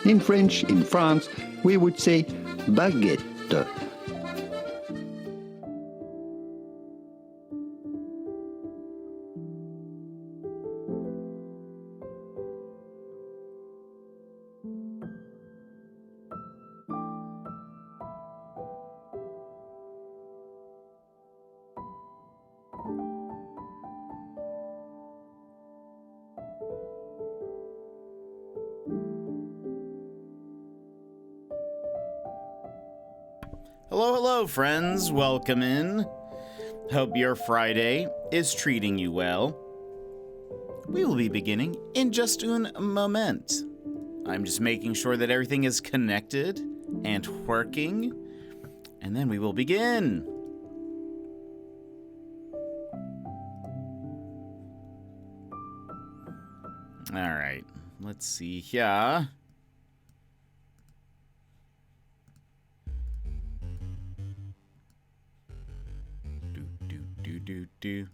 In French, in France, we would say baguette. Hello, friends. Welcome in. Hope your Friday is treating you well. We will be beginning in just un moment. I'm just making sure that everything is connected and working, and then we will begin. All right, let's see here. Do.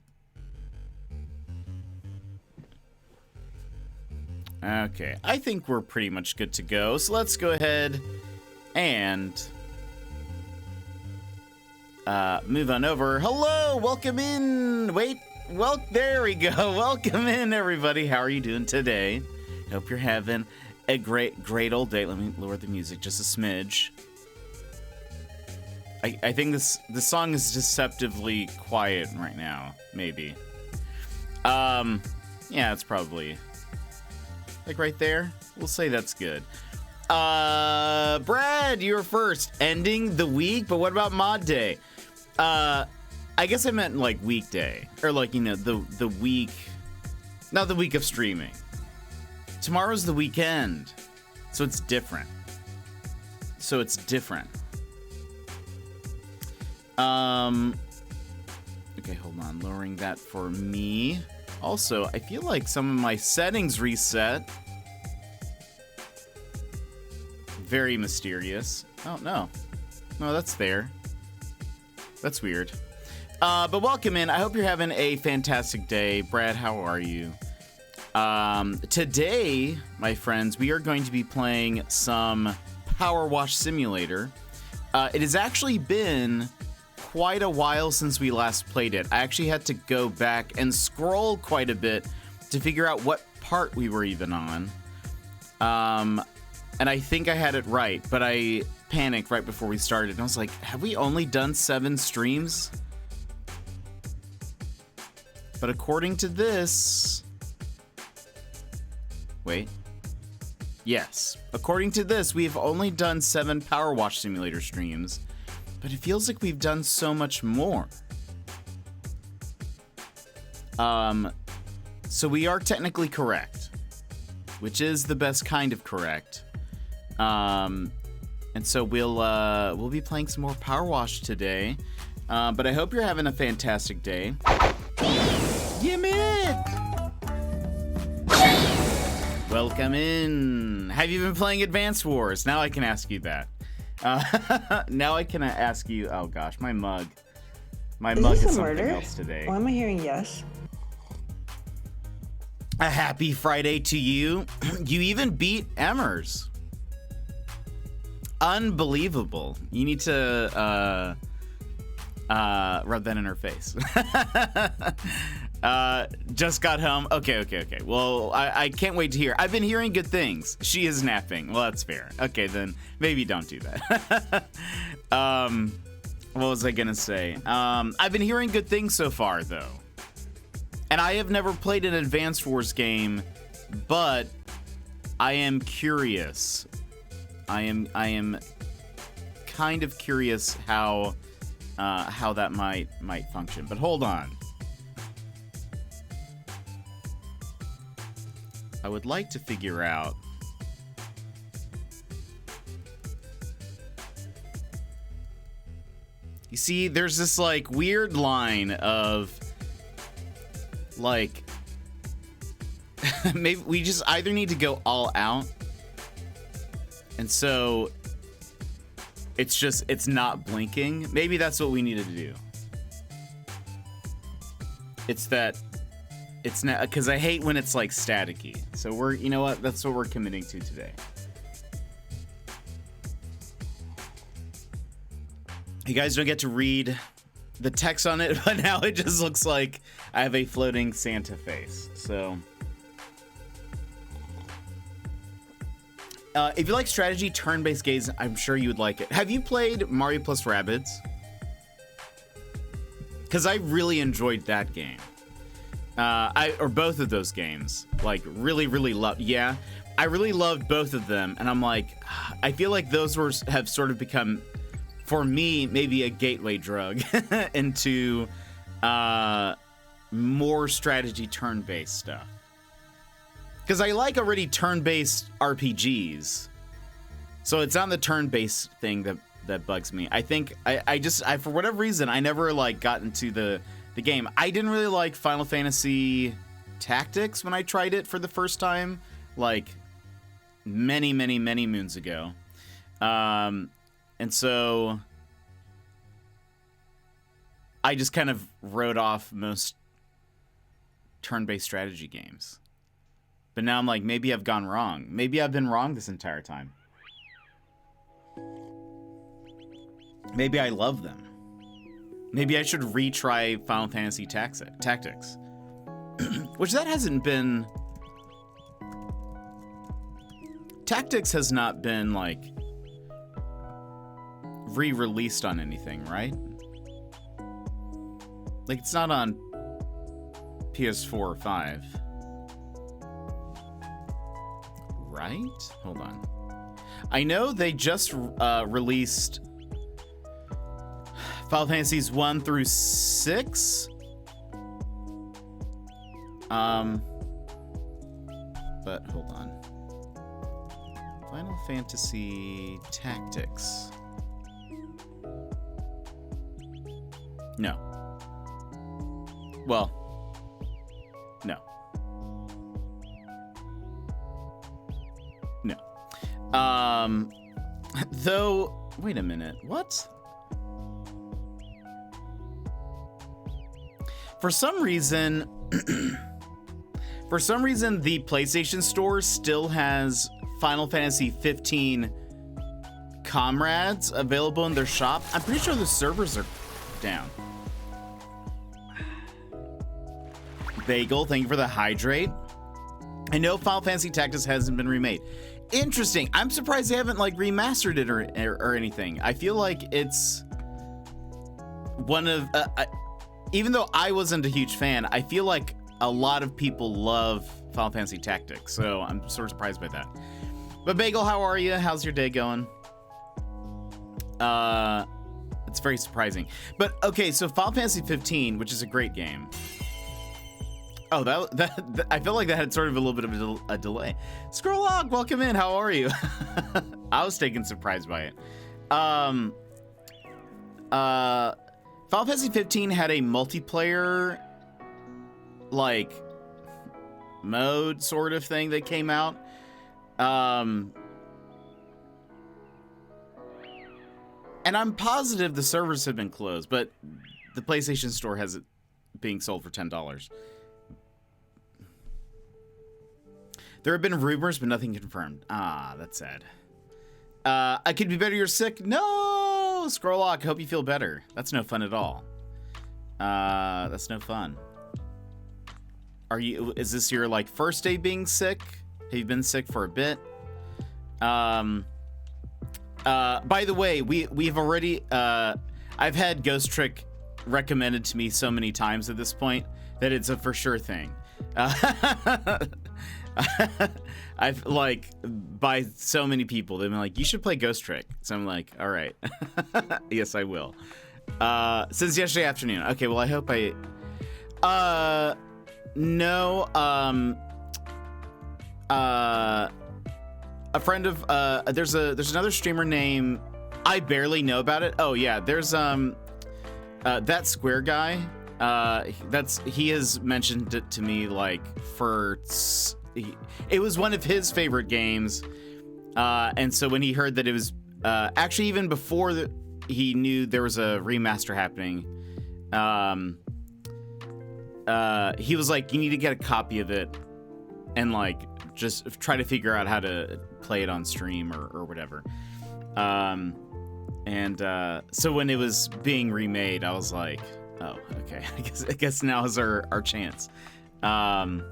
Okay, I think we're pretty much good to go. So let's go ahead and move on over. Hello, welcome in. Wait, well, there we go. Welcome in, everybody. How are you doing today? Hope you're having a great old day. Let me lower the music just a smidge. I think this song is deceptively quiet right now, maybe. Yeah, it's probably like right there. We'll say that's good. Brad, you're first. Ending the week, but what about mod day? I guess I meant like weekday, or like, you know, the week, not the week of streaming. Tomorrow's the weekend, so it's different. Okay, hold on. Lowering that for me. Also, I feel like some of my settings reset. Very mysterious. Oh, no. No, that's there. That's weird. But welcome in. I hope you're having a fantastic day. Brad, how are you? Today, my friends, we are going to be playing some Powerwash Simulator. It has actually been quite a while since we last played it. I actually had to go back and scroll quite a bit to figure out what part we were even on. And I think I had it right, but I panicked right before we started. And I was like, have we only done 7 streams? But according to this... Wait. Yes. According to this, we have only done 7 Powerwash Simulator streams. But it feels like we've done so much more. So we are technically correct, which is the best kind of correct. And so we'll be playing some more Powerwash today. But I hope you're having a fantastic day. Yimit! Welcome in. Have you been playing Advance Wars? Now I can ask you that. Now I can ask you. Oh gosh, my mug. My mug is something murder? Else today. Why am I hearing yes? A happy Friday to you. You even beat Emmers. Unbelievable. You need to rub that in her face. Just got home. Okay. Well, I can't wait to hear. I've been hearing good things. She is napping. Well, that's fair. Okay, then maybe don't do that. What was I gonna say? I've been hearing good things so far, though. And I have never played an Advance Wars game, but I am curious. I am kind of curious how that might function. But hold on. I would like to figure out. You see, there's this like weird line of like maybe we just either need to go all out, and so it's not blinking. Maybe that's what we needed to do. It's not, because I hate when it's like staticky. So you know what? That's what we're committing to today. You guys don't get to read the text on it, but now it just looks like I have a floating Santa face. So if you like strategy turn-based games, I'm sure you would like it. Have you played Mario plus Rabbids? Because I really enjoyed that game. Or both of those games. Like, really, really loved. Yeah, I really loved both of them. And I'm like, I feel like those have sort of become, for me, maybe a gateway drug into more strategy turn-based stuff. Because I like already turn-based RPGs. So it's not the turn-based thing that bugs me. I think I for whatever reason, I never like got into the game. I didn't really like Final Fantasy Tactics when I tried it for the first time, like many moons ago. And so I just kind of wrote off most turn-based strategy games. But now I'm like, maybe I've gone wrong. Maybe I've been wrong this entire time. Maybe I love them. Maybe I should retry Final Fantasy Tactics. Which that hasn't been... Tactics has not been, like, re-released on anything, right? Like, it's not on PS4 or 5. Right? Hold on. I know they just released Final Fantasies 1 through 6. But hold on. Final Fantasy Tactics. No. Well, no. No. Though, wait a minute. What? For some reason, the PlayStation Store still has Final Fantasy 15 Comrades available in their shop. I'm pretty sure the servers are down. Bagel, thank you for the hydrate. I know Final Fantasy Tactics hasn't been remade. Interesting. I'm surprised they haven't like remastered it or anything. I feel like it's one of even though I wasn't a huge fan, I feel like a lot of people love Final Fantasy Tactics, so I'm sort of surprised by that. But Bagel, how are you? How's your day going? It's very surprising. But okay, so Final Fantasy 15, which is a great game. Oh, that I feel like that had sort of a little bit of a delay. Scrollog, welcome in. How are you? I was taken surprised by it. Final Fantasy 15 had a multiplayer like mode sort of thing that came out. And I'm positive the servers have been closed, but the PlayStation Store has it being sold for $10. There have been rumors, but nothing confirmed. Ah, that's sad. I could be better. You're sick. No, Scrolllock. Hope you feel better. That's no fun at all. That's no fun. Is this your like first day being sick? Have you been sick for a bit? By the way, we've already I've had Ghost Trick recommended to me so many times at this point that it's a for sure thing. I've like by so many people they've been like, you should play Ghost Trick. So I'm like, all right. Yes, I will. Since yesterday afternoon. Okay, well I hope no, a friend of there's another streamer named, I barely know about it. Oh yeah, there's that Square guy. He has mentioned it to me like it was one of his favorite games, and so when he heard that it was actually even before he knew there was a remaster happening, he was like, you need to get a copy of it and like just try to figure out how to play it on stream or whatever. And so when it was being remade, I was like, oh, okay, I guess now is our chance. But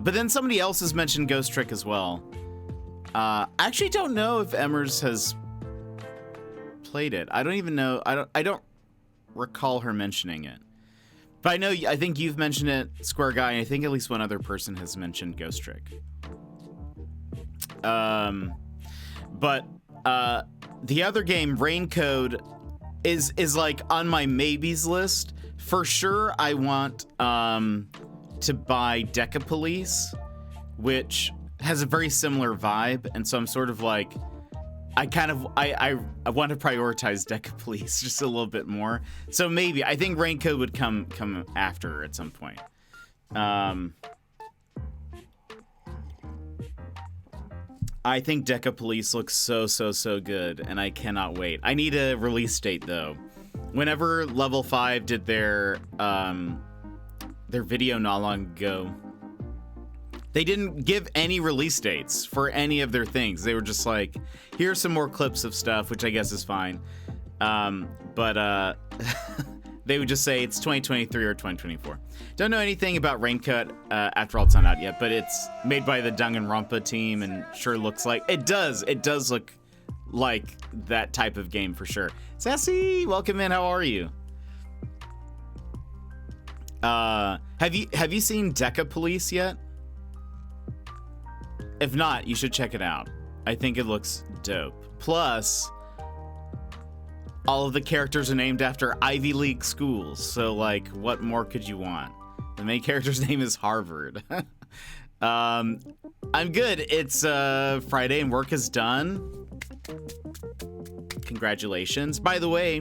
then somebody else has mentioned Ghost Trick as well. I actually don't know if Emmers has played it. I don't even know. I don't recall her mentioning it. But I think you've mentioned it, Square Guy, and I think at least one other person has mentioned Ghost Trick. But the other game, Raincode, is like on my maybes list. For sure, I want to buy Decapolice, which has a very similar vibe, and so I'm sort of like, I want to prioritize Decapolice just a little bit more. So maybe I think Raincode would come after at some point. I think Decapolice looks so good, and I cannot wait. I need a release date though. Whenever Level 5 did their video not long ago, they didn't give any release dates for any of their things. They were just like, here's some more clips of stuff, which I guess is fine. But they would just say it's 2023 or 2024. Don't know anything about Raincoat after all, it's not out yet, but it's made by the Danganronpa team and sure looks like it does. It does look like that type of game for sure. Sassy, welcome in. How are you? Have you seen Decapolice yet? If not, you should check it out. I think it looks dope. Plus, all of the characters are named after Ivy League schools. So, like, what more could you want? The main character's name is Harvard. I'm good. It's Friday and work is done. Congratulations. By the way,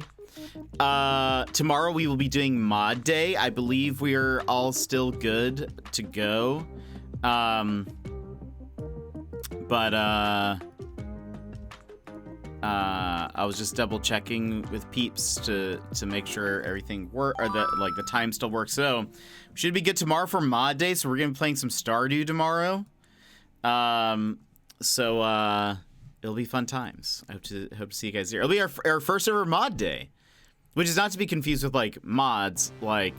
tomorrow we will be doing Mod Day. I believe we are all still good to go. But I was just double checking with peeps to make sure everything work, or that like the time still works. So we should be good tomorrow for Mod Day. So we're gonna be playing some Stardew tomorrow. So it'll be fun times. I hope to see you guys there. It'll be our first ever Mod Day, which is not to be confused with like mods, like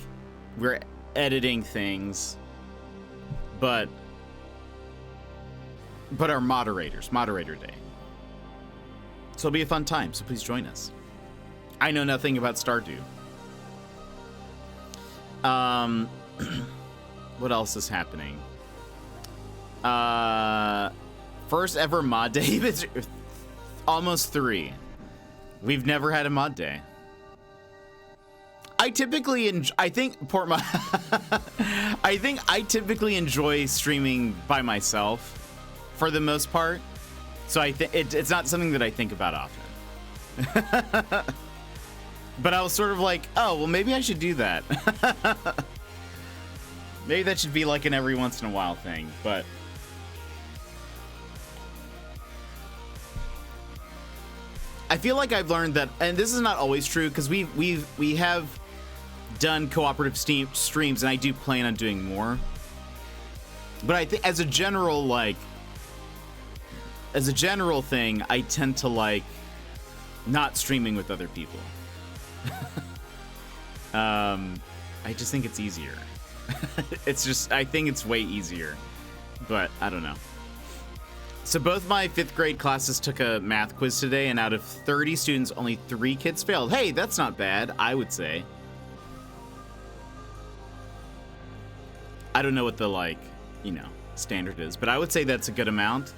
we're editing things, but our moderator day. So it'll be a fun time, so please join us. I know nothing about Stardew. What else is happening? First ever mod day. It's almost 3. We've never had a mod day. I typically I think I typically enjoy streaming by myself for the most part. So I think it's not something that I think about often. But I was sort of like, oh, well, maybe I should do that. Maybe that should be like an every once in a while thing, but I feel like I've learned that, and this is not always true, because we have done cooperative streams, and I do plan on doing more. But I think as a general thing, I tend to like not streaming with other people. I just think it's easier. I think it's way easier, but I don't know. So both my 5th grade classes took a math quiz today, and out of 30 students, only 3 kids failed. Hey, that's not bad, I would say. I don't know what the standard is, but I would say that's a good amount.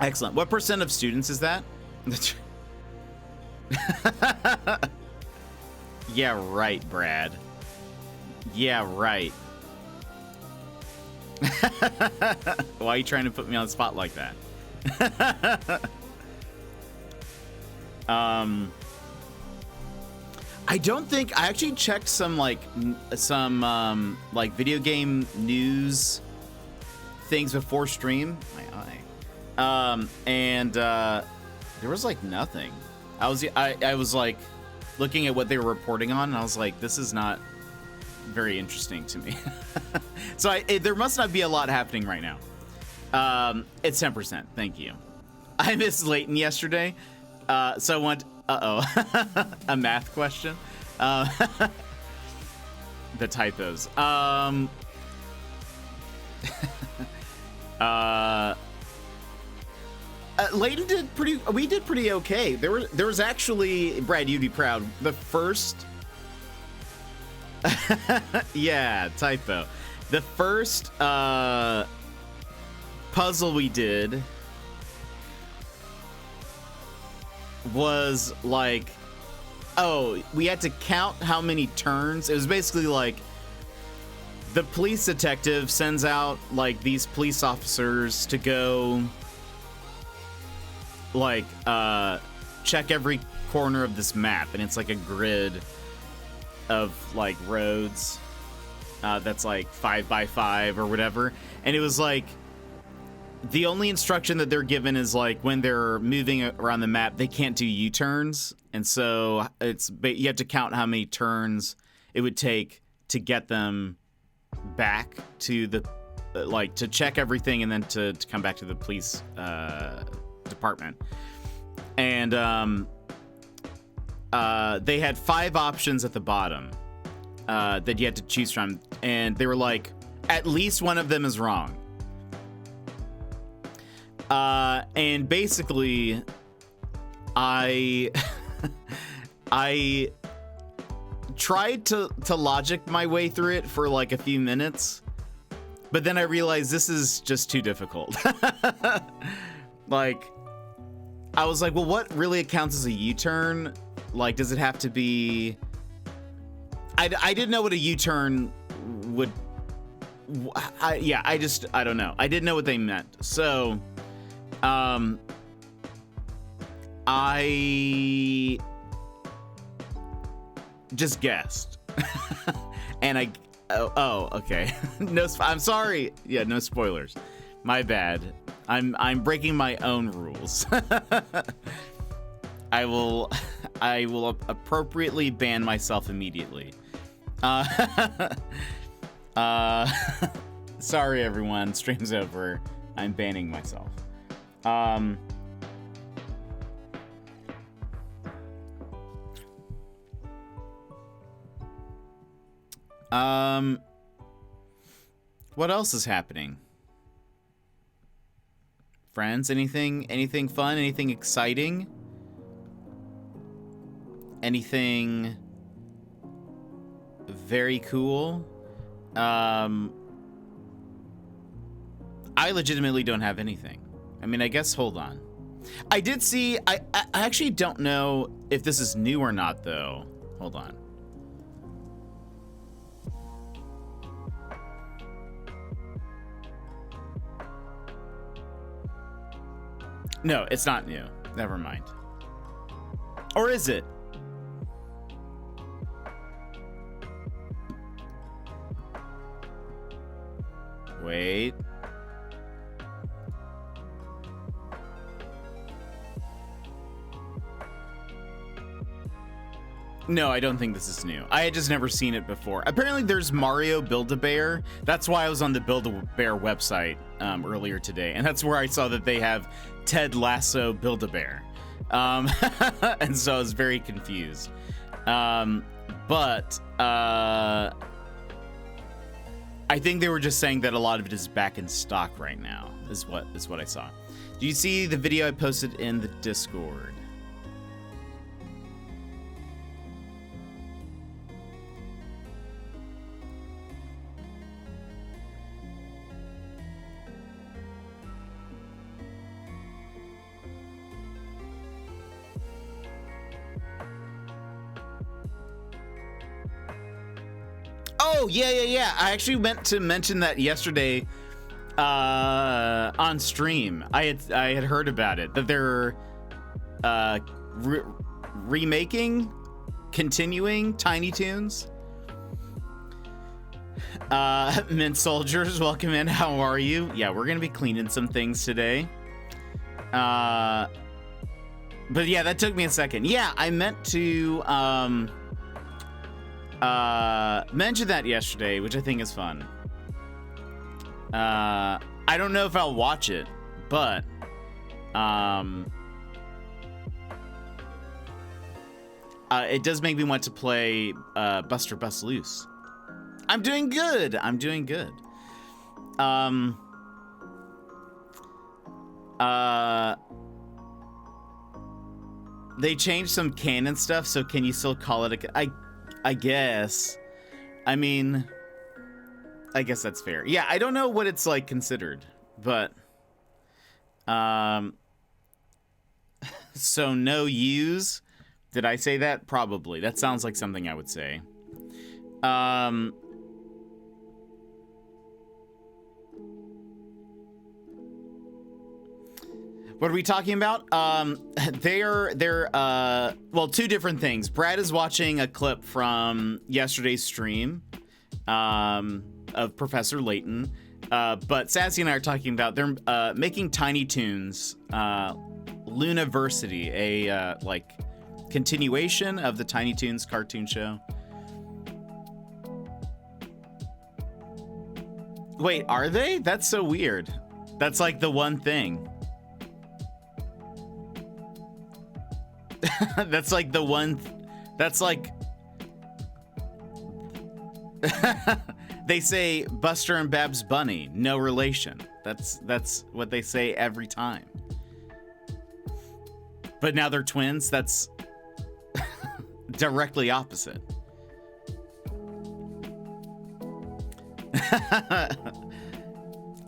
Excellent. What % of students is that? Yeah, right, Brad. Yeah, right. Why are you trying to put me on the spot like that? I don't think I actually checked some video game news things before stream. My eye. And there was like nothing. I was like looking at what they were reporting on, and I was like, this is not very interesting to me. So there must not be a lot happening right now. It's 10%. Thank you. I missed Leighton yesterday, so I want a math question. The typos. Leighton did pretty. We did pretty okay. There was actually, Brad, you'd be proud. The first. Yeah, typo. The first puzzle we did was like, we had to count how many turns. It was basically like the police detective sends out like these police officers to go like check every corner of this map, and it's like a grid of like roads that's like 5 by 5 or whatever. And it was like the only instruction that they're given is like when they're moving around the map, they can't do U-turns, and so you have to count how many turns it would take to get them back to the like to check everything and then to come back to the police department. And they had 5 options at the bottom that you had to choose from, and they were like, at least one of them is wrong. And basically, I tried to logic my way through it for like a few minutes, but then I realized this is just too difficult. Like, I was like, well, what really counts as a U-turn? Like, does it have to be... I didn't know what a U-turn would... I don't know. I didn't know what they meant. So, I just guessed. And okay. No, I'm sorry. Yeah, no spoilers. My bad. I'm breaking my own rules. I will appropriately ban myself immediately. Sorry everyone, stream's over. I'm banning myself. What else is happening? Friends, anything fun? Anything exciting? Anything very cool? I legitimately don't have anything. I mean, I guess, hold on. I did see, I actually don't know if this is new or not, though. Hold on. No, it's not new. Never mind. Or is it? Wait. No, I don't think this is new. I had just never seen it before. Apparently there's Mario Build-A-Bear. That's why I was on the Build-A-Bear website earlier today. And that's where I saw that they have Ted Lasso Build-A-Bear. And so I was very confused. But I think they were just saying that a lot of it is back in stock right now, is what I saw. Do you see the video I posted in the Discord? Oh, yeah. I actually meant to mention that yesterday on stream. I had heard about it, that they're continuing Tiny Toons. Mint Soldiers, welcome in. How are you? Yeah, we're gonna be cleaning some things today. But yeah, that took me a second. Yeah, I meant to mentioned that yesterday, which I think is fun. I don't know if I'll watch it, but it does make me want to play Buster Bust Loose. I'm doing good. They changed some canon stuff, so can you still call it I guess. I mean, I guess that's fair. Yeah, I don't know what it's like considered, but so no use. Did I say that? Probably. That sounds like something I would say. What are we talking about? They're well, two different things. Brad is watching a clip from yesterday's stream of Professor Layton, but Sassy and I are talking about they're making Tiny Toons Luniversity, a like continuation of the Tiny Toons cartoon show. Wait, are they? That's so weird. That's like the one thing. That's like the one. That's like. They say Buster and Babs Bunny, no relation. That's what they say every time. But now they're twins. That's directly opposite.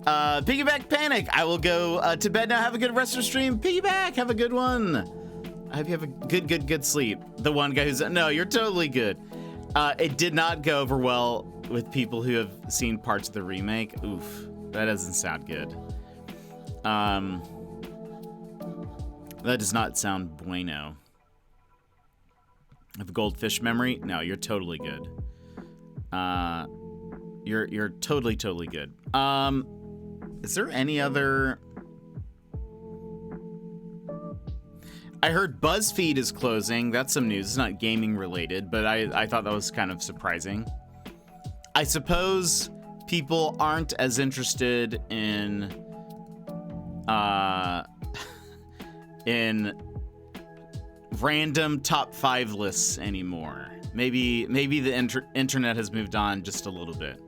Piggyback Panic. I will go to bed now. Have a good rest of the stream. Piggyback. Have a good one. I hope you have a good sleep. The one guy who's no, you're totally good. It did not go over well with people who have seen parts of the remake. Oof, that doesn't sound good. That does not sound bueno. Have a goldfish memory? No, you're totally good. You're totally good. Is there any other? I heard BuzzFeed is closing. That's some news. It's not gaming related, but I thought that was kind of surprising. I suppose people aren't as interested in random top 5 lists anymore. Maybe the internet has moved on just a little bit.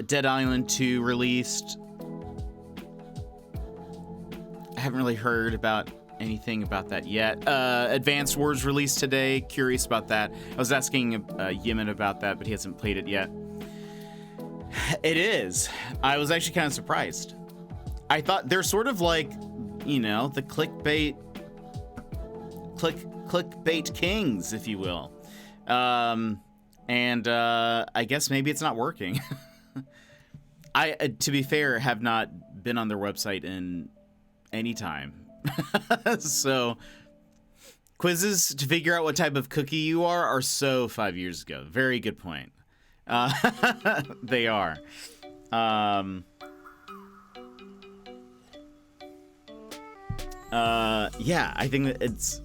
Dead Island 2 released. I haven't really heard about anything about that yet. Advanced Wars released today. Curious about that. I was asking Yimin about that, but he hasn't played it yet. It is. I was actually kind of surprised. I thought they're sort of like, you know, the clickbait kings, if you will. And I guess maybe it's not working. I, to be fair, have not been on their website in any time. So quizzes to figure out what type of cookie you are so 5 years ago. Very good point. They are. Yeah, I think that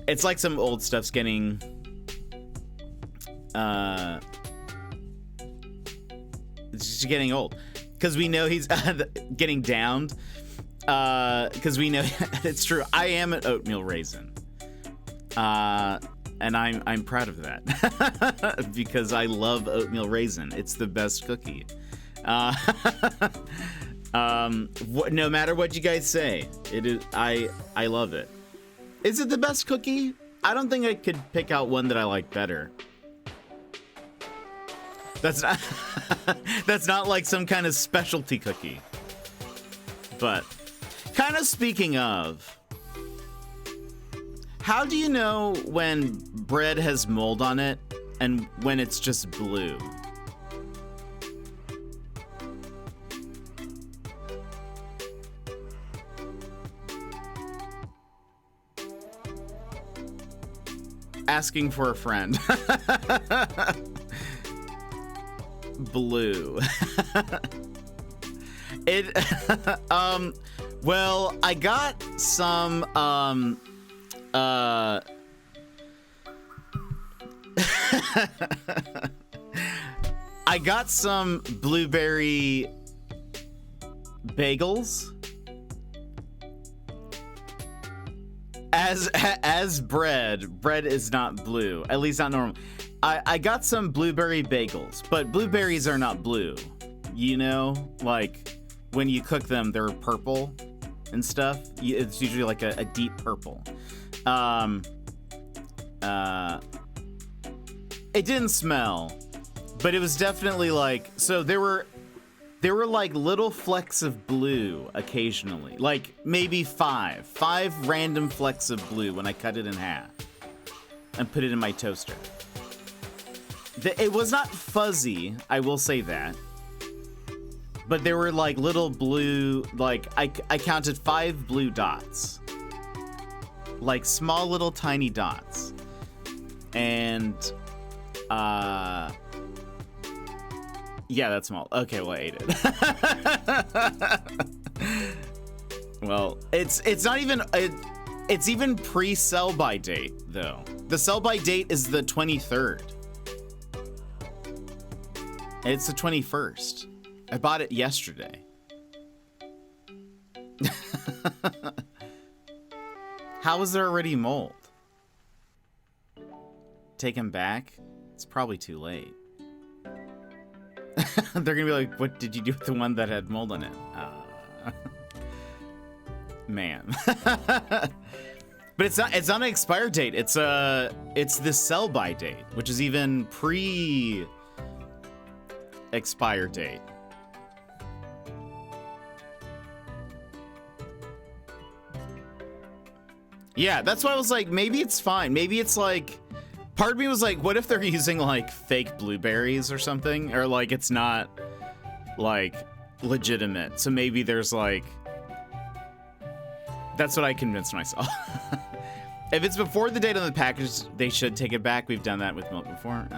it's like some old stuff's getting it's just getting old because we know he's getting downed. Because we know it's true. I am an oatmeal raisin, and I'm proud of that because I love oatmeal raisin. It's the best cookie. No matter what you guys say, it is. I love it. Is it the best cookie? I don't think I could pick out one that I like better. That's not. That's not like some kind of specialty cookie, but. Kind of speaking of, how do you know when bread has mold on it and when it's just blue? Asking for a friend. Blue. It, well, I got some I got some blueberry bagels as bread. Bread is not blue, at least not normal. I got some blueberry bagels, but blueberries are not blue. You know, like when you cook them, they're purple and stuff. It's usually like a deep purple. It didn't smell, but it was definitely like, so there were like little flecks of blue occasionally, like maybe five random flecks of blue when I cut it in half and put it in my toaster. It was not fuzzy, I will say that, but there were like little blue, like I counted 5 blue dots, like small little tiny dots. And yeah, that's small. Okay, well, I ate it. Well, it's not even it's even pre-sell by date though. The sell by date is the 23rd. It's the 21st. I bought it yesterday. How is there already mold? Take him back? It's probably too late. They're gonna be like, what did you do with the one that had mold on it? Man. But it's not an expired date. It's the sell by date, which is even pre-expired date. Yeah, that's why I was like, maybe it's fine. Maybe it's like, part of me was like, what if they're using like fake blueberries or something? Or like it's not like legitimate. So maybe there's like, that's what I convinced myself. If it's before the date on the package, they should take it back. We've done that with milk before.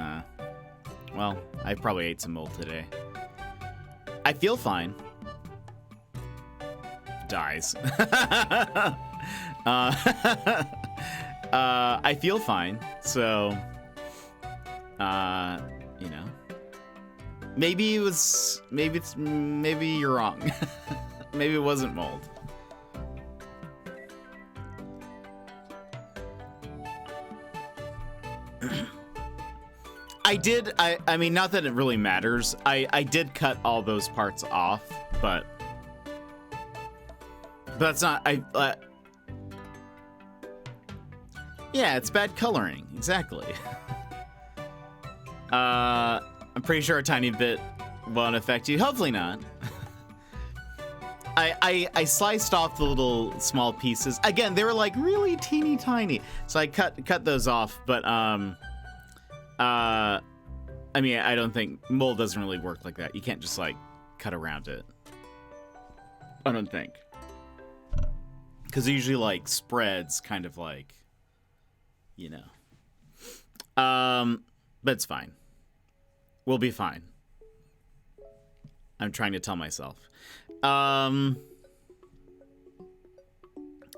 Well, I probably ate some mold today. I feel fine. Dies. I feel fine, so you know, maybe you're wrong. Maybe it wasn't mold. I mean, not that it really matters. I did cut all those parts off, but that's not, yeah, it's bad coloring. Exactly. I'm pretty sure a tiny bit won't affect you. Hopefully not. I sliced off the little small pieces. Again, they were like really teeny tiny. So I cut those off, but I mean, I don't think mold doesn't really work like that. You can't just like cut around it. I don't think. Because it usually like spreads kind of like, you know. But it's fine. We'll be fine. I'm trying to tell myself. Let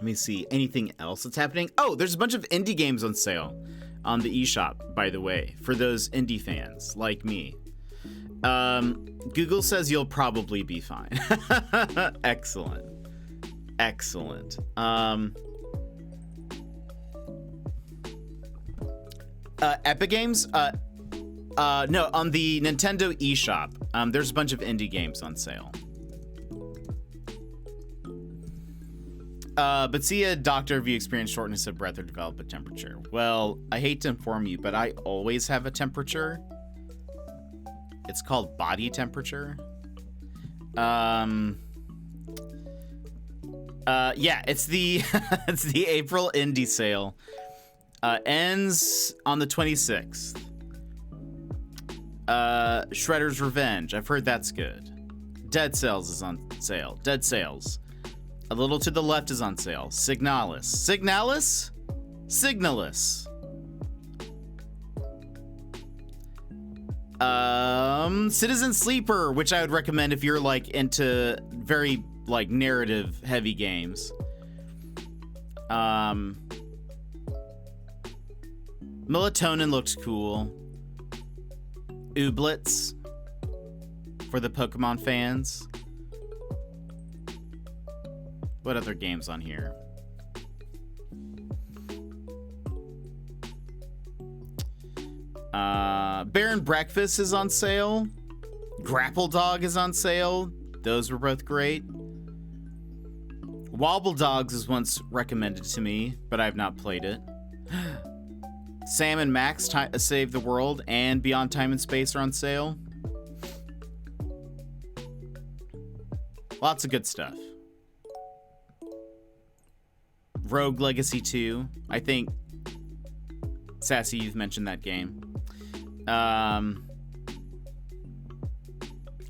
me see. Anything else that's happening? Oh, there's a bunch of indie games on sale on the eShop, by the way, for those indie fans like me. Google says you'll probably be fine. Excellent. Excellent. Epic Games? No, on the Nintendo eShop, there's a bunch of indie games on sale. But see a doctor if you experience shortness of breath or develop a temperature. Well, I hate to inform you, but I always have a temperature. It's called body temperature. Yeah, it's the it's the April indie sale. Ends on the 26th. Shredder's Revenge. I've heard that's good. Dead Cells is on sale. Dead Cells. A Little to the Left is on sale. Signalis. Signalis? Signalis. Citizen Sleeper, which I would recommend if you're like into very like narrative heavy games. Melatonin looks cool. Ooblets for the Pokemon fans. What other games on here? Bear and Breakfast is on sale. Grapple Dog is on sale. Those were both great. Wobble Dogs is once recommended to me, but I've not played it. Sam and Max Save the World and Beyond Time and Space are on sale. Lots of good stuff. Rogue Legacy 2. I think, Sassy, you've mentioned that game.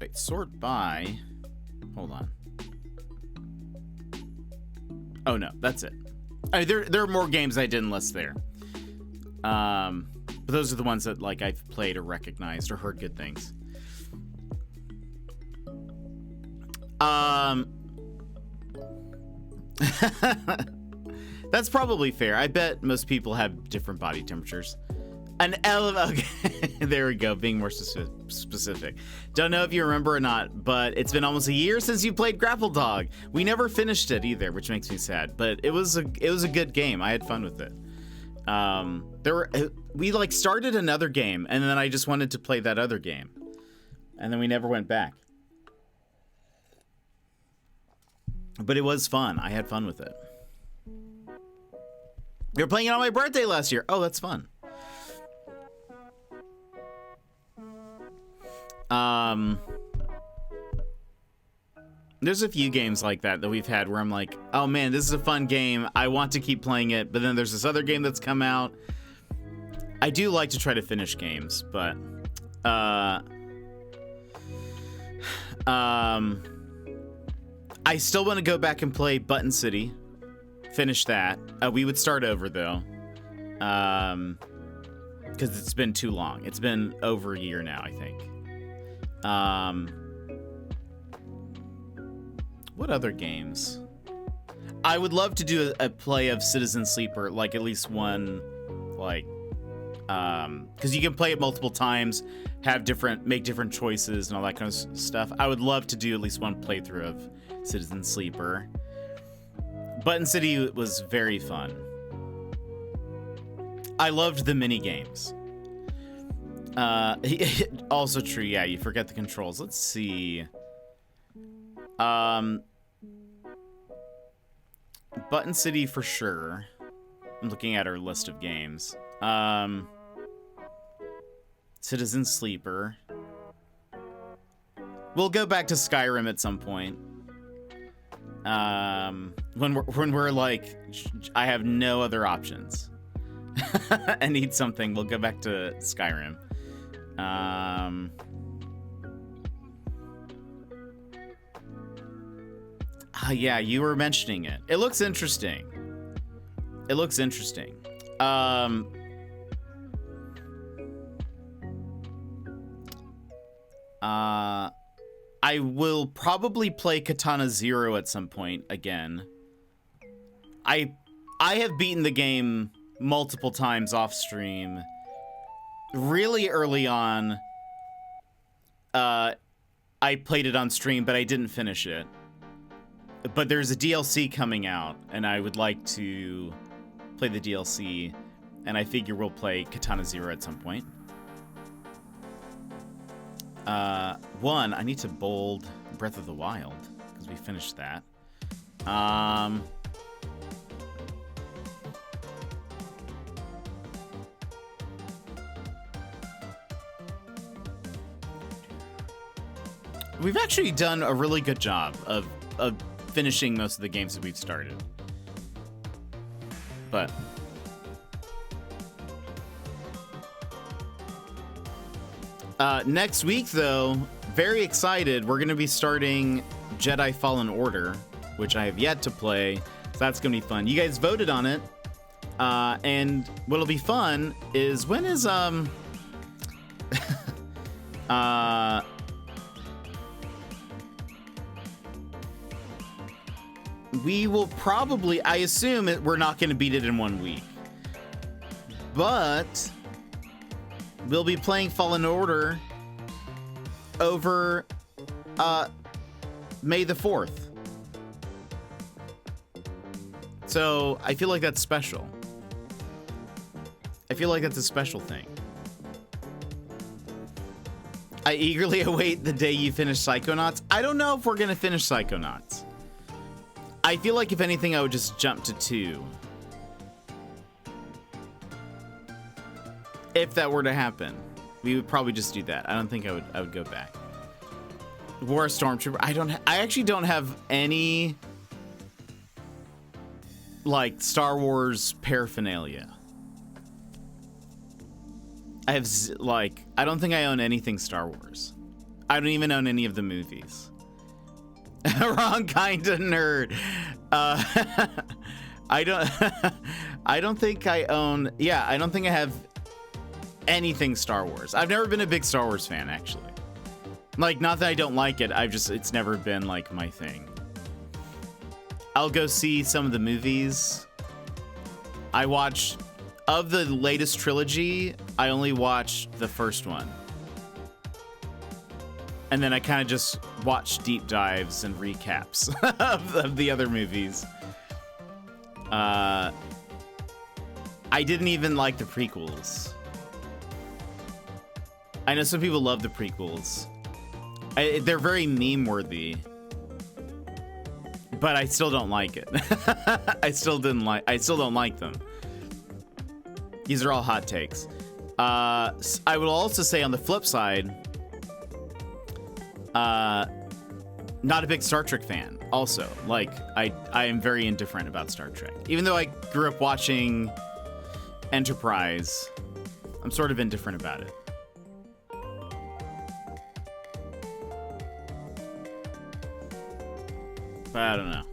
Wait, sort by. Hold on. Oh no, that's it. There are more games I didn't list there. But those are the ones that like I've played or recognized or heard good things. That's probably fair. I bet most people have different body temperatures. Okay, there we go, being more specific. Don't know if you remember or not, but it's been almost a year since you played Grapple Dog. We never finished it either, which makes me sad, but it was a good game. I had fun with it. We like started another game, and then I just wanted to play that other game, and then we never went back. But it was fun. I had fun with it. You were playing it on my birthday last year. Oh, that's fun. There's a few games like that we've had where I'm like, oh man, this is a fun game. I want to keep playing it, but then there's this other game that's come out. I do like to try to finish games, but I still want to go back and play Button City. Finish that. We would start over though, because it's been too long. It's been over a year now, I think. What other games? I would love to do a play of Citizen Sleeper, like at least one, like, because you can play it multiple times, make different choices and all that kind of stuff. I would love to do at least one playthrough of Citizen Sleeper. Button City was very fun. I loved the mini games. Also true, yeah, you forget the controls. Let's see. Button City for sure. I'm looking at our list of games. Citizen Sleeper. We'll go back to Skyrim at some point. When we're like, I have no other options. I need something. We'll go back to Skyrim. Yeah, you were mentioning it. It looks interesting. I will probably play Katana Zero at some point again. I have beaten the game multiple times off stream. Really early on, I played it on stream, but I didn't finish it. But there's a DLC coming out, and I would like to play the DLC, and I figure we'll play Katana Zero at some point. One, I need to bold Breath of the Wild, because we finished that. We've actually done a really good job of finishing most of the games that we've started. But next week, though, very excited. We're going to be starting Jedi Fallen Order, which I have yet to play. So that's going to be fun. You guys voted on it. And what'll be fun is when is we will probably, I assume we're not going to beat it in 1 week. But we'll be playing Fallen Order over May the 4th. So I feel like that's special. I feel like that's a special thing. I eagerly await the day you finish Psychonauts. I don't know if we're gonna finish Psychonauts. I feel like if anything, I would just jump to 2. If that were to happen, we would probably just do that. I don't think I would go back. War Stormtrooper. I actually don't have any like Star Wars paraphernalia. I have I don't think I own anything Star Wars. I don't even own any of the movies. Wrong kind of nerd. I don't I don't think I own, yeah, I don't think I have anything Star Wars. I've never been a big Star Wars fan, actually. Like, not that I don't like it, it's never been like my thing. I'll go see some of the movies. I watched, of the latest trilogy, I only watched the first one. And then I kind of just watched deep dives and recaps of the other movies. I didn't even like the prequels. I know some people love the prequels. They're very meme-worthy. But I still don't like it. I still don't like them. These are all hot takes. I will also say on the flip side, not a big Star Trek fan. Also, like, I am very indifferent about Star Trek. Even though I grew up watching Enterprise, I'm sort of indifferent about it. But I don't know.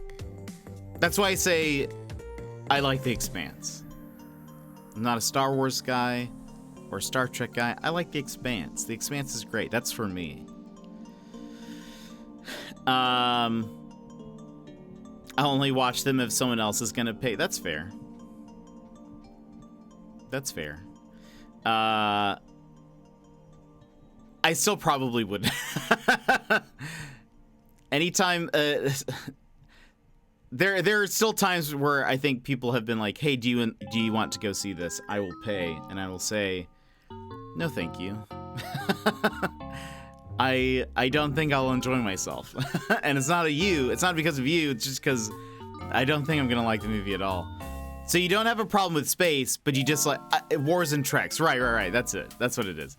That's why I say I like The Expanse. I'm not a Star Wars guy or a Star Trek guy. I like The Expanse. The Expanse is great. That's for me. I'll only watch them if someone else is gonna pay. That's fair. That's fair. I still probably would. Anytime, there are still times where I think people have been like, "Hey, do you want to go see this? I will pay," and I will say, "No, thank you." I don't think I'll enjoy myself, and it's not It's not because of you. It's just because I don't think I'm gonna like the movie at all. So you don't have a problem with space, but you just like wars and treks. Right. That's it. That's what it is.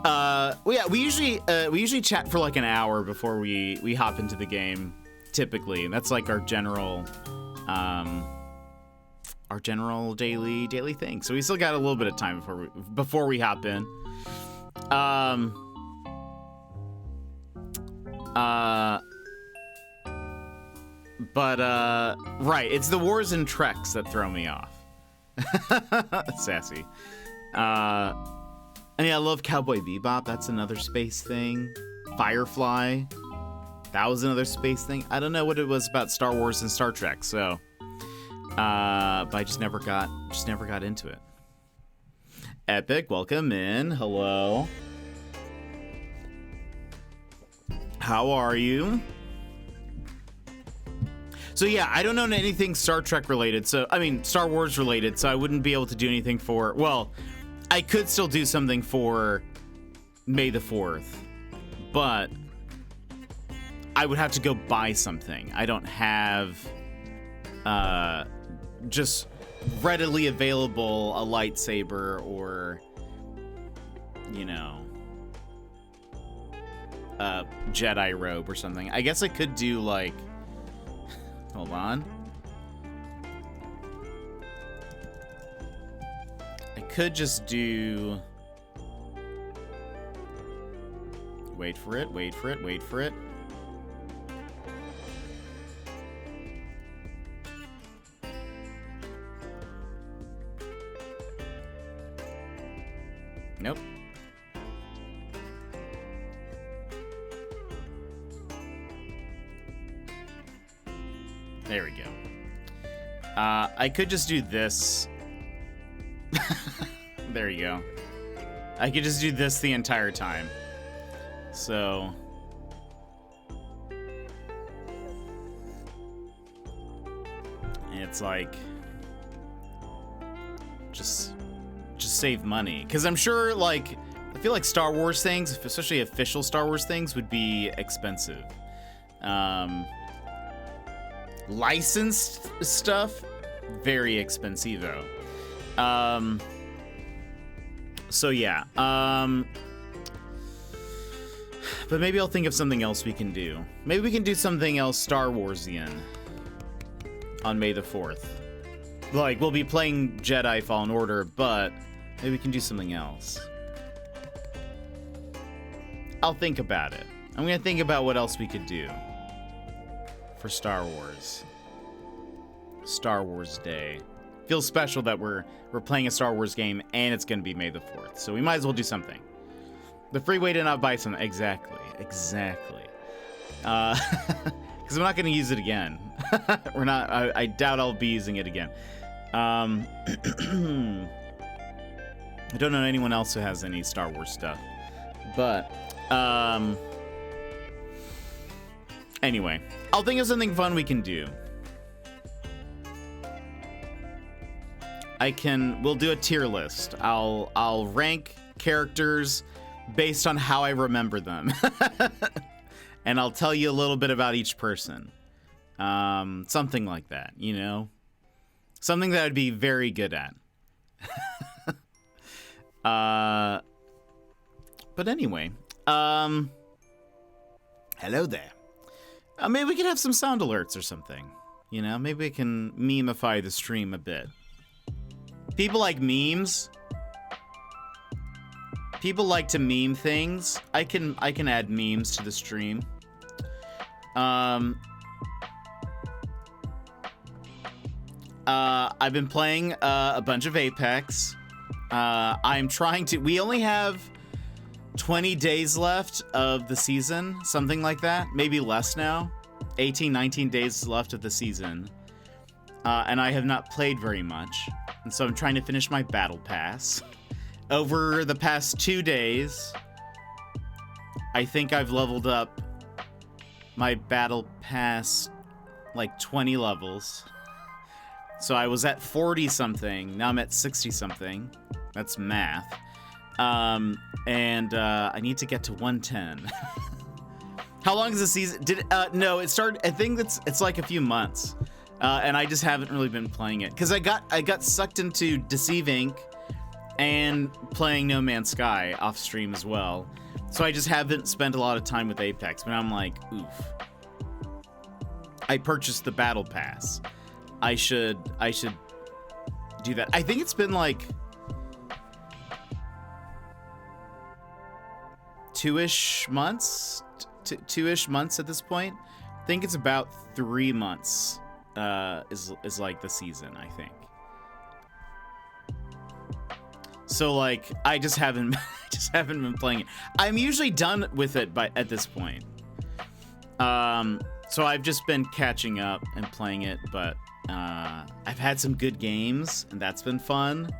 Well, yeah, we usually chat for like an hour before we hop into the game, typically, and that's like our general daily thing. So we still got a little bit of time before we hop in. Right, it's the wars and treks that throw me off. Sassy. I mean, I love Cowboy Bebop. That's another space thing. Firefly. That was another space thing. I don't know what it was about Star Wars and Star Trek, so but I just never got into it. Epic, welcome in. Hello. How are you? So yeah, I don't own anything Star Trek related. So I mean, Star Wars related. So I wouldn't be able to do anything for. Well, I could still do something for May the 4th, but I would have to go buy something. I don't have just readily available a lightsaber or, you know, a Jedi robe or something. I guess I could do like, hold on. Could just do, wait for it. Nope. There we go. I could just do this. There you go. I could just do this the entire time. So... it's like... Just save money. Because I'm sure, like... I feel like Star Wars things, especially official Star Wars things, would be expensive. Licensed stuff, very expensive though. So yeah. But maybe I'll think of something else we can do. Maybe we can do something else Star Warsian on May the 4th. Like, we'll be playing Jedi Fallen Order, but maybe we can do something else. I'll think about it. I'm gonna think about what else we could do for Star Wars. Star Wars Day. Feels special that we're playing a Star Wars game and it's gonna be May the 4th. So we might as well do something. The free way to not buy something. Exactly. Because I'm not gonna use it again. We're not. I doubt I'll be using it again. I don't know anyone else who has any Star Wars stuff, but anyway, I'll think of something fun we can do. We'll do a tier list. I'll rank characters based on how I remember them. And I'll tell you a little bit about each person. Something like that, you know? Something that I'd be very good at. But anyway, hello there. Maybe we could have some sound alerts or something. You know, maybe we can memeify the stream a bit. People like memes. People like to meme things. I can add memes to the stream. I've been playing a bunch of Apex. I'm trying to... We only have 20 days left of the season, something like that. Maybe less now. 18, 19 days left of the season. And I have not played very much. And so I'm trying to finish my battle pass. Over the past 2 days, I think I've leveled up my battle pass like 20 levels. So I was at 40 something, now I'm at 60 something. That's math. And I need to get to 110. How long is the season? No, it started, I think it's like a few months. And I just haven't really been playing it. Because I got sucked into Deceive Inc. and playing No Man's Sky off stream as well. So I just haven't spent a lot of time with Apex. But I'm like, oof. I purchased the battle pass. I should do that. I think it's been like 2-ish months at this point. I think it's about 3 months is like the season, I think. So like I just haven't been playing it. I'm usually done with it at this point. So I've just been catching up and playing it, but I've had some good games and that's been fun.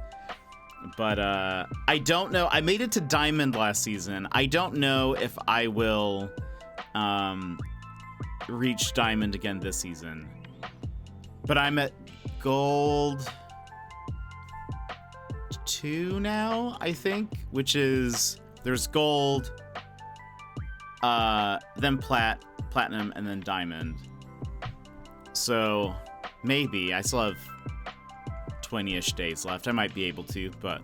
But I don't know. I made it to Diamond last season. I don't know if I will reach Diamond again this season. But I'm at Gold 2 now, I think, which is there's Gold, then Platinum, and then Diamond. So maybe I still have 20-ish days left. I might be able to, but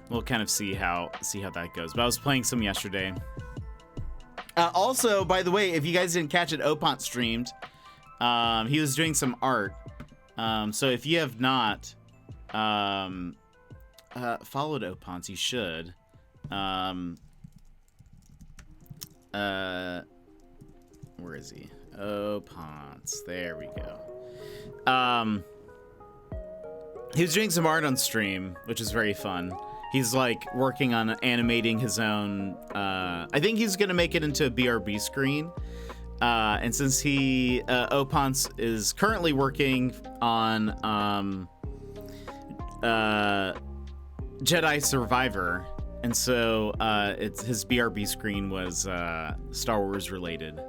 we'll kind of see how that goes. But I was playing some yesterday. Also, by the way, if you guys didn't catch it, Opont streamed. He was doing some art. So if you have not followed Opont, you should. Where is he? Opont. There we go. He was doing some art on stream, which is very fun. He's like working on animating his own. I think he's gonna make it into a BRB screen. And since he, Opons is currently working on Jedi Survivor, and so it's his BRB screen was Star Wars related,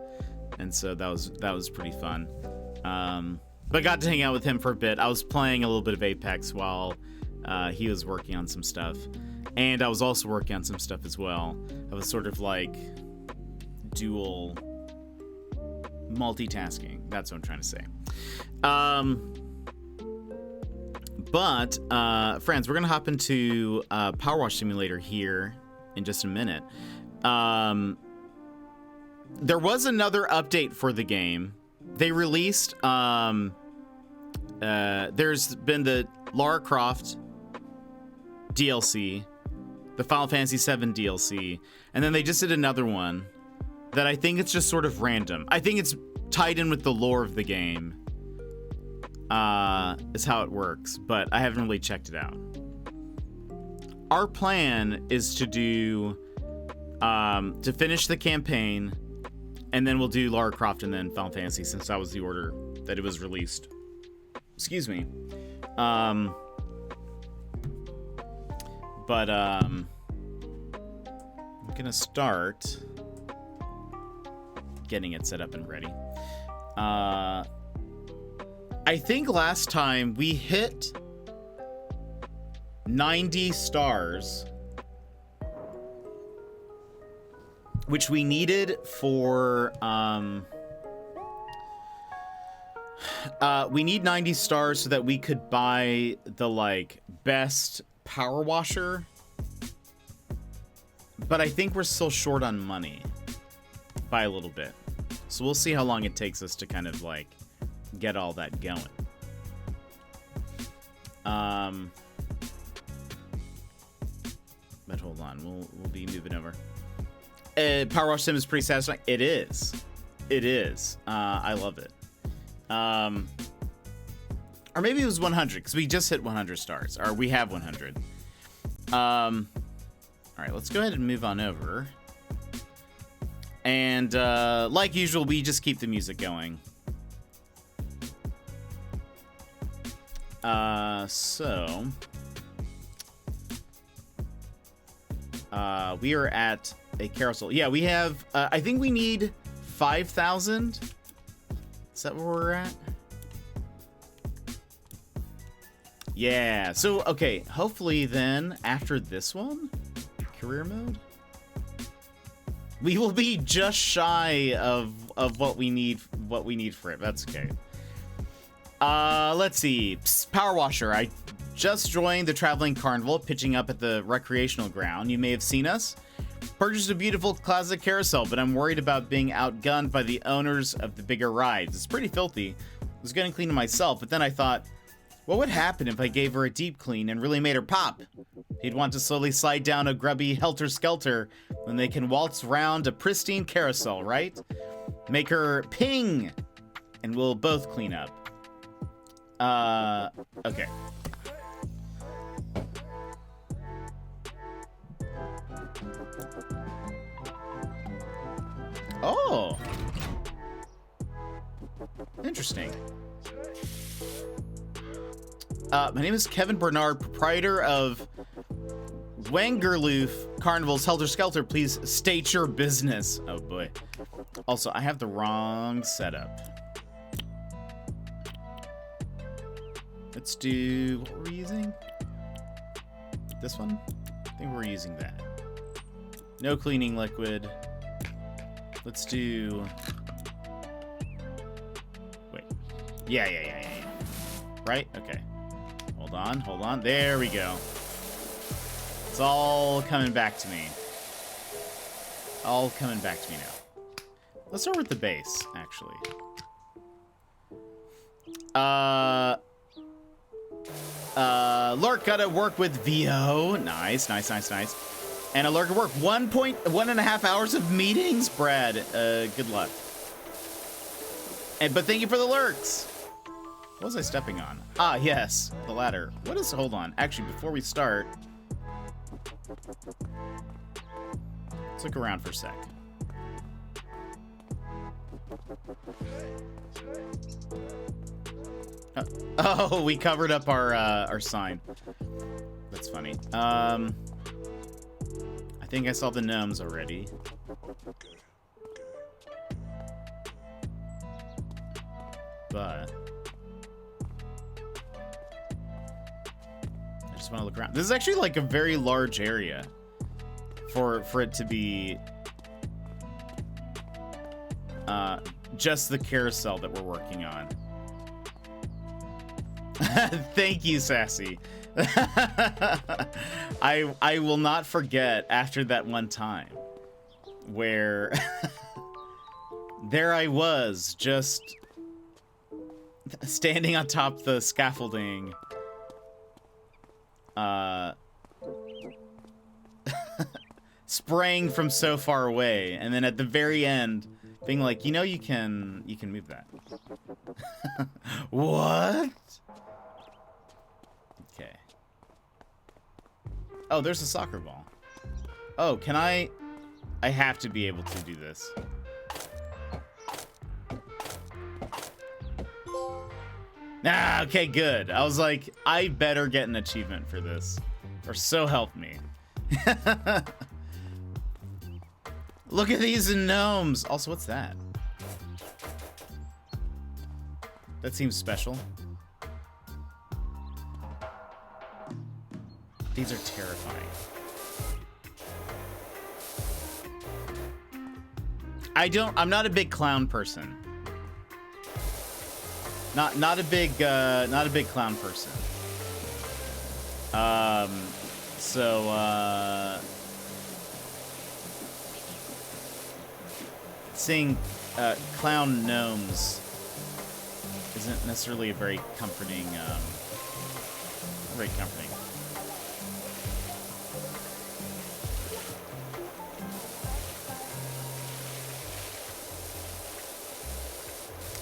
and so that was pretty fun. But I got to hang out with him for a bit. I was playing a little bit of Apex while he was working on some stuff, and I was also working on some stuff as well. I was sort of like dual multitasking. That's what I'm trying to say. But friends, we're gonna hop into Powerwash Simulator here in just a minute. There was another update for the game. They released there's been the Lara Croft DLC, the Final Fantasy VII DLC, and then they just did another one that I think it's just sort of random. I think it's tied in with the lore of the game, is how it works, but I haven't really checked it out. Our plan is to do, to finish the campaign, and then we'll do Lara Croft and then Final Fantasy, since that was the order that it was released. Excuse me. But I'm gonna start getting it set up and ready. I think last time we hit 90 stars, which we needed for we need 90 stars so that we could buy the like best power washer, but I think we're still short on money by a little bit, so we'll see how long it takes us to kind of like get all that going. But hold on, we'll be moving over. Power Wash Sim is pretty satisfying. It is. I love it. Or maybe it was 100 because we just hit 100 stars, or we have 100. All right, let's go ahead and move on over. And like usual, we just keep the music going. So we are at a carousel. Yeah, we have, I think we need 5,000. Is that where we're at? Yeah, so, okay, hopefully then, after this one, career mode, we will be just shy of what we need for it. That's okay. Let's see. Psst, Power Washer, I just joined the traveling carnival, pitching up at the recreational ground. You may have seen us. Purchased a beautiful classic carousel, but I'm worried about being outgunned by the owners of the bigger rides. It's pretty filthy. I was gonna clean it myself, but then I thought, what would happen if I gave her a deep clean and really made her pop? He'd want to slowly slide down a grubby helter-skelter when they can waltz round a pristine carousel, right? Make her ping, and we'll both clean up. Okay. Oh! Interesting. My name is Kevin Bernard, proprietor of Wangerloof Carnival's Helter Skelter. Please state your business. Oh boy. Also, I have the wrong setup. Let's do, what were we using? This one? I think we're using that. No cleaning liquid. Let's do, wait. Yeah. Right? Okay. Hold on. There we go. It's all coming back to me. All coming back to me now. Let's start with the base, actually. Lurk gotta work with VO. Nice. And a lurk at work. 1.5 hours of meetings, Brad. Good luck. But thank you for the lurks. What was I stepping on? Ah, yes, the ladder. What is, hold on. Actually, before we start, let's look around for a sec. Oh, we covered up our sign. That's funny. I think I saw the gnomes already. But I just want to look around. This is actually like a very large area for it to be just the carousel that we're working on. Thank you, Sassy. I will not forget after that one time where there I was just standing on top of the scaffolding, spraying from so far away, and then at the very end being like, you know, you can move that. What? Okay. Oh, there's a soccer ball. Oh, can I have to be able to do this. Ah, okay, good. I was like, I better get an achievement for this, or so help me. Look at these gnomes. Also, what's that? That seems special. These are terrifying. I'm not a big clown person. Not a big clown person. Seeing clown gnomes isn't necessarily a very comforting,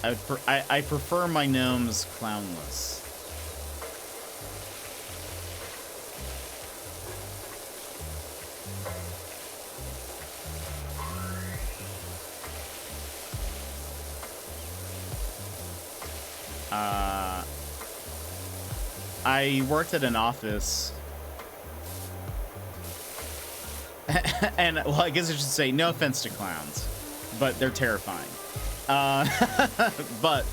I prefer my gnomes clownless. I worked at an office, and well, I guess I should say no offense to clowns, but they're terrifying. But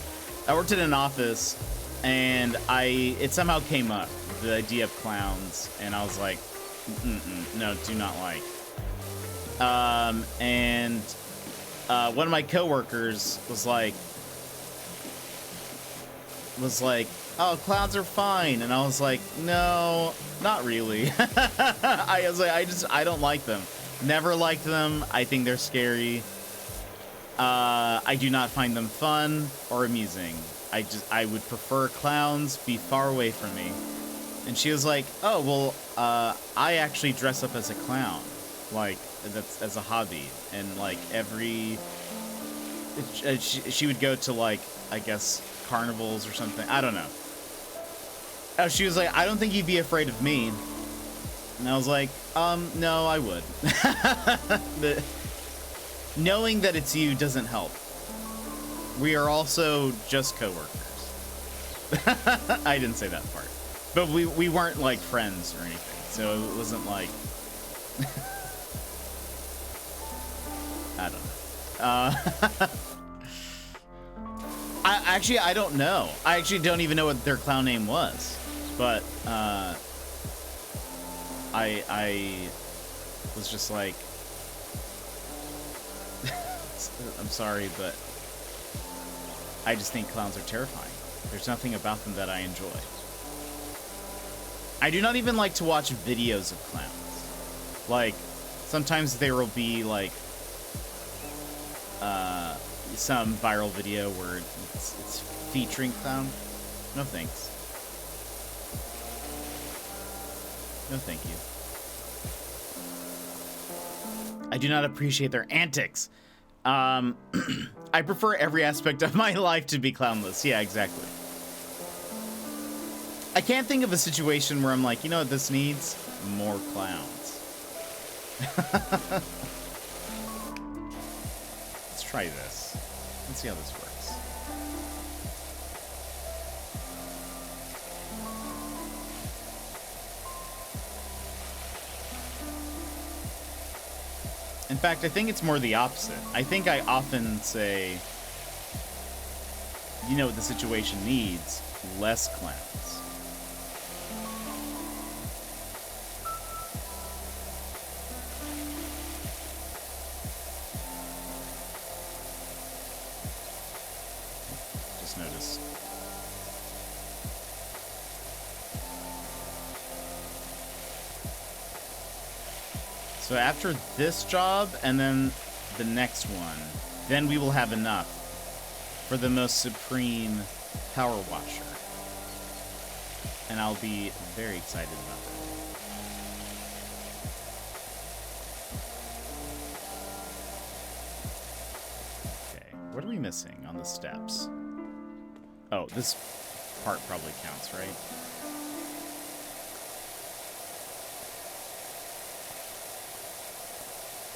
I worked at an office, and it somehow came up, the idea of clowns, and I was like, no, do not like. And one of my coworkers was like, oh, clowns are fine, and I was like, no, not really. I was like, I don't like them. Never liked them. I think they're scary. I do not find them fun or amusing. I would prefer clowns be far away from me. And she was like, oh, well, I actually dress up as a clown, like, that's as a hobby. And like she would go to, like, I guess carnivals or something. I don't know. Oh, she was like, I don't think you'd be afraid of me. And I was like, no, I would. Knowing that it's you doesn't help. We are also just coworkers. I didn't say that part. But we weren't like friends or anything. So it wasn't like I don't know. I don't know. I actually don't even know what their clown name was. But I was just like, I'm sorry, but I just think clowns are terrifying. There's nothing about them that I enjoy. I do not even like to watch videos of clowns. Like, sometimes there will be like some viral video where it's featuring clown. No thanks. No thank you. I do not appreciate their antics. I prefer every aspect of my life to be clownless. Yeah, exactly. I can't think of a situation where I'm like, you know what this needs? More clowns. Let's try this. Let's see how this works. In fact, I think it's more the opposite. I think I often say, you know what the situation needs? Less clowns. Just noticed. So after this job and then the next one, then we will have enough for the most supreme power washer. And I'll be very excited about that. Okay, what are we missing on the steps? Oh, this part probably counts, right?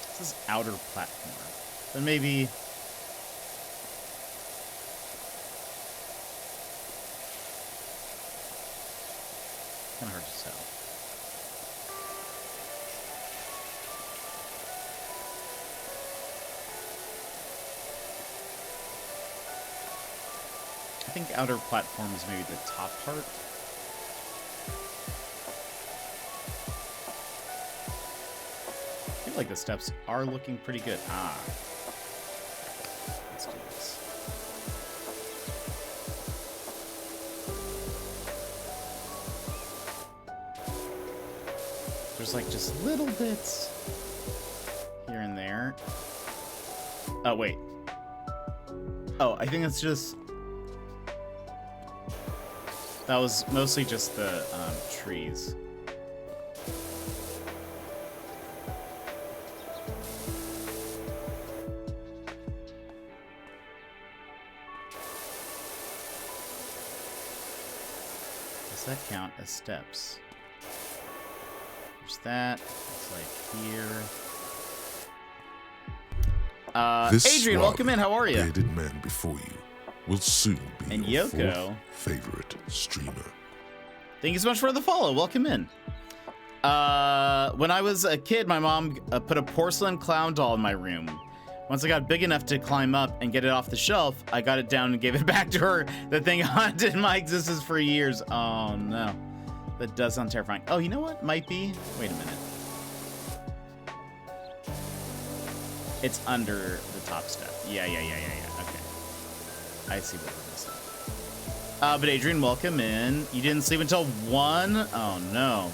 This is outer platform. Then maybe... kind of hard to tell. I think outer platform is maybe the top part. I feel like the steps are looking pretty good. Ah. Let's do this. There's like just little bits here and there. Oh, wait. Oh, I think it's just... that was mostly just the trees. Does that count as steps? There's that. It's like here. Adrian, welcome in. How are you? Bearded man before you will soon be and your Yoko, fourth favorite streamer. Thank you so much for the follow. Welcome in. When I was a kid, my mom put a porcelain clown doll in my room. Once I got big enough to climb up and get it off the shelf, I got it down and gave it back to her. The thing haunted my existence for years. Oh no. That does sound terrifying. Oh, you know what? Might be. Wait a minute. It's under the top step. Yeah. Okay. I see what it is. But Adrian, welcome in. You didn't sleep until 1? Oh no.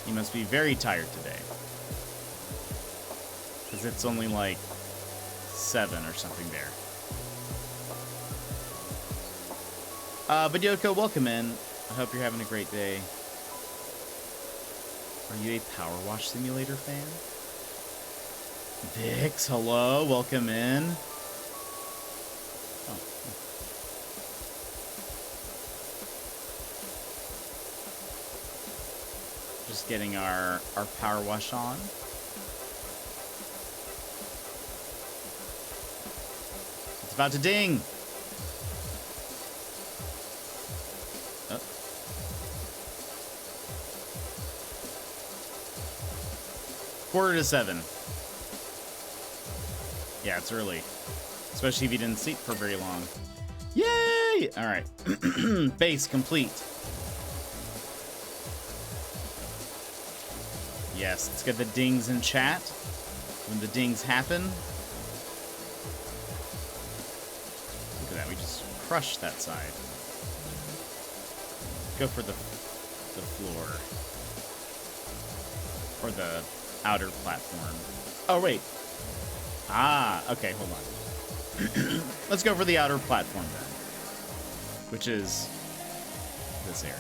You must be very tired today. Because it's only like 7 or something there. But Yoko, welcome in. I hope you're having a great day. Are you a Powerwash Simulator fan? Vix, hello, welcome in. Oh. Just getting our power wash on. It's about to ding. Oh. Quarter to 7. Yeah, it's early. Especially if you didn't sleep for very long. Yay! All right. Base complete. Yes, let's get the dings in chat. When the dings happen. Look at that, we just crushed that side. Go for the floor. Or the outer platform. Oh, wait. Ah, okay, hold on. Let's go for the outer platform then. Which is this area.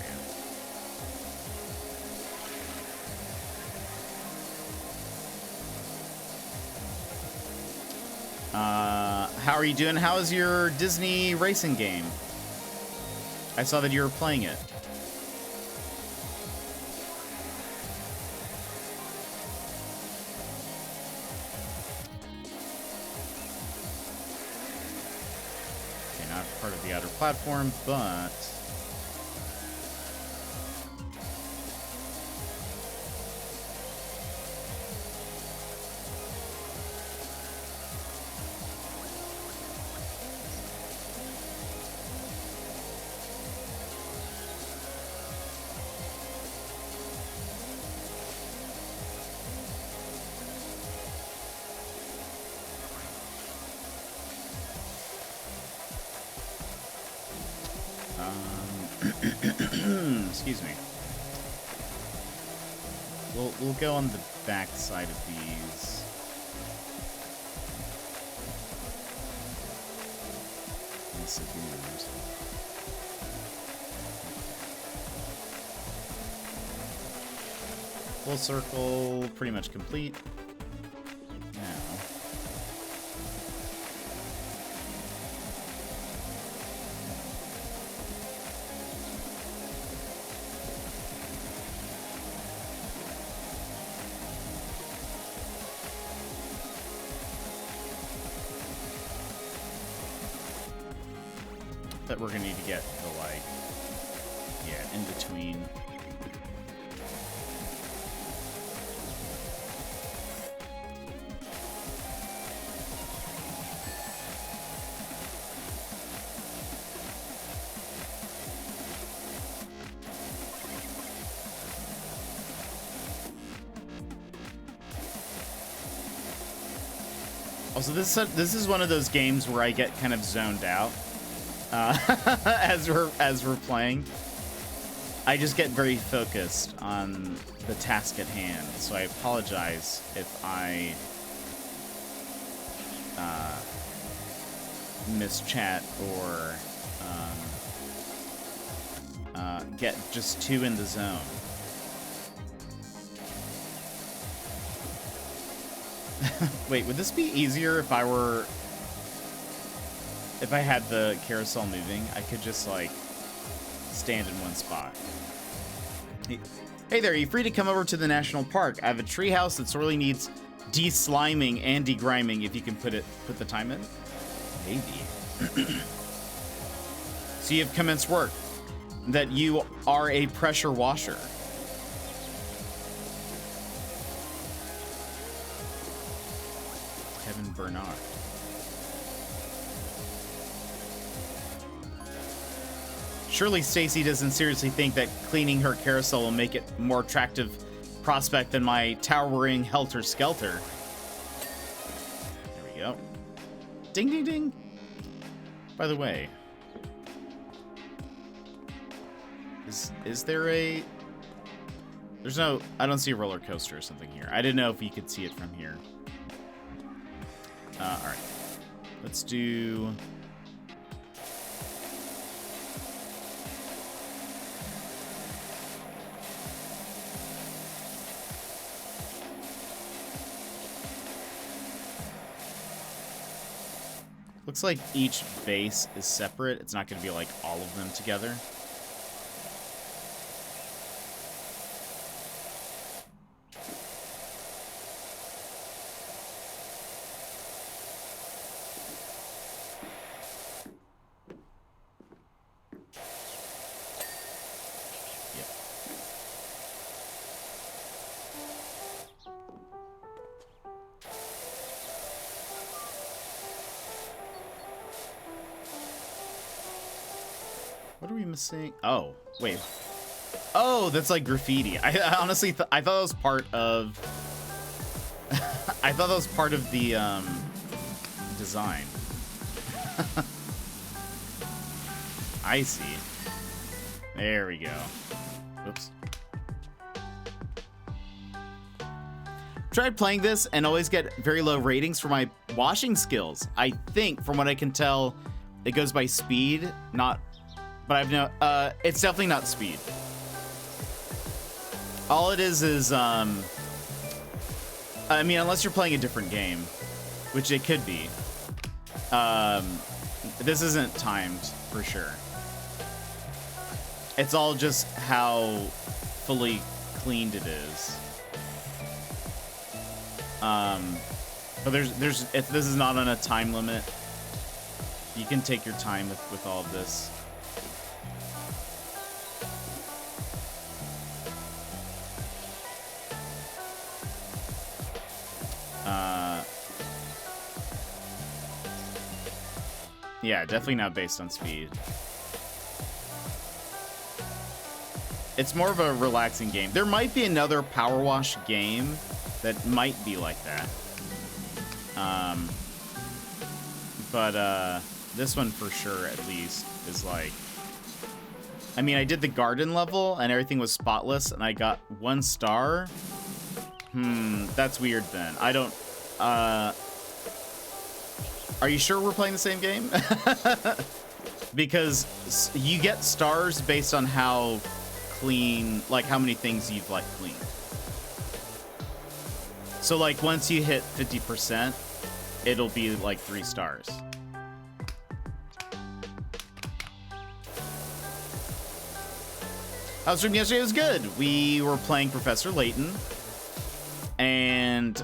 How are you doing? How is your Disney racing game? I saw that you were playing it. not part of the outer platform, but... Excuse me. We'll go on the back side of these. Full circle, pretty much complete. Now. That we're gonna need to get the, like, yeah, in between. Also, this is one of those games where I get kind of zoned out. As we're playing, I just get very focused on the task at hand. So I apologize if I miss chat or get just too in the zone. Wait, would this be easier if I had the carousel moving? I could just, like, stand in one spot. Hey there, you free to come over to the national park? I have a treehouse that sorely needs de-sliming and de-griming if you can put the time in. Maybe. So you have commenced work. That you are a pressure washer. Kevin Bernard. Surely Stacy doesn't seriously think that cleaning her carousel will make it more attractive prospect than my towering helter-skelter. There we go. Ding, ding, ding. By the way, is there a... There's no... I don't see a roller coaster or something here. I didn't know if you could see it from here. Alright. Let's do... Looks like each base is separate. It's not going to be like all of them together. What are we missing? Oh, wait. Oh, that's like graffiti. I honestly I thought that was part of I thought that was part of the design. I see. There we go. Oops. Tried playing this and always get very low ratings for my washing skills. I think, from what I can tell, it goes by speed, not... But I've no... it's definitely not speed. All it is... I mean, unless you're playing a different game, which it could be. This isn't timed, for sure. It's all just how fully cleaned it is. But this is not on a time limit. You can take your time with all of this. Yeah, definitely not based on speed. It's more of a relaxing game. There might be another Powerwash game that might be like that. But this one for sure, at least, is like... I mean, I did the garden level, and everything was spotless, and I got 1 star. That's weird then. I don't... Are you sure we're playing the same game? Because you get stars based on how clean, like how many things you've like cleaned. So like once you hit 50%, it'll be like 3 stars. Our stream yesterday was good. We were playing Professor Layton, and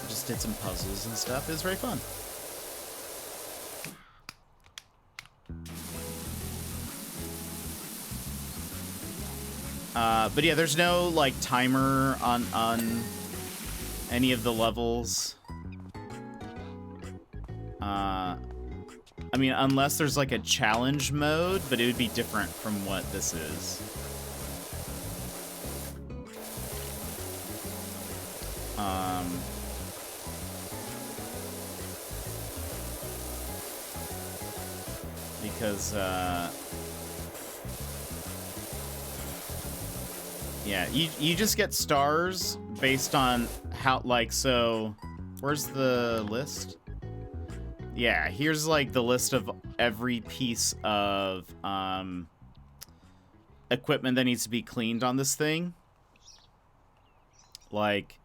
just did some puzzles and stuff. It was very fun. But yeah, there's no like timer on any of the levels. I mean, unless there's like a challenge mode, but it would be different from what this is. Because yeah, you just get stars based on how, like, so where's the list? Yeah, here's like the list of every piece of equipment that needs to be cleaned on this thing. Like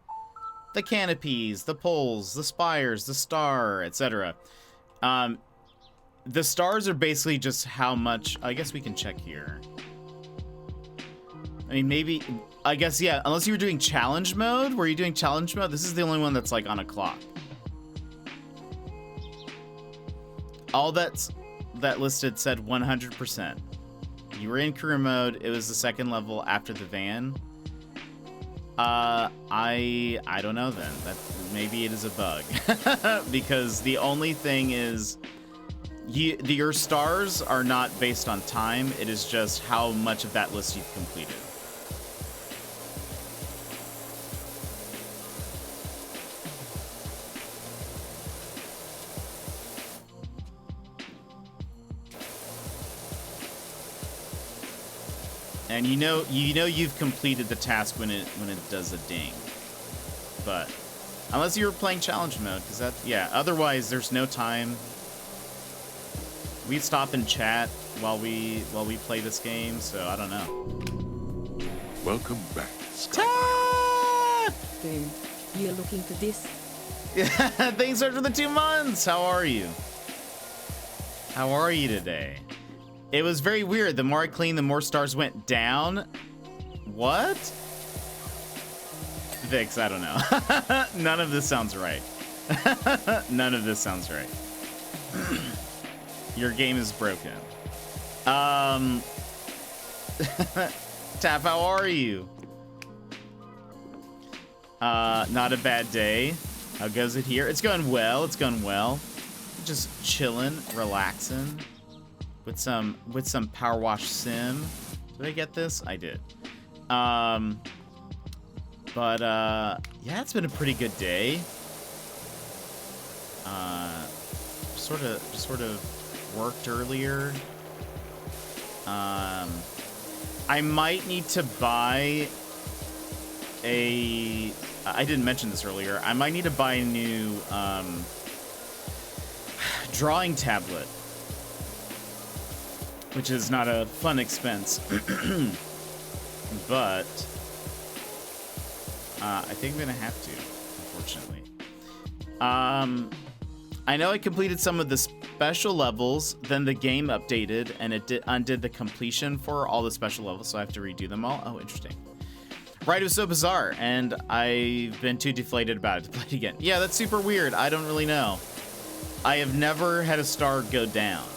the canopies, the poles, the spires, the star, etc. The stars are basically just how much... I guess we can check here. I mean, maybe... I guess, yeah, unless you were doing challenge mode. Were you doing challenge mode? This is the only one that's, like, on a clock. All that listed said 100%. You were in career mode. It was the second level after the van. I don't know then. That maybe it is a bug. Because the only thing is... your stars are not based on time. It is just how much of that list you've completed. And you know you've completed the task when it does a ding. But unless you were playing challenge mode, because that, yeah, otherwise there's no time. We stop and chat while we play this game, so I don't know. Welcome back, Sky. Boom. You're looking for this? Thanks for the 2 months. How are you? How are you today? It was very weird. The more I cleaned, the more stars went down. What? Vix, I don't know. None of this sounds right. None of this sounds right. Your game is broken. Tap, how are you? Not a bad day. How goes it here? It's going well. It's going well. Just chilling, relaxing with some Powerwash Sim. Did I get this? I did. But yeah, it's been a pretty good day. Sort of worked earlier. I might need to buy a... I didn't mention this earlier. I might need to buy a new drawing tablet, which is not a fun expense. But I think I'm gonna have to, unfortunately. I know I completed some of the special levels, then the game updated, and it undid the completion for all the special levels, so I have to redo them all. Oh, interesting. Right, it was so bizarre, and I've been too deflated about it to play it again. Yeah, that's super weird. I don't really know. I have never had a star go down.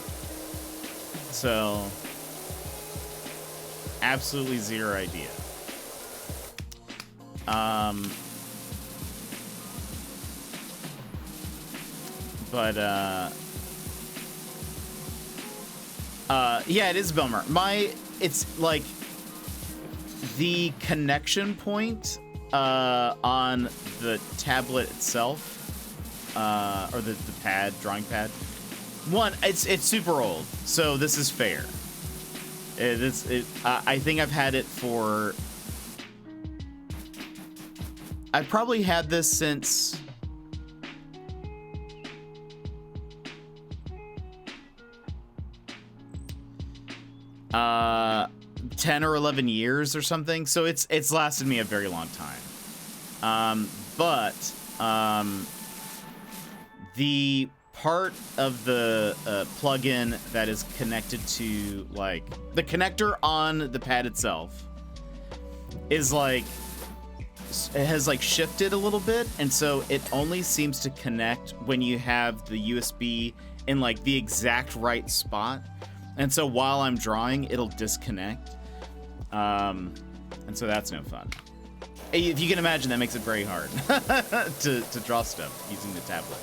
So, absolutely zero idea. Yeah, it is a bummer. It's like the connection point on the tablet itself, or the pad, drawing pad. One, it's super old, so this is fair. I think I've had it for. I've probably had this since. 10 or 11 years or something, so it's lasted me a very long time. The part of the plugin that is connected to, like, the connector on the pad itself is like, it has like shifted a little bit, and so it only seems to connect when you have the USB in like the exact right spot. And so while I'm drawing, it'll disconnect. And so that's no fun. If you can imagine, that makes it very hard to draw stuff using the tablet.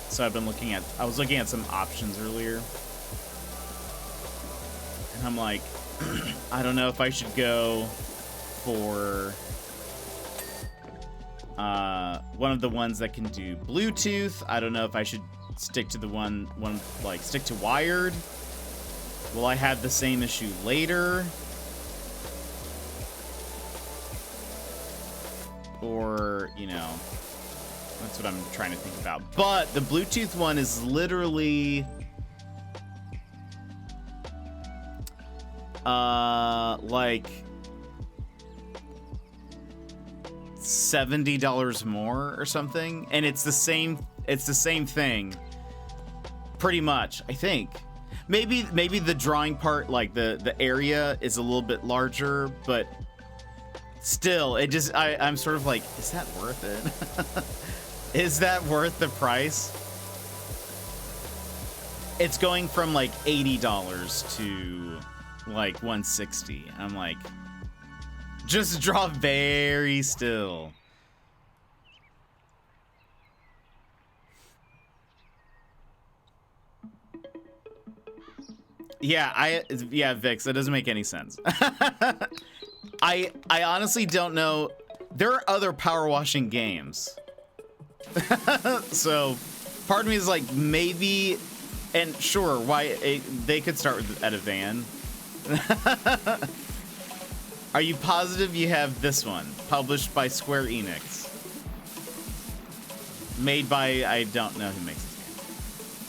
So I was looking at some options earlier. And I'm like, I don't know if I should go for one of the ones that can do Bluetooth. I don't know if I should stick to the one like stick to wired. Will I have the same issue later? Or, you know, that's what I'm trying to think about. But the Bluetooth one is literally like $70 more or something, and it's the same thing pretty much, I think. Maybe the drawing part, like the area is a little bit larger, but still, it just I'm sort of like, is that worth it? Is that worth the price? It's going from like $80 to like $160. I'm like, just draw very still. Yeah, Vix, that doesn't make any sense. I honestly don't know. There are other power washing games. So part of me is like, maybe, and sure, why they could start at a van. Are you positive you have this one? Published by Square Enix. Made by, I don't know who makes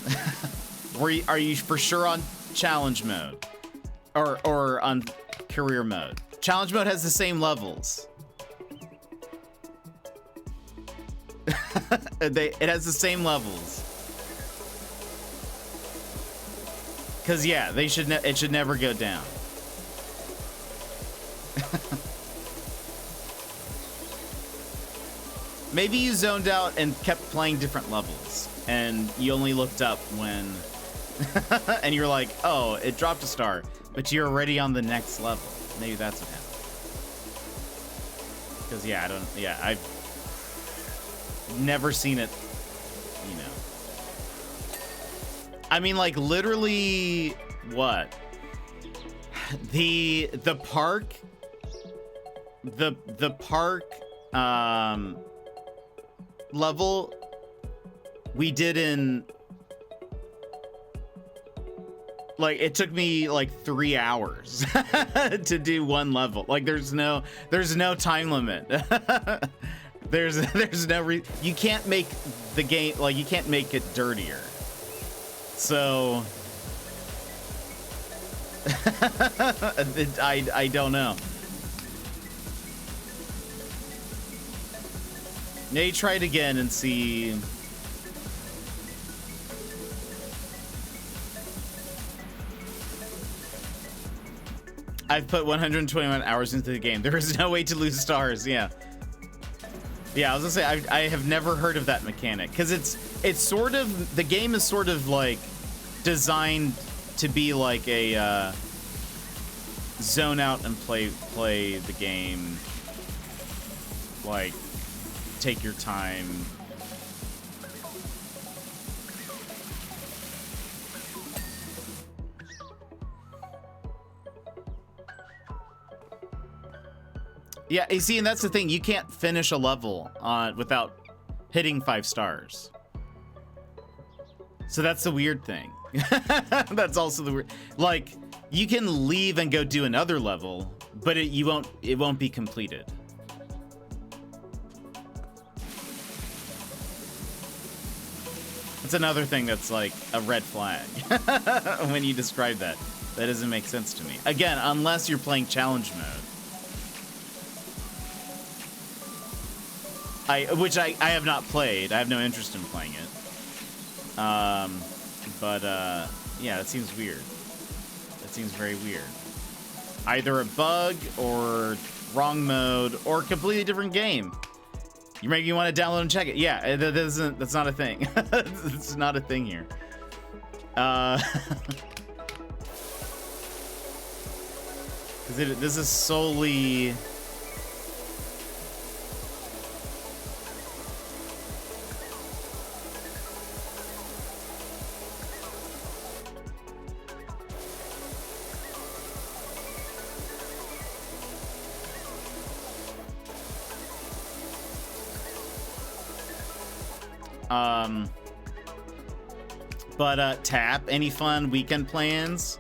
this game. Are you for sure on challenge mode? Or on career mode? Challenge mode has the same levels. It has the same levels. Cause yeah, it should never go down. Maybe you zoned out and kept playing different levels, and you only looked up when, and you're like, oh, it dropped a star, but you're already on the next level. Maybe that's what happened. Because yeah, I've never seen it, you know. I mean, like, literally, what? The park level we did in, like, it took me like 3 hours to do one level. Like, there's no time limit. there's no you can't make the game, like, you can't make it dirtier. So I don't know. Maybe try it again and see. I've put 121 hours into the game. There is no way to lose stars. Yeah. Yeah, I was gonna say I have never heard of that mechanic because it's sort of, the game is sort of like designed to be like a zone out and play the game, like take your time. Yeah, you see, and that's the thing. You can't finish a level without hitting 5 stars. So that's the weird thing. That's also the weird. Like, you can leave and go do another level, but it won't be completed. It's another thing that's like a red flag when you describe that. That doesn't make sense to me. Again, unless you're playing challenge mode. Which I have not played. I have no interest in playing it. Yeah, that seems weird. That seems very weird. Either a bug or wrong mode or completely different game. You maybe you want to download and check it. Yeah, that's not a thing. It's not a thing here. Because this is solely. Tap, any fun weekend plans?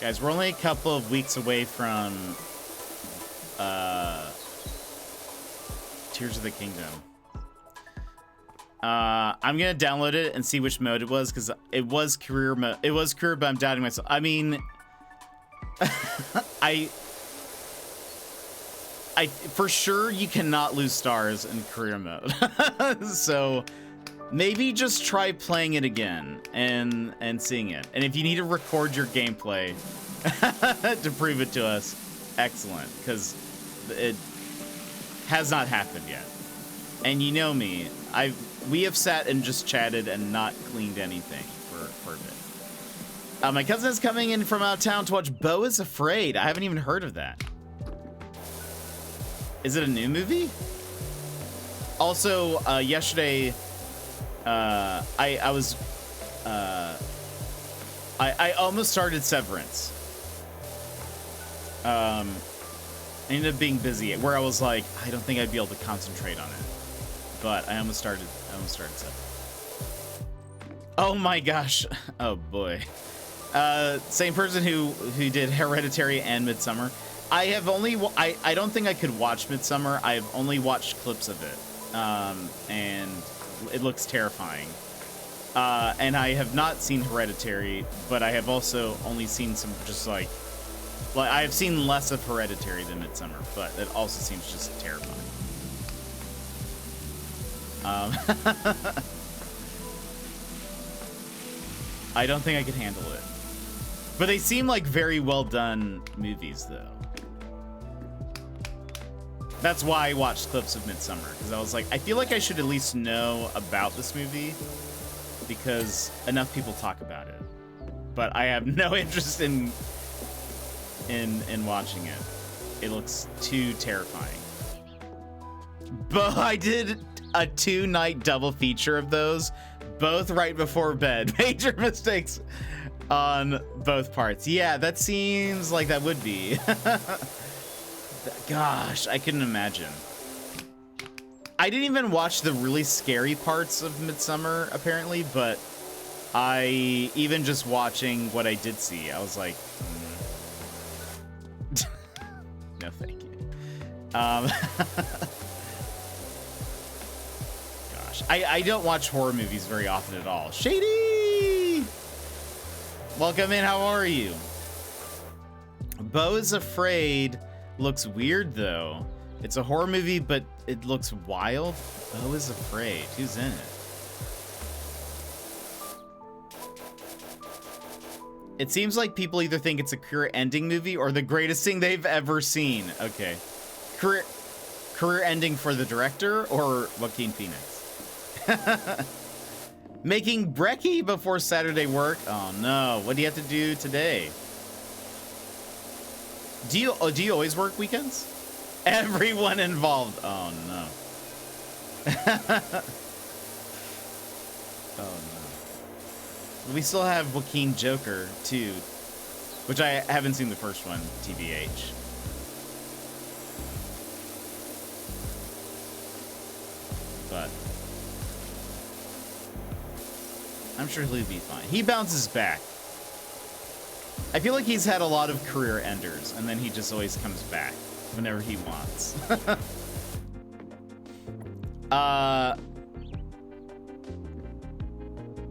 Guys, we're only a couple of weeks away from Tears of the Kingdom. I'm gonna download it and see which mode it was, because it was career mode. It was career, but I'm doubting myself. I mean, I for sure you cannot lose stars in career mode. So maybe just try playing it again and seeing it. And if you need to record your gameplay to prove it to us, excellent, because it has not happened yet. And you know me, we have sat and just chatted and not cleaned anything for a bit. My cousin is coming in from out of town to watch Beau is Afraid. I haven't even heard of that. Is it a new movie? Also, yesterday, I almost started Severance. I ended up being busy, where I was like, I don't think I'd be able to concentrate on it. But I almost started Severance. Oh my gosh. Oh boy. Same person who did Hereditary and Midsummer. I have only I don't think I could watch Midsummer. I have only watched clips of it, and it looks terrifying. And I have not seen Hereditary, but I have also only seen some just like I have seen less of Hereditary than Midsummer, but it also seems just terrifying. I don't think I could handle it. But they seem like very well done movies, though. That's why I watched clips of Midsummer, because I was like, I feel like I should at least know about this movie, because enough people talk about it. But I have no interest in watching it. It looks too terrifying. But I did a 2-night double feature of those, both right before bed. Major mistakes on both parts. Yeah, that seems like that would be. Gosh, I couldn't imagine. I didn't even watch the really scary parts of Midsummer, apparently, but even just watching what I did see, I was like, no thank you. Gosh, I don't watch horror movies very often at all. Shady! Welcome in, how are you? Beau is Afraid looks weird, though. It's a horror movie, but it looks wild. Beau is Afraid. Who's in it? It seems like people either think it's a career-ending movie or the greatest thing they've ever seen. Okay. Career ending for the director or Joaquin Phoenix? Making brekkie before Saturday work? Oh no, what do you have to do today? Do you always work weekends? Everyone involved. Oh no. Oh no. We still have Joaquin Joker too, which I haven't seen the first one, TBH. But I'm sure he'll be fine. He bounces back. I feel like he's had a lot of career enders, and then he just always comes back whenever he wants.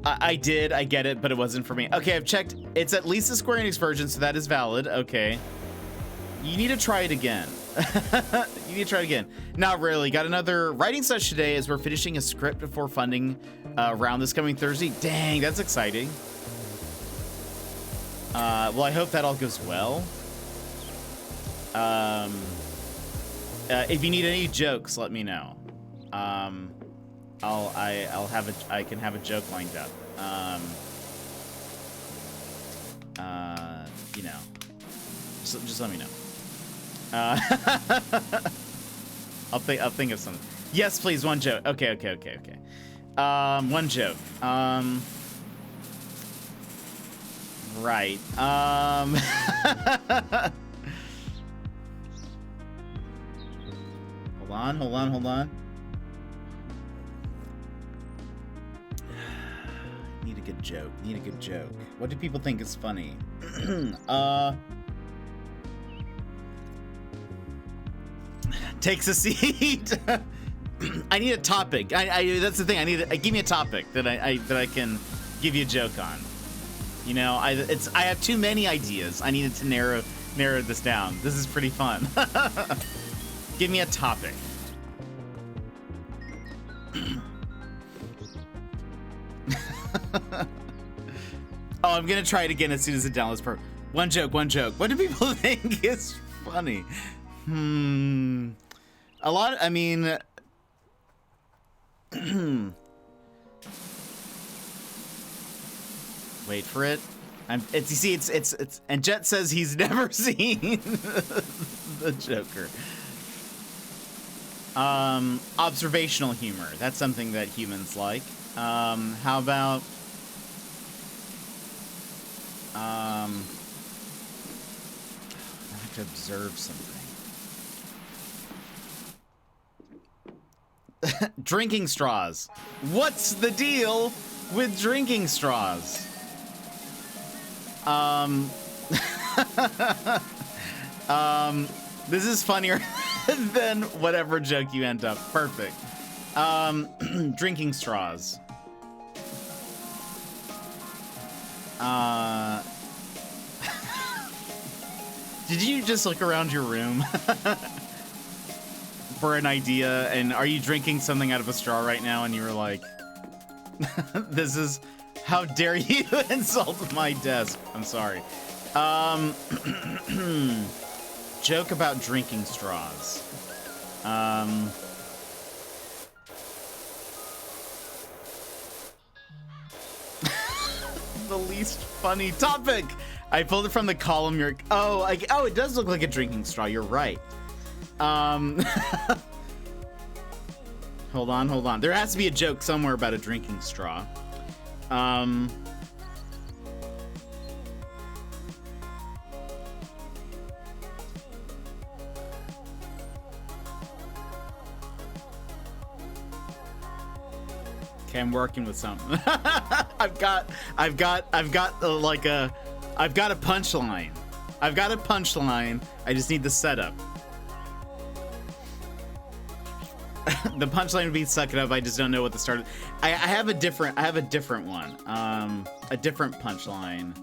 I did, I get it, but it wasn't for me. Okay, I've checked. It's at least a Square Enix version, so that is valid. Okay. You need to try it again. You need to try it again. Not really. Got another writing session today as we're finishing a script before funding round this coming Thursday. Dang, that's exciting. Well, I hope that all goes well. If you need any jokes, let me know. I can have a joke lined up. You know, just let me know. I'll think of something. Yes, please, one joke. Okay. One joke. Right. Hold on. Need a good joke. What do people think is funny? Takes a seat. I need a topic. That's the thing. Give me a topic that I can give you a joke on. You know, I have too many ideas. I needed to narrow this down. This is pretty fun. Give me a topic. Oh, I'm gonna try it again as soon as it downloads. One joke. What do people think is funny? A lot. I mean, wait for it. It's and Jet says he's never seen the Joker. Observational humor. That's something that humans like. How about I have to observe something. Drinking straws. What's the deal with drinking straws? This is funnier than whatever joke you end up. Perfect. Drinking straws. Did you just look around your room for an idea? And are you drinking something out of a straw right now? And you were like, this is, how dare you insult my desk? I'm sorry. Joke about drinking straws. The least funny topic. I pulled it from the column. Oh, it does look like a drinking straw. You're right. Hold on. There has to be a joke somewhere about a drinking straw. Okay, I'm working with something. I've got a punchline. I just need the setup. The punchline would be "suck it up." I just don't know what the start is. I have a different one. A different punchline.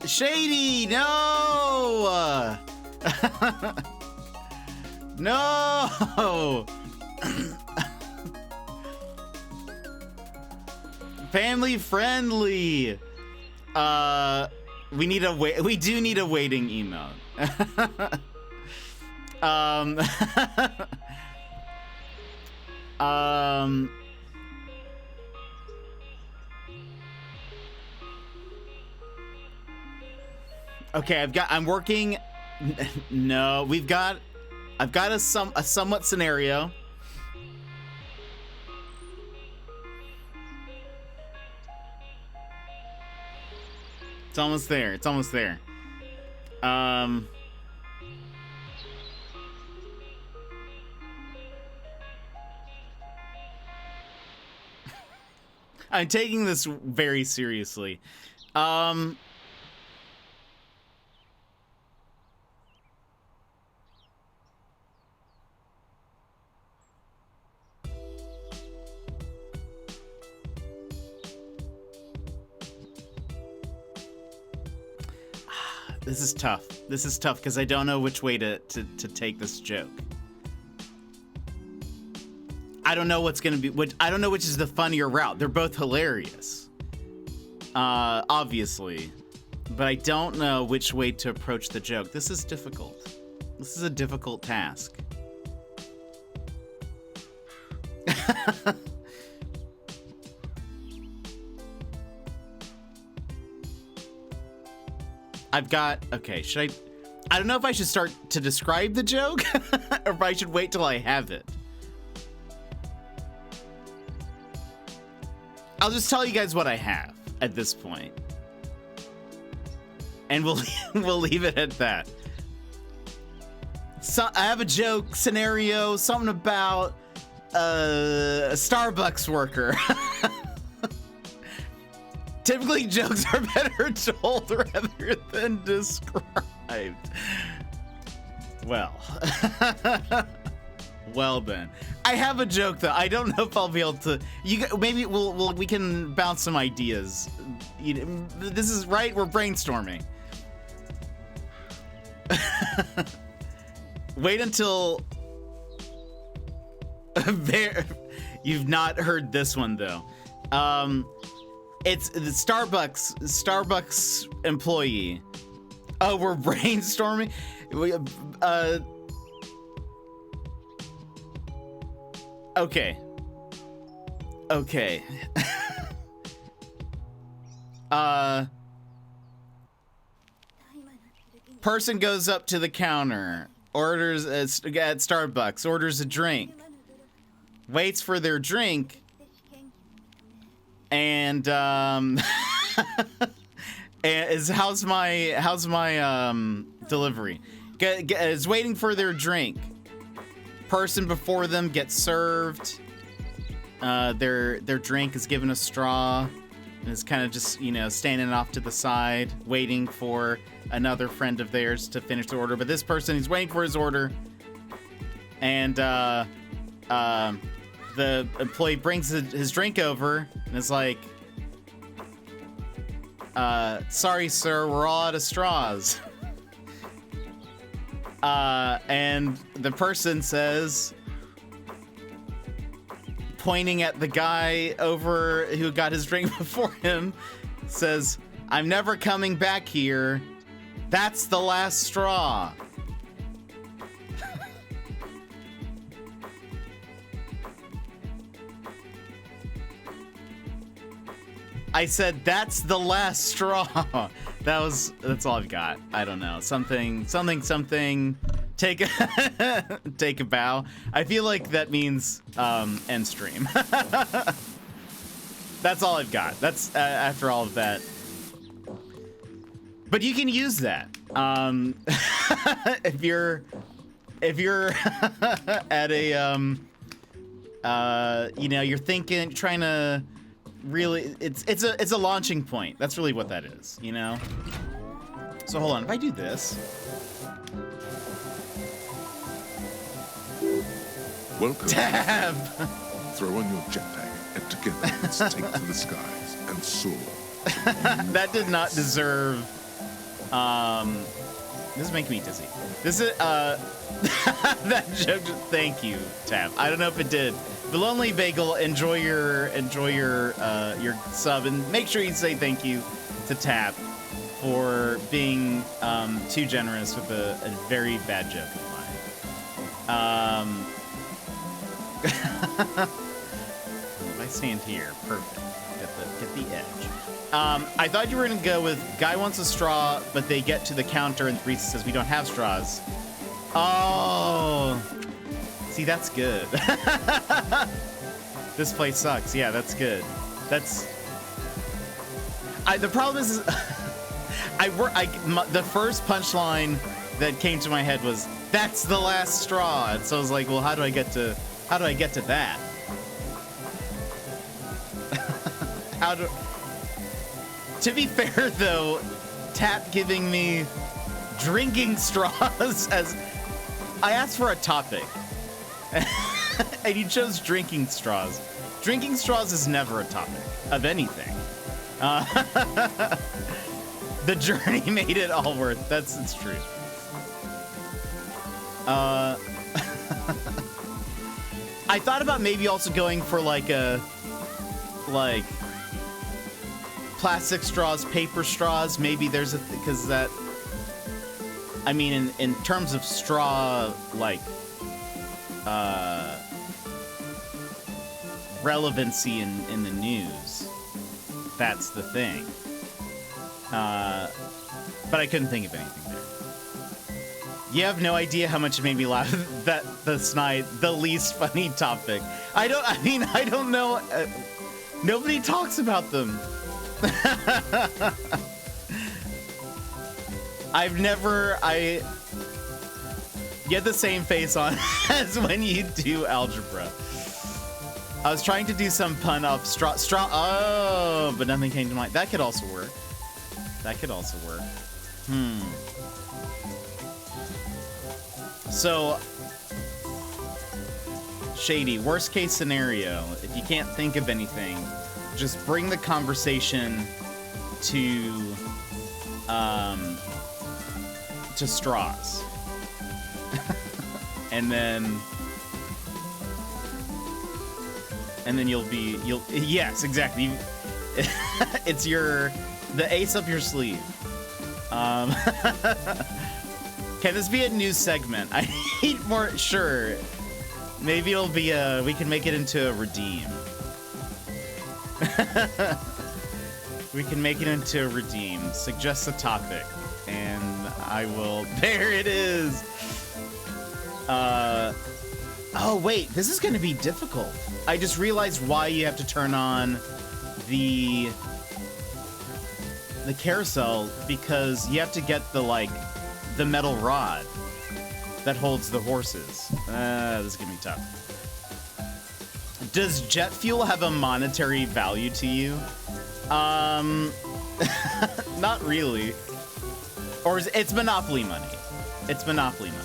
Shady, no! No! Family friendly. We need a we do need a waiting emote. Okay, I'm working. No, I've got a somewhat scenario. It's almost there. It's almost there. I'm taking this very seriously. This is tough. This is tough because I don't know which way to take this joke. I don't know what's gonna be. I don't know which is the funnier route. They're both hilarious, obviously, but I don't know which way to approach the joke. This is difficult. This is a difficult task. Okay, I don't know if I should start to describe the joke or if I should wait till I have it. I'll just tell you guys what I have at this point. And we'll leave it at that. So I have a joke scenario, something about a Starbucks worker. Typically, jokes are better told rather than described. Well, well then. I have a joke though. I don't know if I'll be able to. Maybe we can bounce some ideas. This is right. We're brainstorming. Wait until. You've not heard this one though. It's the Starbucks employee. Oh, we're brainstorming. Okay. Person goes up to the counter, orders at Starbucks, orders a drink, waits for their drink. And how's my delivery? Is waiting for their drink. Person before them gets served. Their drink is given a straw and is kind of just standing off to the side, waiting for another friend of theirs to finish the order. But this person is waiting for his order, and the employee brings his drink over and is like, sorry, sir, we're all out of straws. And the person says, pointing at the guy over who got his drink before him, says, I'm never coming back here. That's the last straw. I said, that's the last straw. That's all I've got. I don't know. Something. Take a bow. I feel like that means end stream. That's all I've got. That's after all of that. But you can use that. If you're at a you're trying to really, it's a launching point. That's really what that is, you know? So hold on, if I do this. Welcome. Tab! Throw on your jetpack and together let's take to the skies and soar. That did not deserve, this is making me dizzy. This is, that joke, thank you, Tab. I don't know if it did. The Lonely Bagel, enjoy your sub, and make sure you say thank you to Tab for being too generous with a very bad joke of mine. If I stand here, perfect. Get the edge. I thought you were gonna go with guy wants a straw, but they get to the counter and Theresa says we don't have straws. Oh, see, that's good. This place sucks. Yeah, that's good. That's. The problem is, the first punchline that came to my head was that's the last straw, and so I was like, well, how do I get to that? To be fair though, Tap giving me drinking straws as I asked for a topic, and you chose drinking straws. Drinking straws is never a topic of anything. The journey made it all worth. It's true. I thought about maybe also going for like plastic straws, paper straws. Maybe there's because that. I mean, in terms of straw, like relevancy in the news, that's the thing. But I couldn't think of anything there. You have no idea how much it made me laugh. That's not the least funny topic. I don't know. Nobody talks about them. You have the same face on as when you do algebra. I was trying to do some pun of straw. Oh, but nothing came to mind. That could also work. So, Shady, worst case scenario, if you can't think of anything, just bring the conversation to straws. and then yes, exactly. It's the ace up your sleeve. Can this be a news segment? I need more. Sure. Maybe it'll be we can make it into a redeem. We can make it into a redeem. Suggest a topic, and I will. There it is. Oh wait, this is gonna be difficult. I just realized why you have to turn on the carousel, because you have to get the metal rod that holds the horses. This is gonna be tough. Does jet fuel have a monetary value to you? Not really. Or it's monopoly money. It's monopoly money.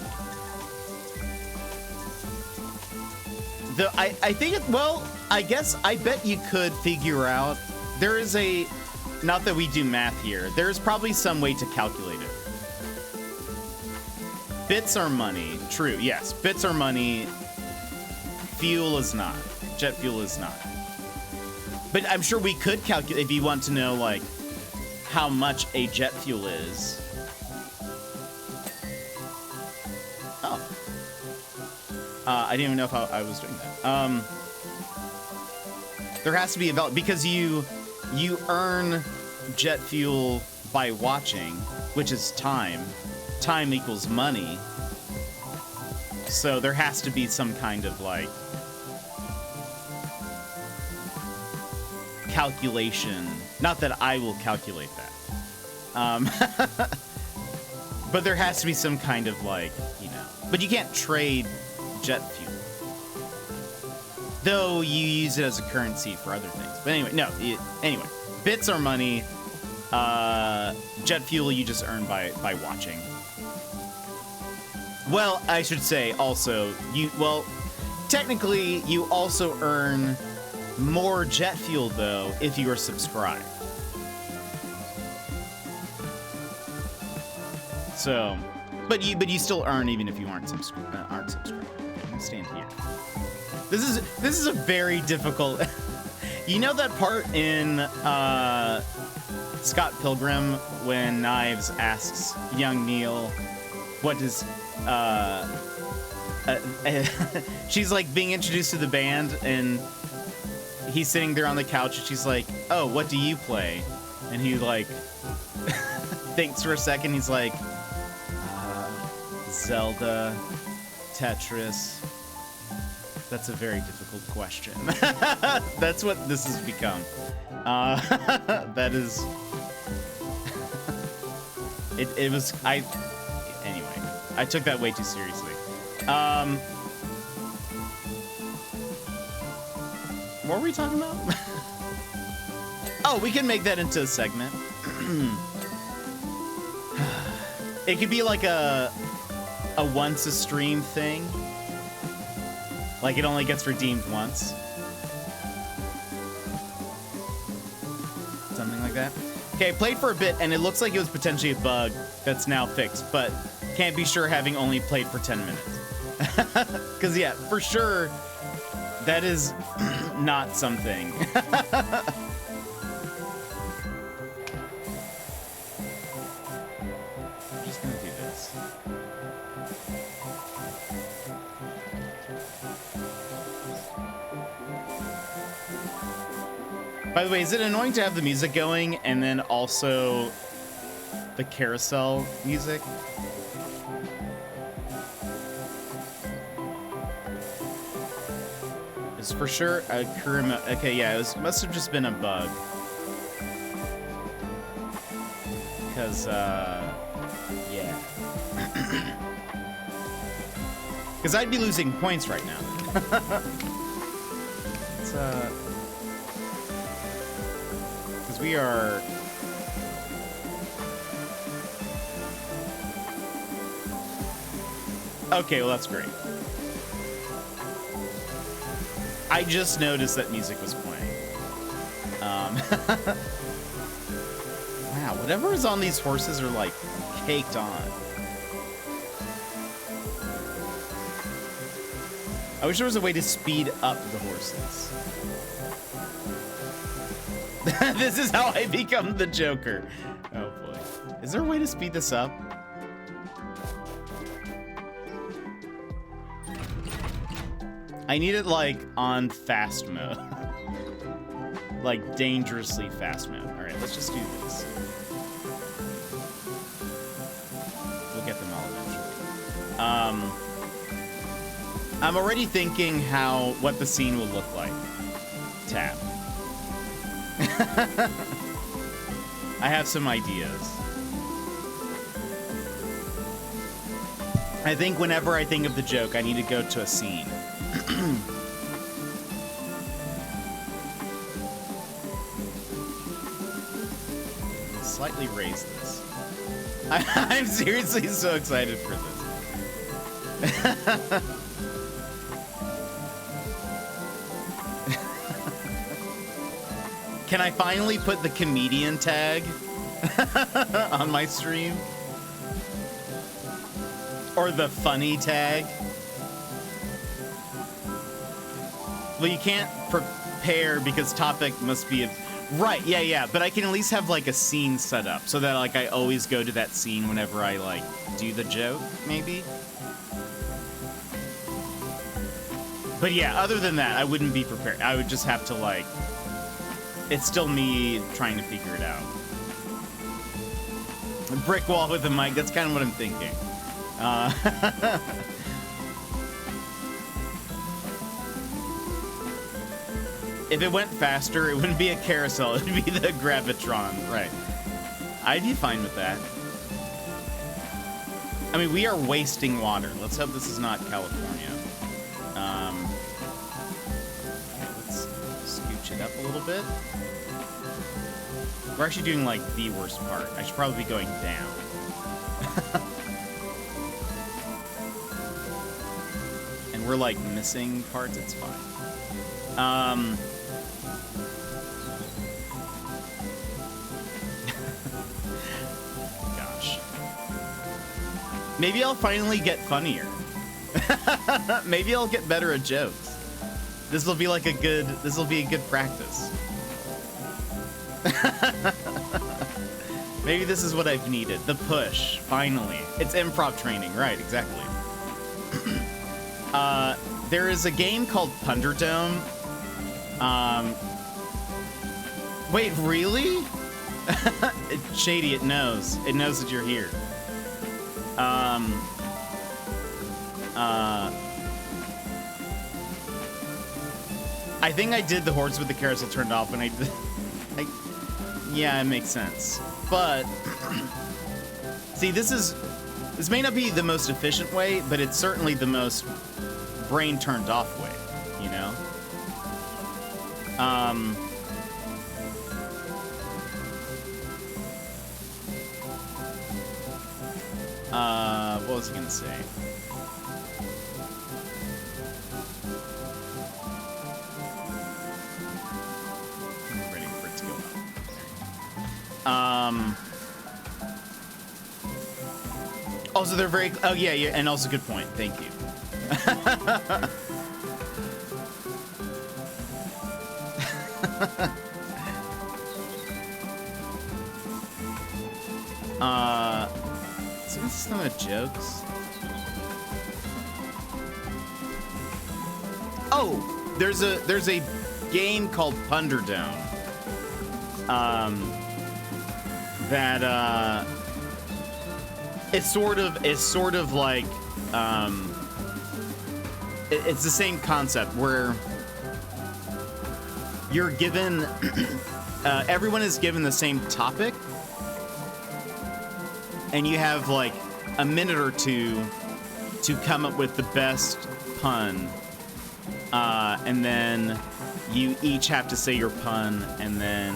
I think I guess I bet you could figure out. There is not that we do math here. There's probably some way to calculate it. Bits are money. True, yes. Bits are money. Fuel is not. Jet fuel is not. But I'm sure we could calculate if you want to know, how much a jet fuel is. Oh. I didn't even know if I was doing that. There has to be a value, because you earn jet fuel by watching, which is time. Time equals money. So there has to be some kind of calculation. Not that I will calculate that. But there has to be some kind of but you can't trade jet fuel. Though you use it as a currency for other things. But anyway, no. Anyway, bits are money. Jet fuel you just earn by watching. Well, I should say also technically you also earn more jet fuel though if you are subscribed. So, but you still earn even if you aren't subscribed. Okay, I'm gonna stand here. This is a very difficult. You know that part in Scott Pilgrim when Knives asks young Neil, "What does?" She's like being introduced to the band, and he's sitting there on the couch, and she's like, "Oh, what do you play?" And he like thinks for a second. He's like, "Zelda, Tetris." That's a very difficult question. That's what this has become. That is. It was Anyway, I took that way too seriously. What were we talking about? Oh, we can make that into a segment. It could be like a once a stream thing. Like it only gets redeemed once. Something like that. Okay, I played for a bit and it looks like it was potentially a bug that's now fixed, but can't be sure having only played for 10 minutes. Because yeah, for sure, that is not something. I'm just gonna do this. By the way, is it annoying to have the music going and then also the carousel music? It's for sure a Kurima. Okay, yeah, it must have just been a bug. Because, yeah. Because I'd be losing points right now. It's, because we are... Okay, well, that's great. I just noticed that music was playing. Wow, whatever is on these horses are, like, caked on. I wish there was a way to speed up the horses. This is how I become the Joker. Oh, boy. Is there a way to speed this up? I need it, like, on fast mode. Like, dangerously fast mode. Alright, let's just do this. We'll get them all eventually. I'm already thinking what the scene will look like. Tab. I have some ideas. I think whenever I think of the joke, I need to go to a scene. Slightly raise this. I'm seriously so excited for this. Can I finally put the comedian tag on my stream? Or the funny tag? Well, you can't prepare because topic must be a... Right, yeah, but I can at least have, like, a scene set up so that, like, I always go to that scene whenever I, like, do the joke, maybe? But yeah, other than that, I wouldn't be prepared. I would just have to, like... It's still me trying to figure it out. A brick wall with a mic, that's kind of what I'm thinking. If it went faster, it wouldn't be a carousel, it would be the Gravitron, right. I'd be fine with that. I mean, we are wasting water. Let's hope this is not California. speed up a little bit. We're actually doing, like, the worst part. I should probably be going down. And we're, like, missing parts. It's fine. Gosh. Maybe I'll finally get funnier. Maybe I'll get better at jokes. This will be a good practice. Maybe this is what I've needed. The push, finally. It's improv training, right, exactly. There is a game called Thunderdome. Wait, really? Shady, it knows. It knows that you're here. I think I did the horse with the carousel turned off when I did. Yeah, it makes sense. But see, this may not be the most efficient way, but it's certainly the most brain turned off way, you know? What was I gonna say? I'm waiting for it to go up. Also, they're very. Oh yeah, yeah, and also good point. Thank you. So this is some of the jokes. Oh, there's a game called Thunderdome. That it's sort of like it's the same concept where you're given everyone is given the same topic, and you have like a minute or two to come up with the best pun, and then you each have to say your pun and then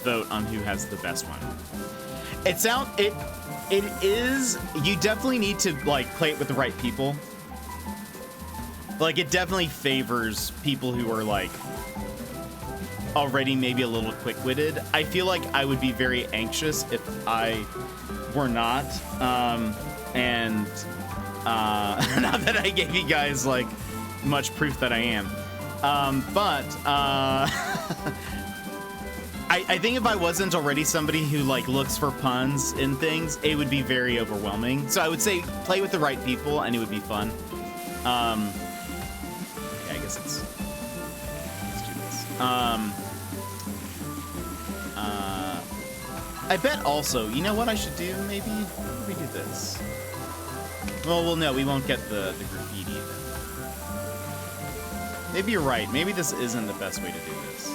vote on who has the best one. It is, you definitely need to like play it with the right people. Like, it definitely favors people who are like already maybe a little quick-witted. I feel like I would be very anxious if I were not. And not that I gave you guys like much proof that I am. I think if I wasn't already somebody who like looks for puns in things, it would be very overwhelming. So I would say play with the right people and it would be fun. Yeah, I guess let's do this. I bet also, you know what I should do? Maybe we do this. Well, no, we won't get the graffiti then. Maybe you're right. Maybe this isn't the best way to do this.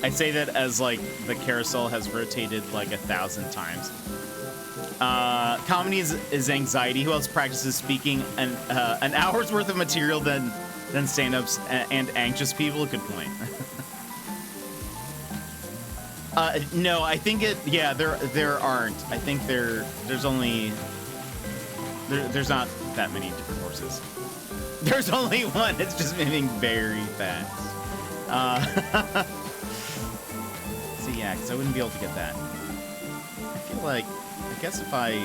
I say that as like the carousel has rotated like 1,000 times. Comedy is anxiety. Who else practices speaking an hour's worth of material than stand-ups and anxious people? Good point. No, I think yeah, there aren't. I think there's only there's not that many different horses. There's only one. It's just moving very fast. So yeah, because I wouldn't be able to get that. I feel like, I guess if I,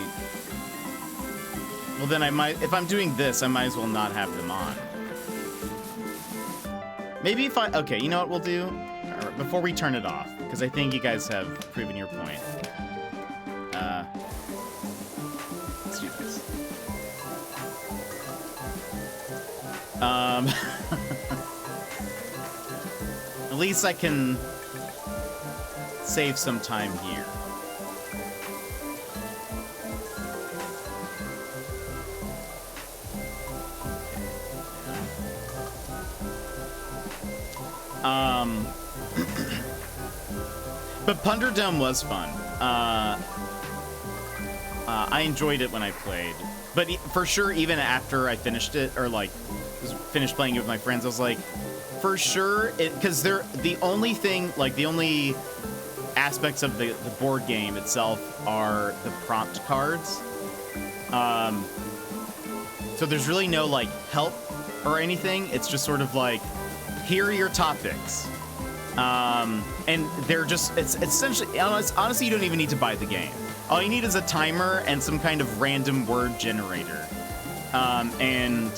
well then I might, if I'm doing this, I might as well not have them on. Maybe if I, okay, you know what we'll do? Before we turn it off, because I think you guys have proven your point. Let's do this. At least I can save some time here. But Thunderdome was fun. I enjoyed it when I played, but for sure, even after I finished it, or like finished playing it with my friends, I was like, for sure, because they're the only thing, like the only aspects of the board game itself are the prompt cards. So there's really no like help or anything. It's just sort of like, here are your topics. And they're just, it's essentially, honestly, you don't even need to buy the game. All you need is a timer and some kind of random word generator. And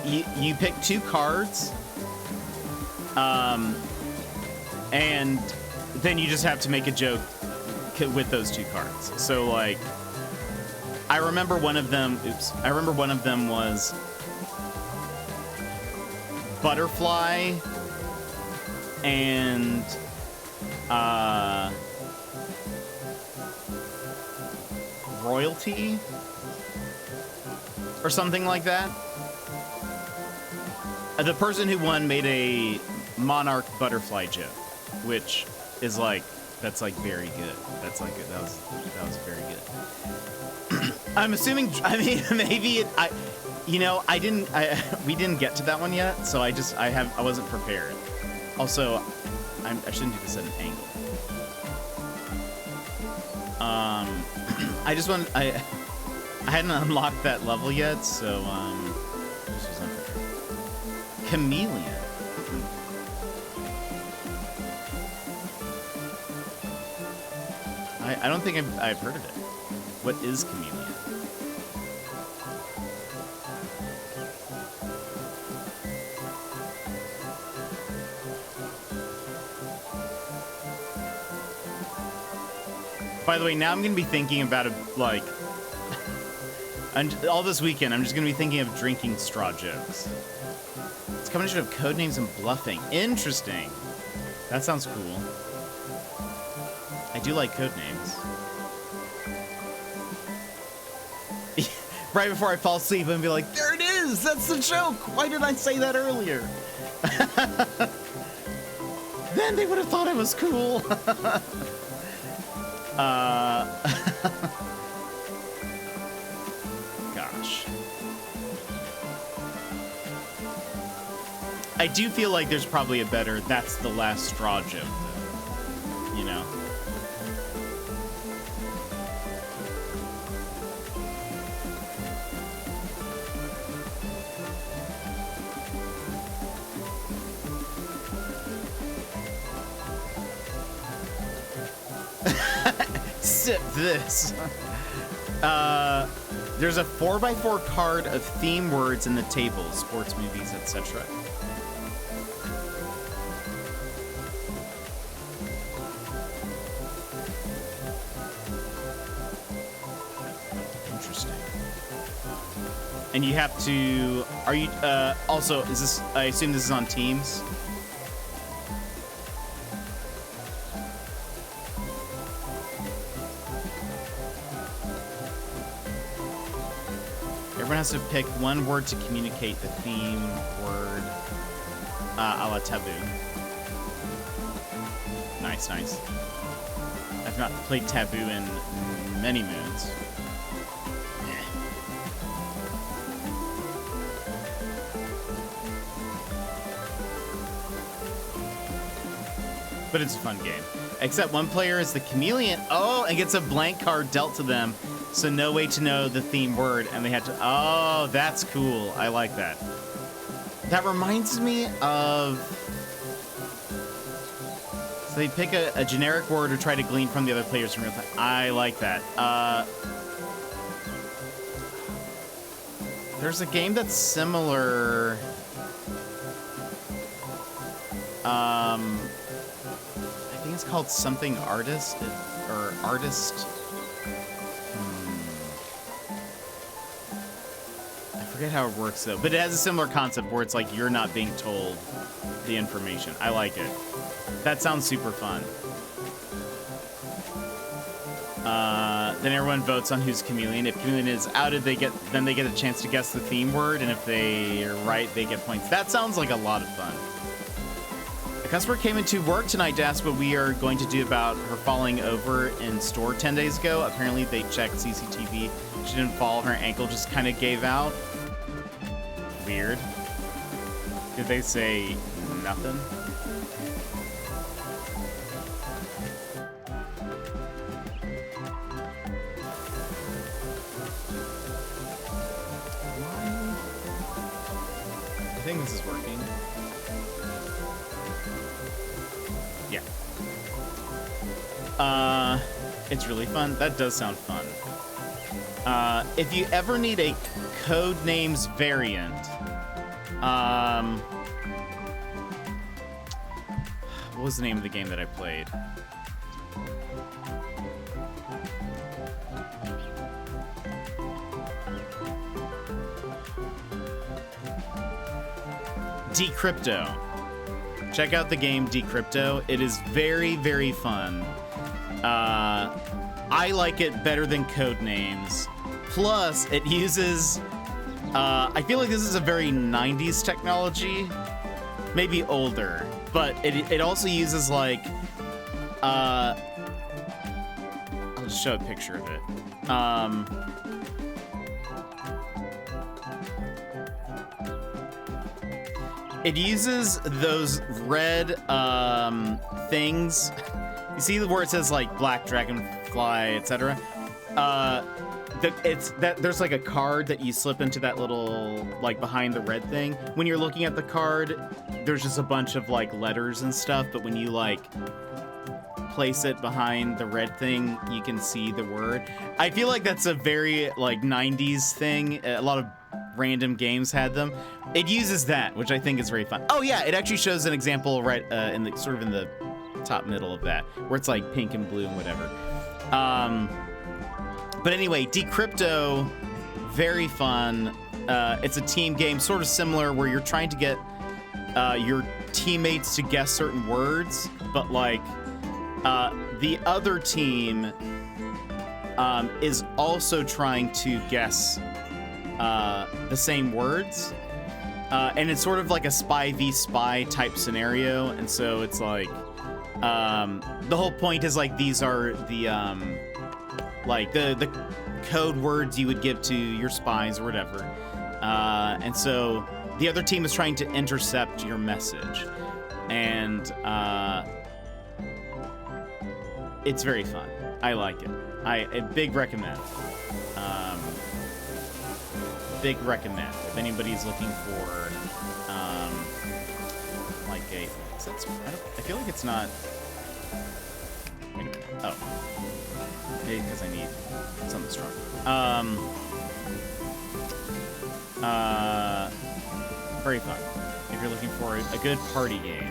you pick 2 cards, and then you just have to make a joke with those 2 cards. So like, I remember one of them was butterfly and royalty or something like that. The person who won made a monarch butterfly joke, which is like, that's like very good. That's like that was very good. I'm assuming, I mean, maybe we didn't get to that one yet, so I wasn't prepared. Also, I shouldn't do this at an angle. I hadn't unlocked that level yet, so this was unprepared. Chameleon. I don't think I've heard of it. What is chameleon? By the way, now I'm going to be thinking about all this weekend, I'm just going to be thinking of drinking straw jokes. It's a combination of code names and bluffing. Interesting. That sounds cool. I do like code names. Right before I fall asleep and be like, there it is! That's the joke! Why did I say that earlier? Then they would have thought I was cool. Gosh. I do feel like there's probably a better that's the last straw joke, though. You know? Sip this. There's a 4x4 card of theme words in the table, sports, movies, etc. Interesting. And you have to, are you, also, is this, I assume this is on Teams? Everyone has to pick one word to communicate the theme word, a la taboo. Nice, nice. I've not played taboo in many moons. But it's a fun game. Except one player is the chameleon. Oh, and gets a blank card dealt to them. So no way to know the theme word, and they had to, oh, that's cool. I like that. That reminds me of, so they pick a generic word or try to glean from the other players from real time. I like that. There's a game that's similar. I think it's called something artist or artist. I forget how it works though, but it has a similar concept where it's like you're not being told the information. I like it. That sounds super fun. Then everyone votes on who's chameleon. If chameleon is outed, they get a chance to guess the theme word, and if they are right, they get points. That sounds like a lot of fun. A customer came into work tonight to ask what we are going to do about her falling over in store 10 days ago. Apparently, they checked CCTV. She didn't fall. Her ankle just kind of gave out. Weird. Did they say nothing? I think this is working. Yeah. It's really fun. That does sound fun. If you ever need a Codenames variant, what was the name of the game that I played? Decrypto. Check out the game Decrypto. It is very, very fun. I like it better than Codenames. Plus, it uses... I feel like this is a very 90s technology. Maybe older. But it also uses, like... I'll just show a picture of it. It uses those red things. You see where it says like black dragonfly, etc. There's like a card that you slip into that little like behind the red thing. When you're looking at the card, there's just a bunch of like letters and stuff. But when you like place it behind the red thing, you can see the word. I feel like that's a very like 90s thing. A lot of random games had them. It uses that, which I think is very fun. Oh yeah, it actually shows an example right in the sort of in the top middle of that, where it's like pink and blue and whatever. But anyway, Decrypto, very fun. It's a team game, sort of similar, where you're trying to get your teammates to guess certain words, but like the other team is also trying to guess the same words, and it's sort of like a spy v spy type scenario. And so it's like the whole point is like these are the like the code words you would give to your spies or whatever, and so the other team is trying to intercept your message, and it's very fun. I like it. A big recommend. Big recommend if anybody's looking for like a I feel like it's not. Wait a minute. Oh, maybe because I need something strong. Very fun if you're looking for a good party game.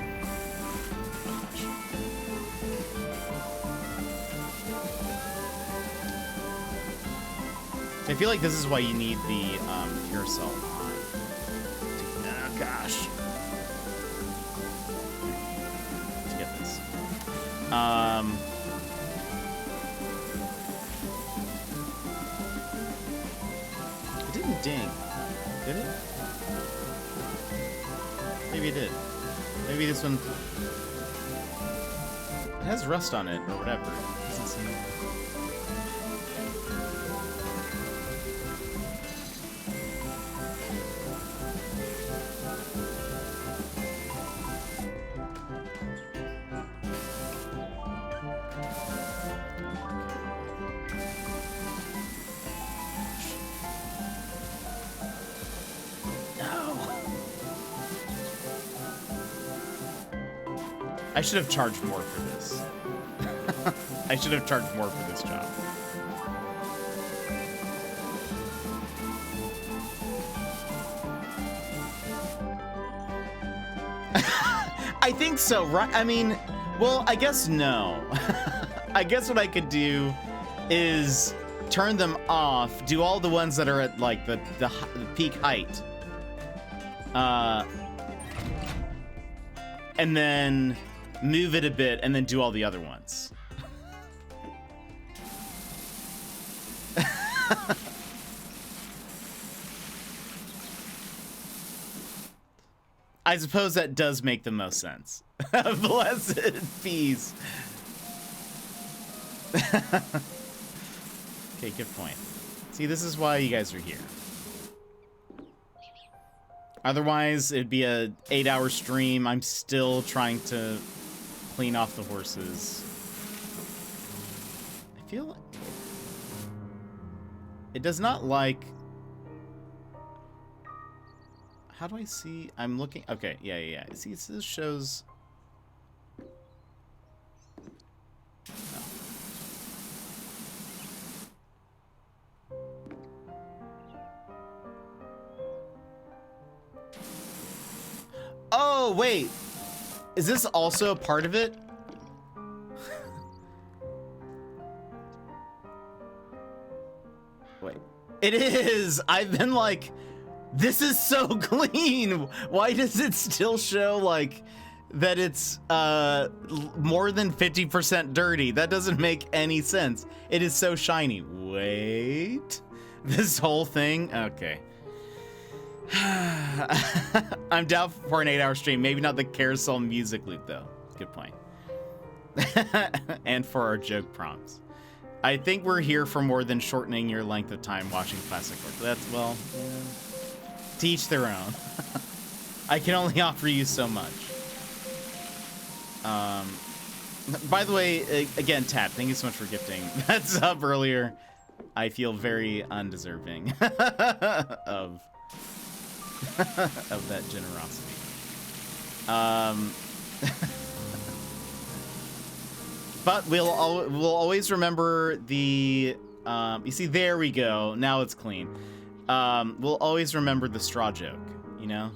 Oh, gosh. I feel like this is why you need the pure salt on. Oh gosh. Let's get this. It didn't ding, did it? Maybe it did. Maybe this one. It has rust on it or whatever. It doesn't seem. I should have charged more for this. I should have charged more for this job. I think so, right? I mean, well, I guess no. I guess what I could do is turn them off, do all the ones that are at like the peak height. And then move it a bit, and then do all the other ones. I suppose that does make the most sense. Blessed peace. Okay, good point. See, this is why you guys are here. Otherwise, it'd be a 8-hour stream. I'm still trying to clean off the horses. I feel like it does not like... How do I see? I'm looking... Okay, yeah. See, this shows... Oh. Oh, wait. Is this also a part of it? Wait. It is! I've been like, this is so clean! Why does it still show, like, that it's more than 50% dirty? That doesn't make any sense. It is so shiny. Wait. This whole thing? Okay. I'm down for an 8-hour stream. Maybe not the carousel music loop, though. Good point. And for our joke prompts. I think we're here for more than shortening your length of time watching classic work. That's, well, yeah. To each their own. I can only offer you so much. By the way, again, Tat, thank you so much for gifting that sub earlier. I feel very undeserving of of that generosity. But we'll always remember the you see, there we go. Now it's clean. We'll always remember the straw joke, you know?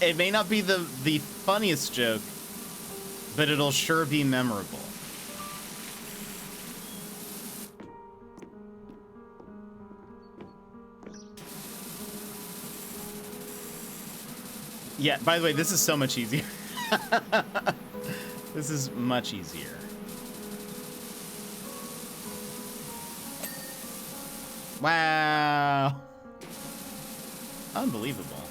It may not be the funniest joke, but it'll sure be memorable. Yeah, by the way, this is so much easier. This is much easier. Wow. Unbelievable.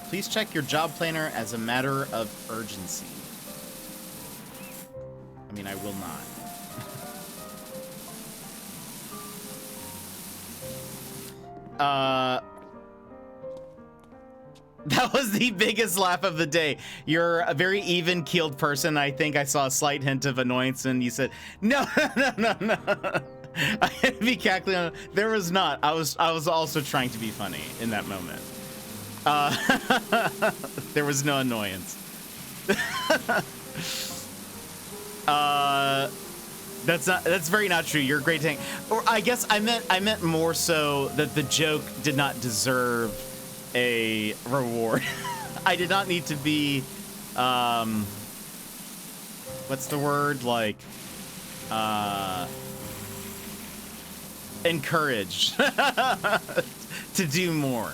Please check your job planner as a matter of urgency. I mean, I will not. That was the biggest laugh of the day. You're a very even-keeled person. I think I saw a slight hint of annoyance, and you said, "No." I had to be cackling. There was not. I was also trying to be funny in that moment. There was no annoyance. That's very not true. You're a great tank. Or I guess I meant more so that the joke did not deserve a reward. I did not need to be what's the word, like encouraged to do more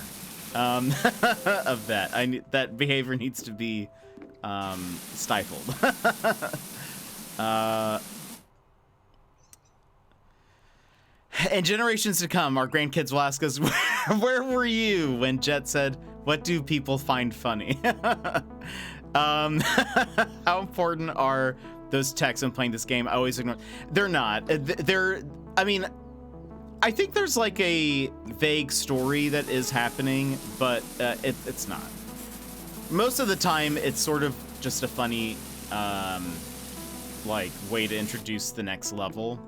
of that. That behavior needs to be stifled. And generations to come, our grandkids will ask us, where were you when Jet said, "What do people find funny?" How important are those texts when playing this game? I always ignore. They're not. I mean, I think there's like a vague story that is happening, but it's not. Most of the time, it's sort of just a funny, like, way to introduce the next level.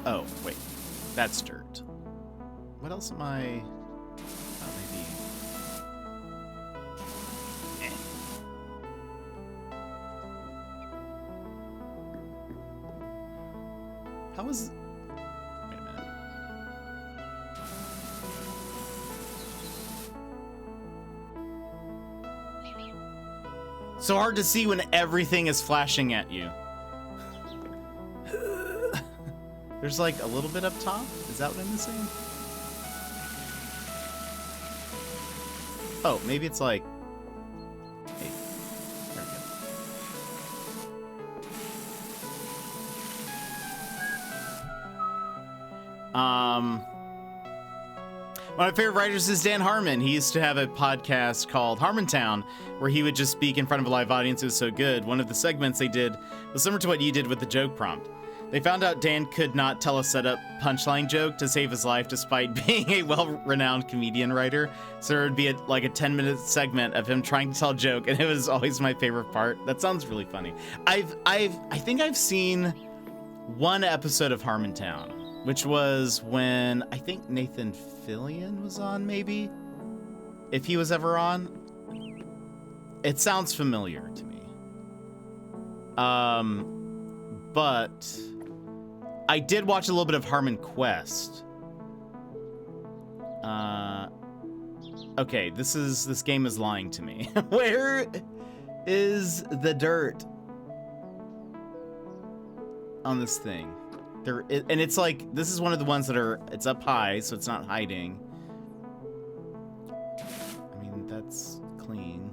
Oh, wait. That's dirt. What else am I... Oh, maybe... How was... Wait a minute. So hard to see when everything is flashing at you. There's like a little bit up top? Is that what I'm missing? Oh, maybe it's like... Hey, there we go. One of my favorite writers is Dan Harmon. He used to have a podcast called Harmontown, where he would just speak in front of a live audience. It was so good. One of the segments they did was similar to what you did with the joke prompt. They found out Dan could not tell a setup punchline joke to save his life despite being a well-renowned comedian writer. So there would be like a 10-minute segment of him trying to tell a joke, and it was always my favorite part. That sounds really funny. I think I've seen one episode of Harmontown, which was when I think Nathan Fillion was on, maybe? If he was ever on. It sounds familiar to me. But I did watch a little bit of Harmon Quest. Okay, this game is lying to me. Where is the dirt on this thing? And it's like, this is one of the ones that it's up high, so it's not hiding. I mean, that's clean.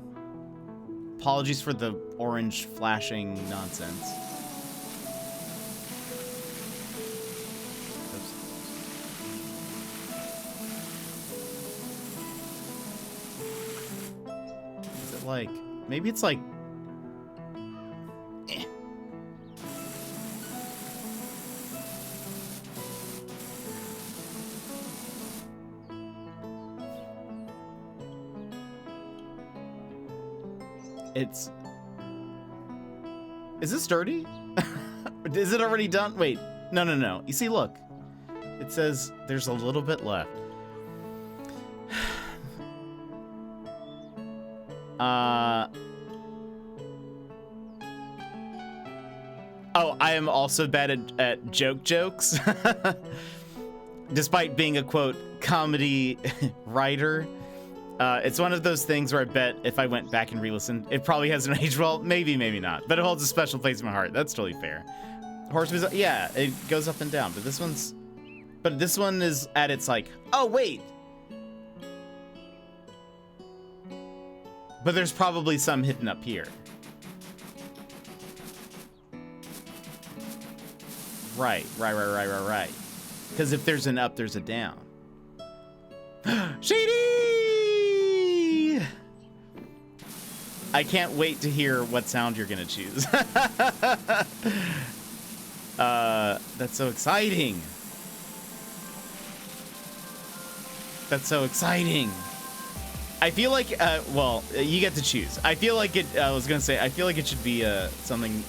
Apologies for the orange flashing nonsense. Like, maybe it's like is this dirty? Is it already done? Wait, no. You see, look, it says there's a little bit left. Oh, I am also bad at jokes. Despite being a, quote, comedy writer. It's one of those things where I bet if I went back and re-listened, it probably hasn't aged well. Maybe not. But it holds a special place in my heart. That's totally fair. Horseman's, yeah, it goes up and down. But this one is at its like, oh, wait. But there's probably some hidden up here. Right. Because if there's an up, there's a down. Shady! I can't wait to hear what sound you're gonna choose. That's so exciting. I feel like, well, you get to choose. I feel like I feel like it should be something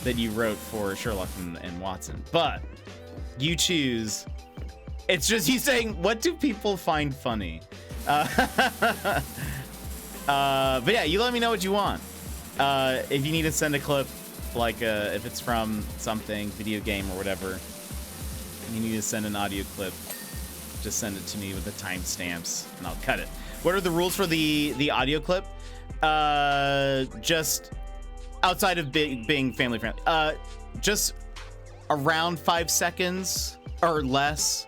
that you wrote for Sherlock and Watson, but you choose. It's just you saying, what do people find funny? But yeah, you let me know what you want. If you need to send a clip, like if it's from something, video game or whatever, you need to send an audio clip, just send it to me with the timestamps and I'll cut it. What are the rules for the audio clip? Just outside of being family friendly, just around 5 seconds or less.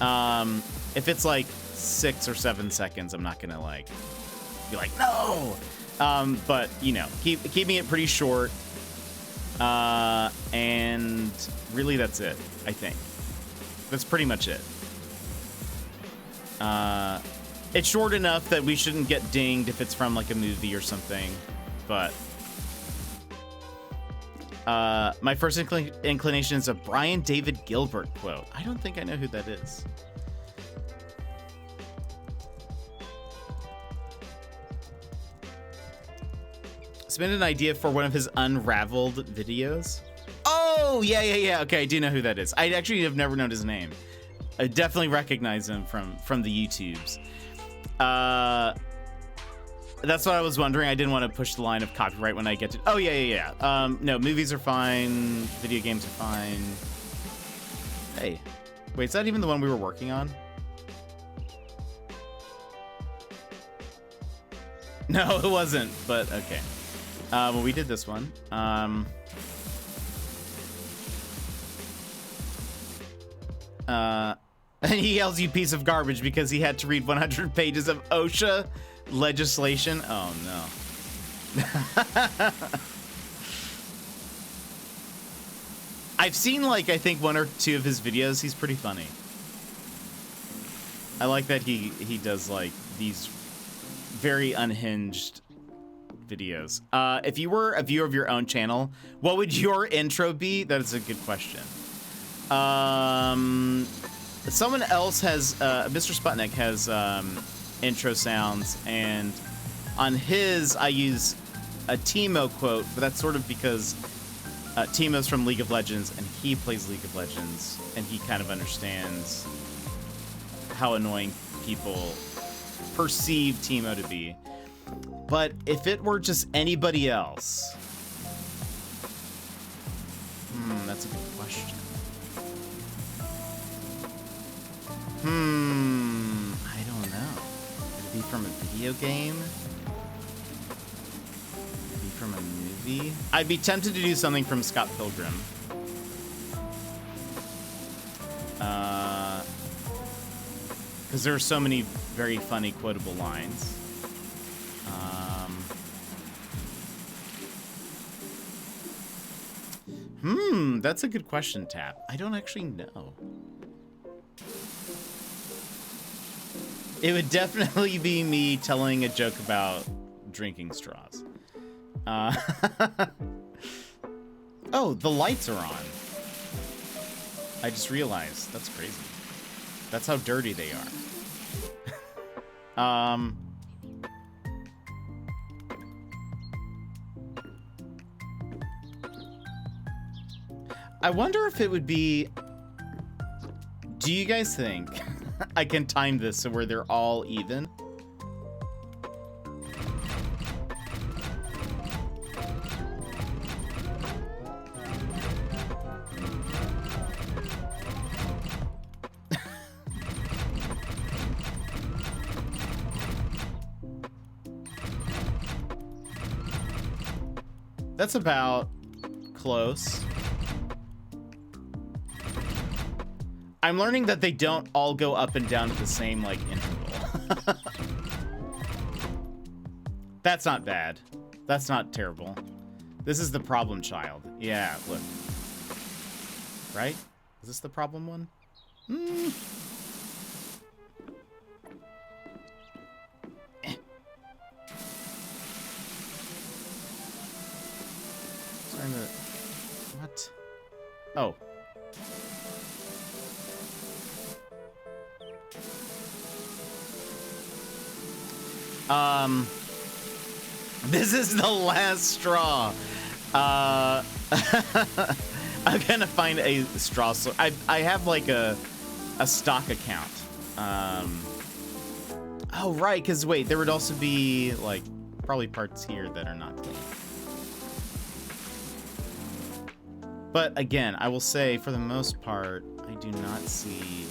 If it's like 6 or 7 seconds, I'm not gonna like be like, no. But you know, keeping it pretty short. And really that's it, I think. That's pretty much it. It's short enough that we shouldn't get dinged if it's from like a movie or something, but my first inclination is a Brian David Gilbert quote. I don't think I know who that is. Submit an idea for one of his unraveled videos. Oh, yeah. Okay, I do know who that is. I actually have never known his name. I definitely recognize him from the YouTubes. That's what I was wondering. I didn't want to push the line of copyright when I get to. Oh yeah. No, movies are fine. Video games are fine. Hey, wait, is that even the one we were working on? No, it wasn't. But okay. Well, we did this one. And he yells, "You piece of garbage," because he had to read 100 pages of OSHA legislation. Oh no. I've seen like I think 1 or 2 of his videos. He's pretty funny. I like that he does like these very unhinged videos. If you were a viewer of your own channel, what would your intro be? That is a good question. Someone else has, Mr. Sputnik has intro sounds, and on his I use a Teemo quote, but that's sort of because Teemo's from League of Legends, and he plays League of Legends, and he kind of understands how annoying people perceive Teemo to be. But if it were just anybody else, that's a good question. I don't know. Would it be from a video game? Would it be from a movie? I'd be tempted to do something from Scott Pilgrim. Because there are so many very funny quotable lines. That's a good question, Tap. I don't actually know. It would definitely be me telling a joke about drinking straws. Oh, the lights are on. I just realized. That's crazy. That's how dirty they are. I wonder if it would be... Do you guys think I can time this so where they're all even? That's about close. I'm learning that they don't all go up and down at the same, like, interval. That's not bad. That's not terrible. This is the problem child. Yeah, look. Right? Is this the problem one? What? Oh. This is the last straw. I'm gonna find a straw. So I have like a stock account. Oh right, because wait, there would also be like probably parts here that are not clean. But again, I will say for the most part, I do not see.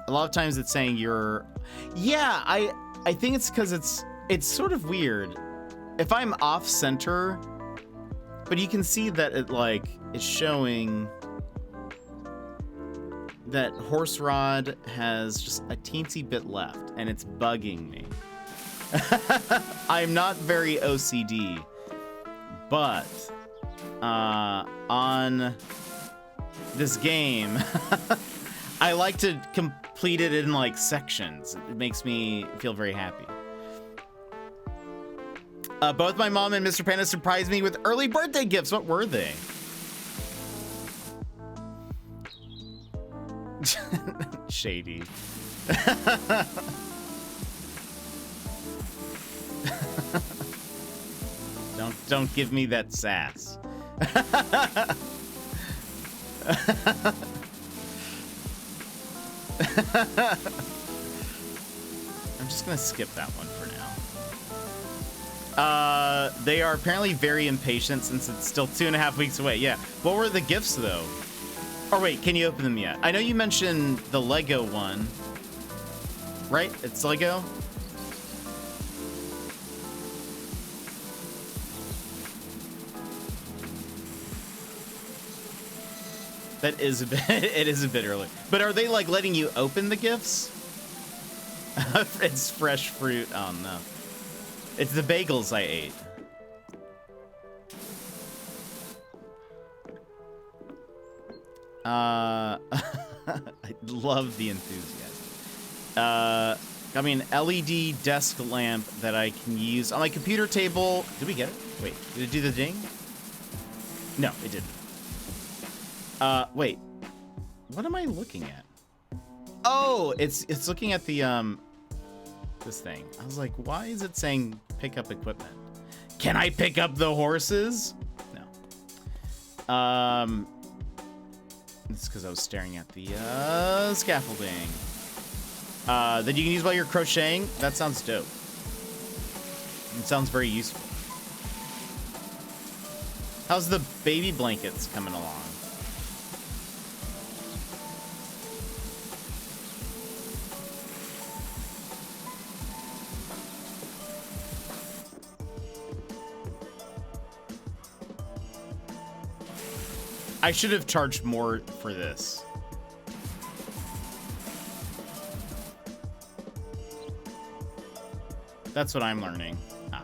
A lot of times it's saying you're... Yeah, I think it's because it's sort of weird. If I'm off center, but you can see that it like is showing that Horse Rod has just a teensy bit left, and it's bugging me. I'm not very OCD, but on this game, I like to complete it in like sections. It makes me feel very happy. Both my mom and Mr. Panda surprised me with early birthday gifts. What were they? Shady. Don't give me that sass. I'm just gonna skip that one for now. They are apparently very impatient since it's still 2.5 weeks away. Yeah. What were the gifts though? Or wait, can you open them yet? I know you mentioned the Lego one, right? It's Lego. That is a bit, it is a bit early. But are they like letting you open the gifts? It's fresh fruit. Oh no. It's the bagels I ate. I love the enthusiasm. I mean, LED desk lamp that I can use on my computer table. Did we get it? Wait, did it do the ding? No, it didn't. Wait. What am I looking at? Oh, it's looking at the, this thing. I was like, why is it saying pick up equipment? Can I pick up the horses? No. It's because I was staring at the, scaffolding. That you can use while you're crocheting. That sounds dope. It sounds very useful. How's the baby blankets coming along? I should have charged more for this. That's what I'm learning. Ah.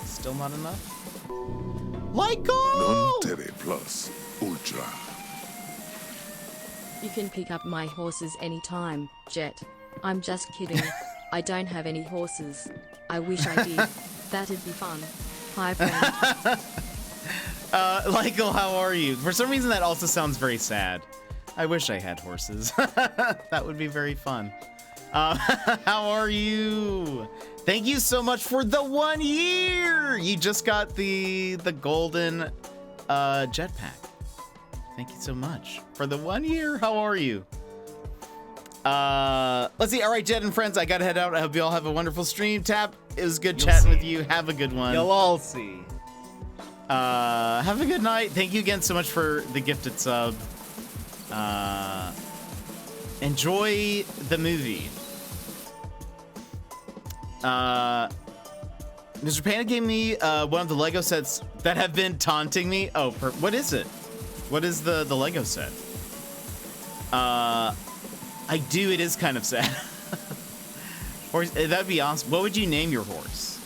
Still not enough? Lyco! Non terre plus ultra. You can pick up my horses anytime, Jet. I'm just kidding. I don't have any horses. I wish I did. That'd be fun. Hi, friend. Lyco, how are you? For some reason, that also sounds very sad. I wish I had horses. That would be very fun. How are you? Thank you so much for the 1 year. You just got the golden jetpack. Thank you so much for the 1 year. How are you? Let's see. All right, Jet and friends, I gotta head out. I hope you all have a wonderful stream. Tap, it was good chatting with you. Have a good one. You'll all see. Have a good night. Thank you again so much for the gifted sub. Enjoy the movie. Mr. Panda gave me one of the Lego sets that have been taunting me. Oh, what is it? What is the Lego set? I do. It is kind of sad. Horse, that'd be awesome. What would you name your horse?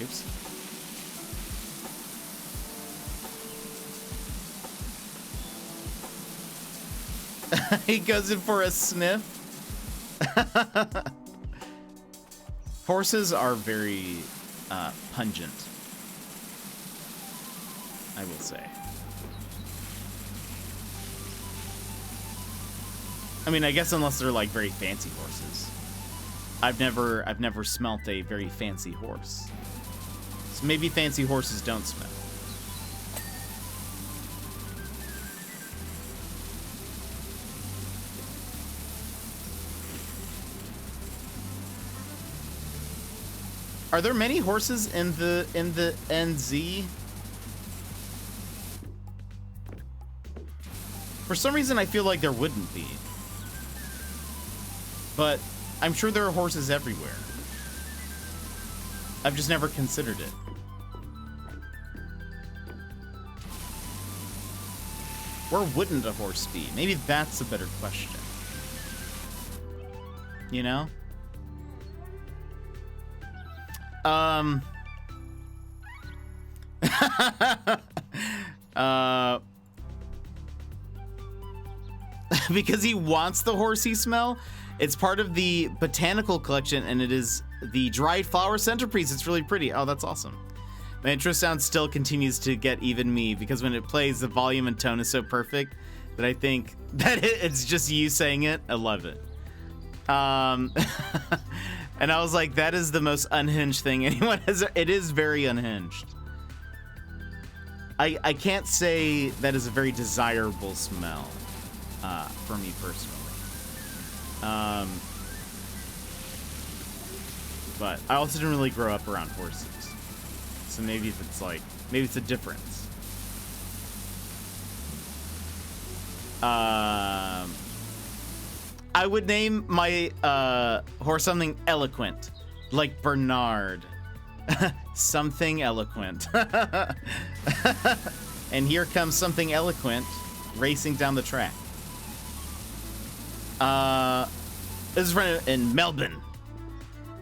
Oops. He goes in for a sniff. Horses are very pungent, I will say. I mean, I guess unless they're like very fancy horses. I've never smelt a very fancy horse. So maybe fancy horses don't smell. Are there many horses in the NZ? For some reason, I feel like there wouldn't be. But I'm sure there are horses everywhere. I've just never considered it. Where wouldn't a horse be? Maybe that's a better question. You know? Because he wants the horsey smell. It's part of the botanical collection, and it is the dried flower centerpiece. It's really pretty. Oh, that's awesome. My intro sound still continues to get even me because when it plays, the volume and tone is so perfect that I think that it's just you saying it. I love it. And I was like, that is the most unhinged thing anyone has. It is very unhinged. I can't say that is a very desirable smell for me personally. But I also didn't really grow up around horses. So maybe it's like, maybe it's a difference. I would name my horse something eloquent, like Bernard. Something eloquent. And here comes something eloquent racing down the track. This is in Melbourne.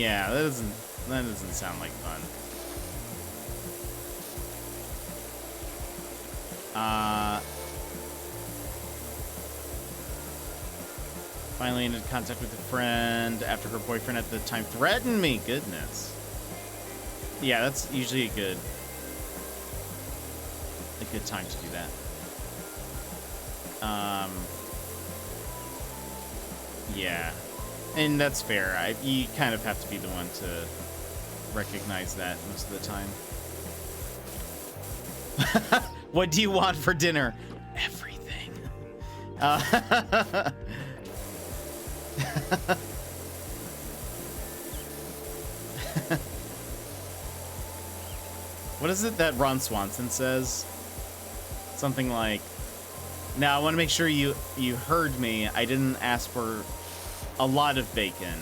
Yeah, that doesn't sound like fun. Finally into contact with a friend after her boyfriend at the time threatened me. Goodness. Yeah, that's usually a good time to do that. Yeah. And that's fair. You kind of have to be the one to recognize that most of the time. What do you want for dinner? Everything. What is it that Ron Swanson says? Something like, now I want to make sure you heard me. I didn't ask for a lot of bacon.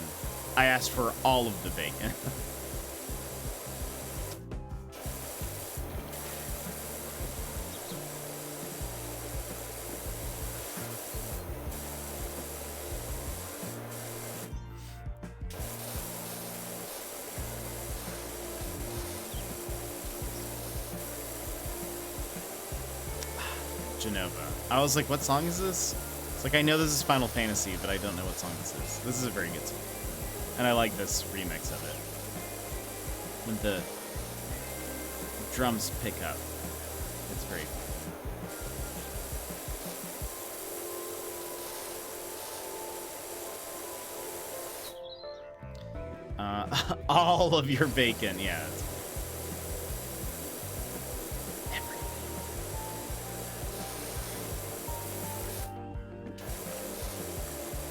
I asked for all of the bacon. Genova. I was like, what song is this? It's like, I know this is Final Fantasy, but I don't know what song this is. This is a very good song. And I like this remix of it. When the drums pick up. It's great. All of your bacon, yeah.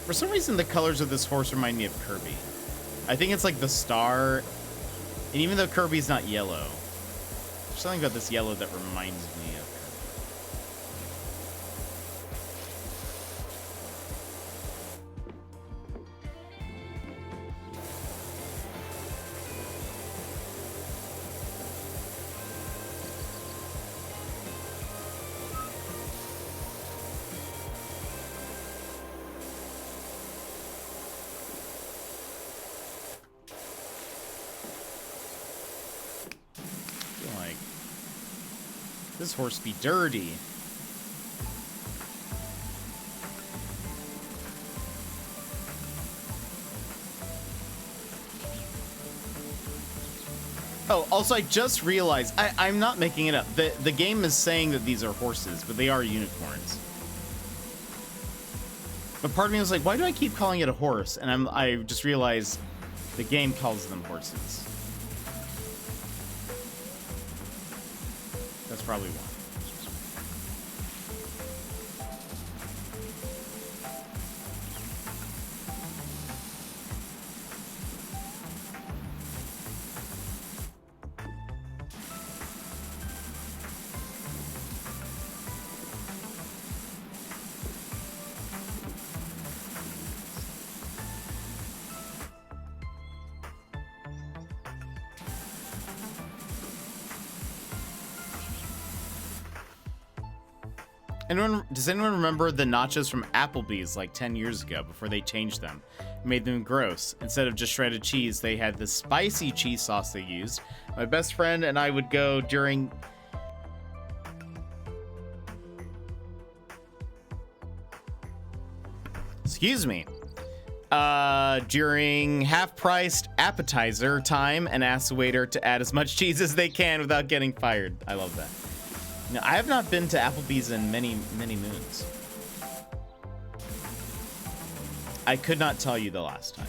For some reason, the colors of this horse remind me of Kirby. I think it's like the star. And even though Kirby's not yellow, there's something about this yellow that reminds me of Kirby. This horse be dirty. Oh, also, I just realized, I'm not making it up. The game is saying that these are horses, but they are unicorns. But part of me was like, why do I keep calling it a horse? And I just realized the game calls them horses. That's probably why. Does anyone remember the nachos from Applebee's like 10 years ago before they changed them? Made them gross. Instead of just shredded cheese, they had this spicy cheese sauce they used. My best friend and I would go during... Excuse me. During half-priced appetizer time and ask the waiter to add as much cheese as they can without getting fired. I love that. No, I have not been to Applebee's in many, many moons. I could not tell you the last time.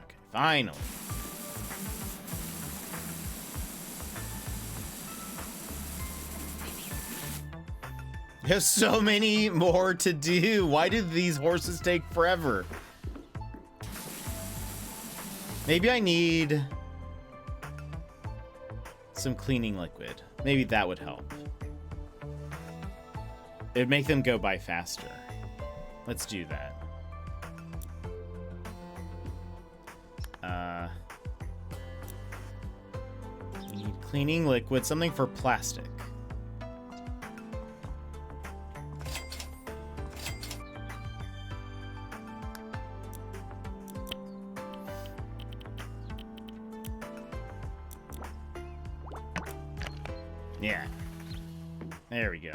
Okay, finally. There's so many more to do. Why do these horses take forever? Maybe I need some cleaning liquid. Maybe that would help. It'd make them go by faster. Let's do that. Need cleaning liquid, something for plastic. Yeah. There we go.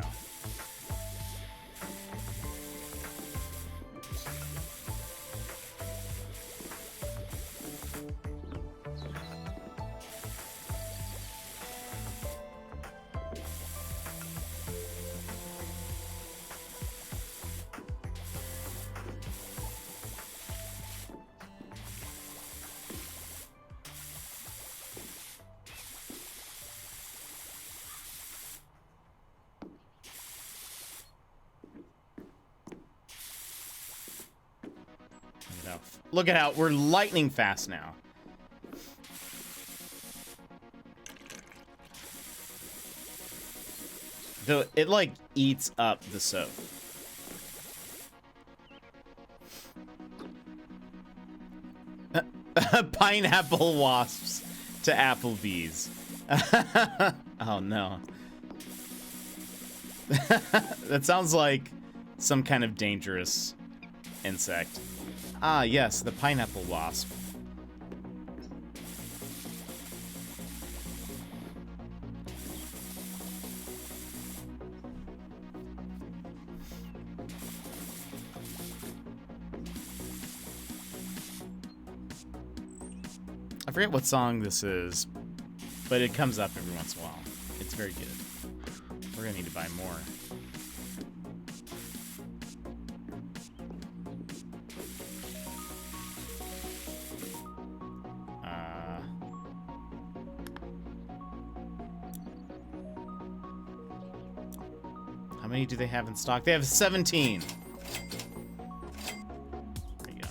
Look at how we're lightning fast now. Though it like eats up the soap. Pineapple wasps to Applebee's. Oh no. That sounds like some kind of dangerous insect. Ah, yes, the pineapple wasp. I forget what song this is, but it comes up every once in a while. It's very good. We're gonna need to buy more. How many do they have in stock? They have 17. There you go.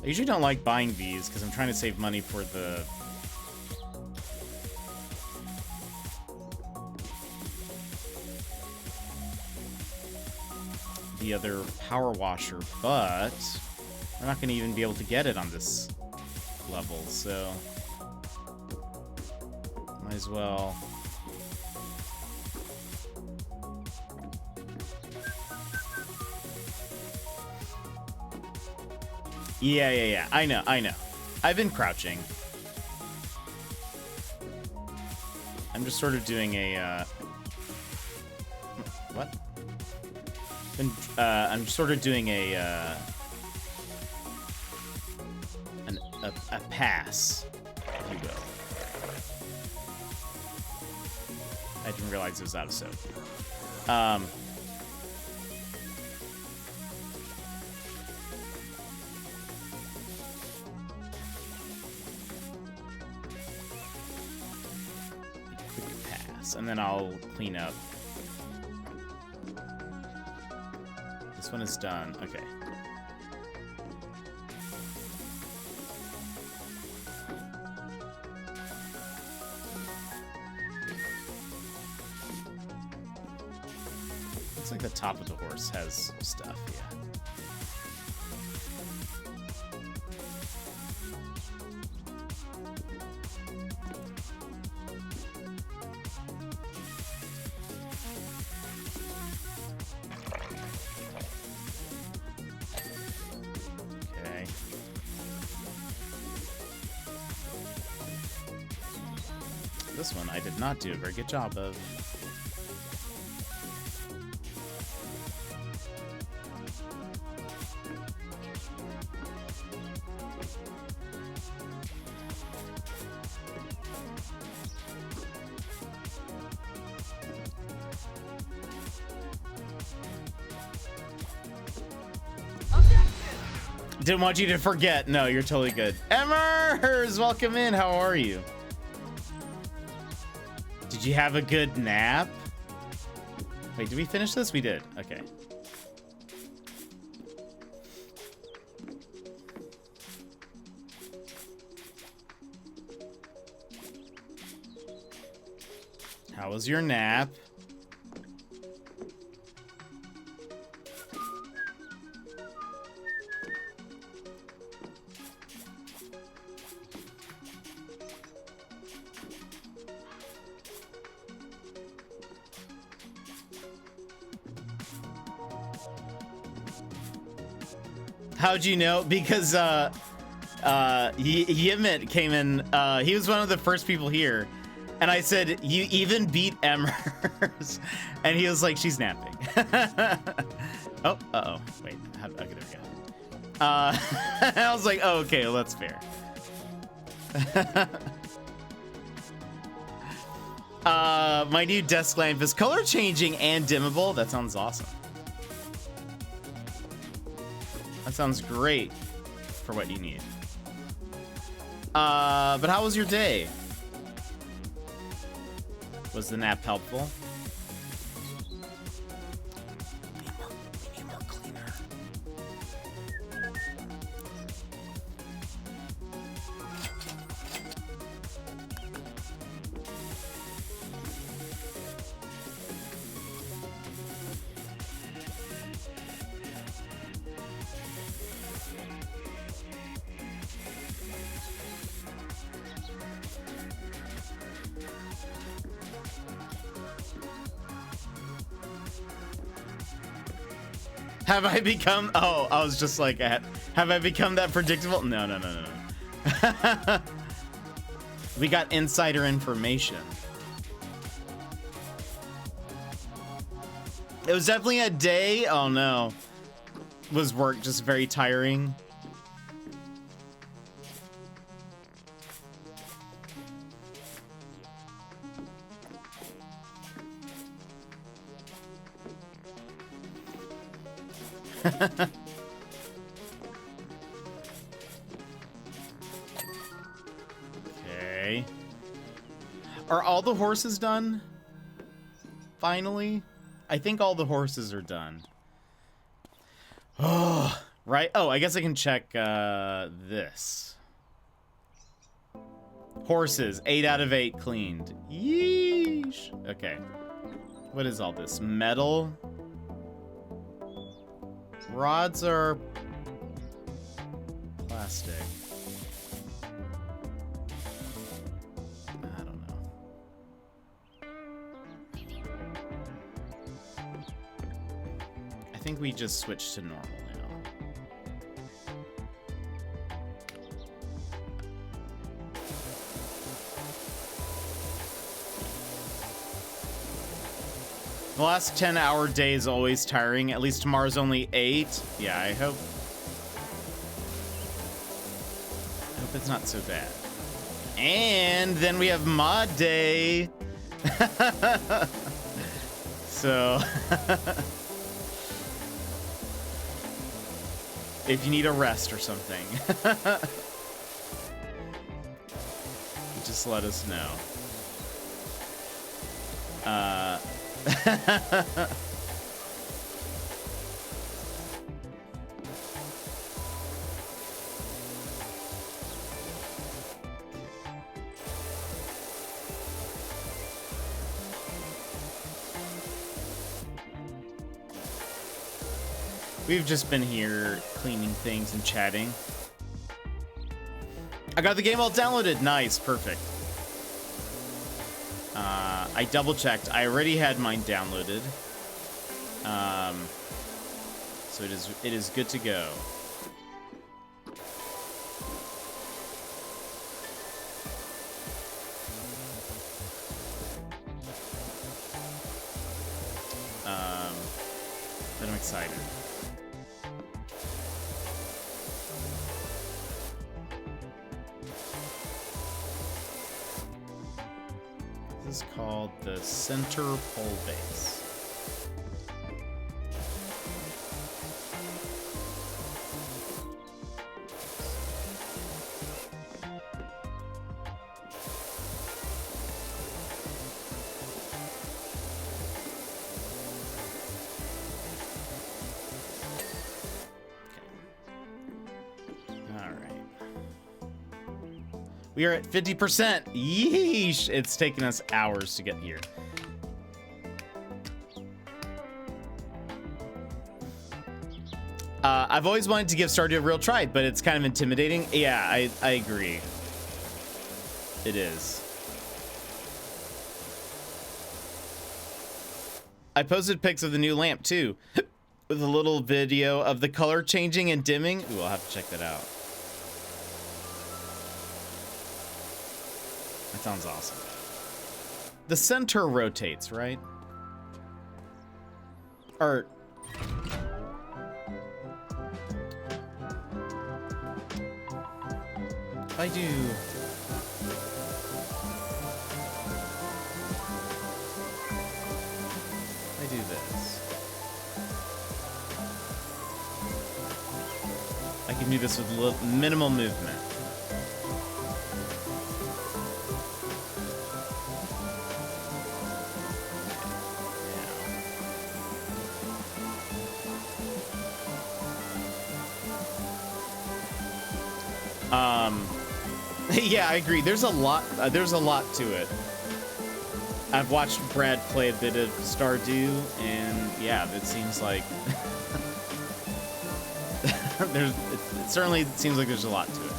I usually don't like buying these because I'm trying to save money for the other power washer, but we're not going to even be able to get it on this level, so might as well. Yeah. I know. I've been crouching. I'm just sort of doing a, what? I'm sort of doing a pass, if you will. I didn't realize it was out of soap. Quick pass, and then I'll clean up. This one is done. Okay. Looks like the top of the horse has stuff, yeah. Okay. This one I did not do a very good job of. Didn't want you to forget. No, you're totally good. Emmers, welcome in. How are you? Did you have a good nap? Wait, did we finish this? We did. Okay. How was your nap? How'd you know? Because Yimit came in. He was one of the first people here, and I said, "You even beat Emmers," and he was like, "She's napping." Oh, wait. Okay, there we go. I was like, "Oh, okay, well, that's fair." My new desk lamp is color changing and dimmable. That sounds awesome. That sounds great for what you need. But how was your day? Was the nap helpful? We need more cleaner. Have I become? Oh, I was just like, have I become that predictable? No. We got insider information. It was definitely a day. Oh no. Was work just very tiring? Okay. Are all the horses done? Finally? I think all the horses are done. Oh, right. Oh, I guess I can check this. Horses, 8 out of 8 cleaned. Yeesh. Okay. What is all this? Metal? Rods are plastic. I don't know. I think we just switched to normal now. The last 10-hour day is always tiring. At least tomorrow's only 8. Yeah, I hope it's not so bad. And then we have mod day. So if you need a rest or something, just let us know. We've just been here cleaning things and chatting. I got the game all downloaded. Nice, perfect. I double checked. I already had mine downloaded. So it is good to go. But I'm excited. This is called the center pole base. We are at 50%. Yeesh. It's taken us hours to get here. I've always wanted to give Stardew a real try, but it's kind of intimidating. Yeah, I agree. It is. I posted pics of the new lamp too, with a little video of the color changing and dimming. Ooh, I'll have to check that out. That sounds awesome. The center rotates, right? Or... if I do... do this. I can do this with minimal movement. Yeah, I agree. There's a lot to it. I've watched Brad play a bit of Stardew, and yeah, it seems like it certainly seems like there's a lot to it.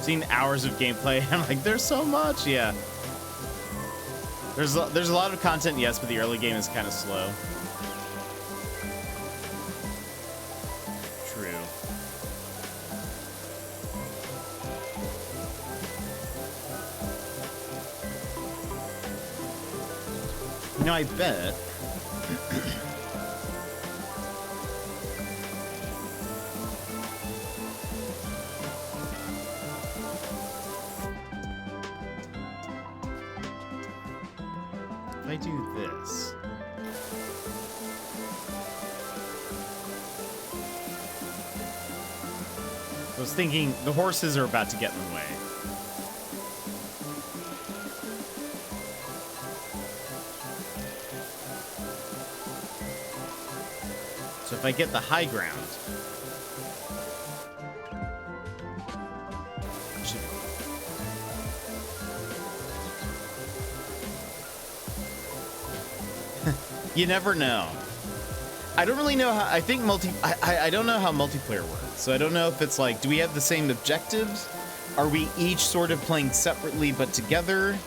Seen hours of gameplay. I'm like, there's so much. Yeah. There's a lot of content, yes, but the early game is kind of slow. True. You know, I bet. I do this. I was thinking the horses are about to get in the way. So if I get the high ground, you never know. I don't really know how. I think I don't know how multiplayer works. So I don't know if it's like, do we have the same objectives? Are we each sort of playing separately but together?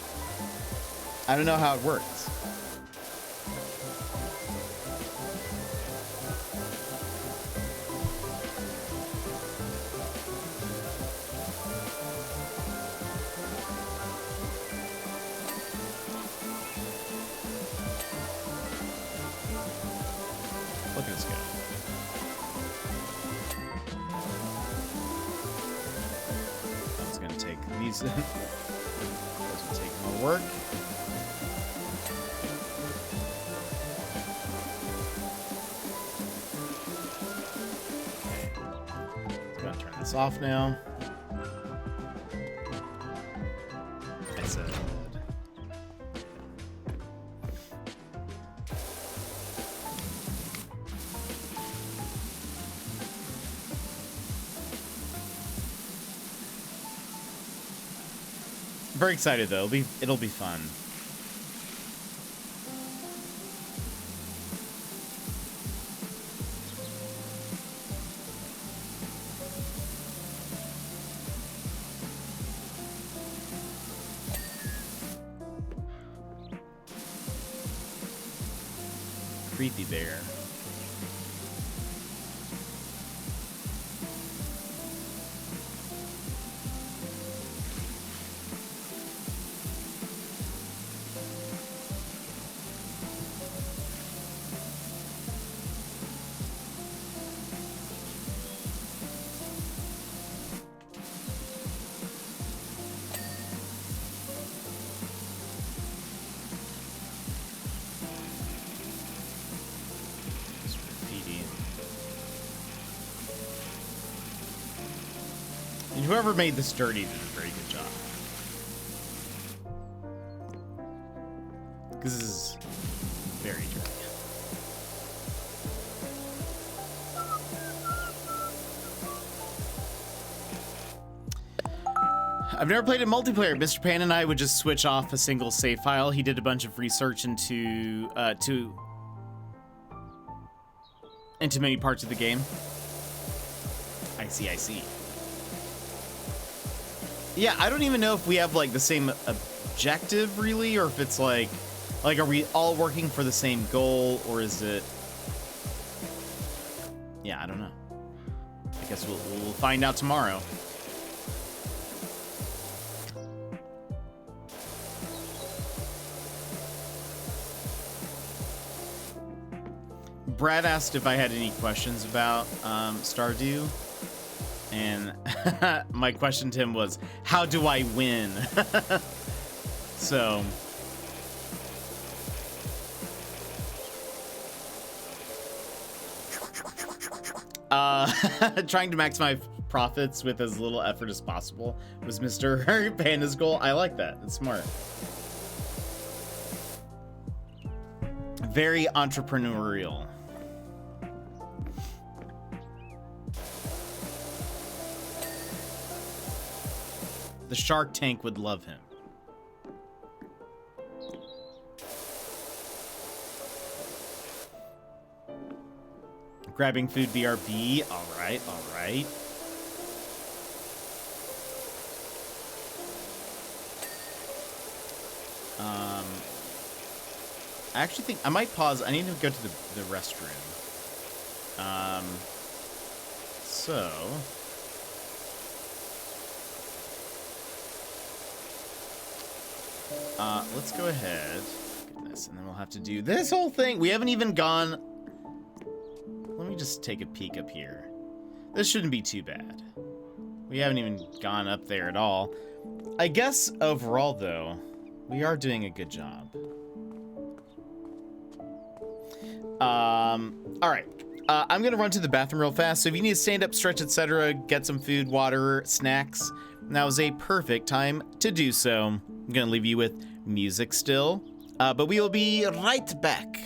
I don't know how it works. Look at this guy. That's gonna take these. Those will take more work. Okay. I'm gonna turn this off now. I said. Very excited though. It'll be fun. Creepy bear. And whoever made this dirty did a very good job. Because this is very dirty. I've never played in multiplayer. Mr. Pan and I would just switch off a single save file. He did a bunch of research into many parts of the game. I see. Yeah, I don't even know if we have like the same objective really, or if it's like are we all working for the same goal, or is it? Yeah, I don't know. I guess we'll find out tomorrow. Brad asked if I had any questions about Stardew, and my question to him was, how do I win? So... trying to maximize profits with as little effort as possible was Mr. Panda's goal. I like that. It's smart. Very entrepreneurial. The Shark Tank would love him. Grabbing food BRB. All right, all right. I actually think I might pause. I need to go to the restroom. So let's go ahead. Goodness, and then we'll have to do this whole thing. We haven't even gone. Let me just take a peek up here. This shouldn't be too bad. We haven't even gone up there at all. I guess overall, though, we are doing a good job. All right. I'm going to run to the bathroom real fast. So if you need to stand up, stretch, etc., get some food, water, snacks, now is a perfect time to do so. I'm going to leave you with music still, but we will be right back.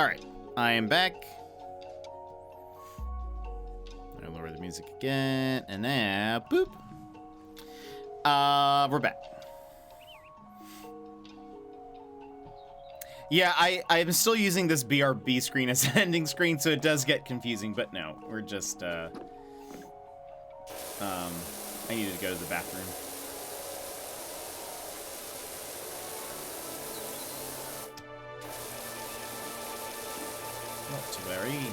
All right, I am back. I lower the music again, and now boop. We're back. Yeah, I'm still using this BRB screen as an ending screen, so it does get confusing. But no, we're just I needed to go to the bathroom. Not to worry.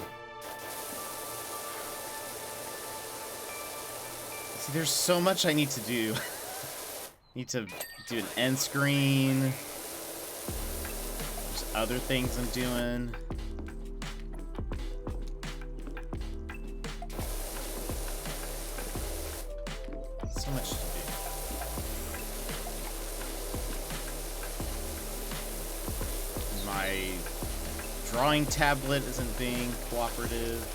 See, there's so much I need to do. Need to do an end screen. There's other things I'm doing. So much to do. My drawing tablet isn't being cooperative.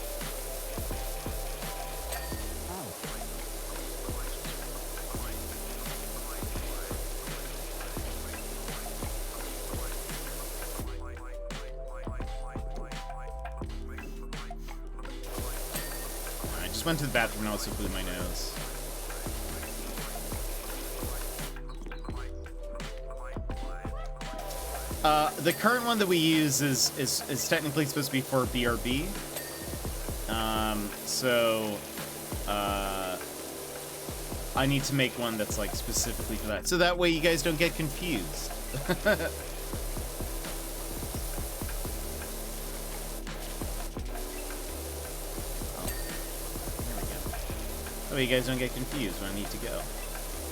I just went to the bathroom and also blew my nose. The current one that we use is technically supposed to be for BRB. So I need to make one that's like specifically for that. So that way you guys don't get confused. That way you guys don't get confused when I need to go.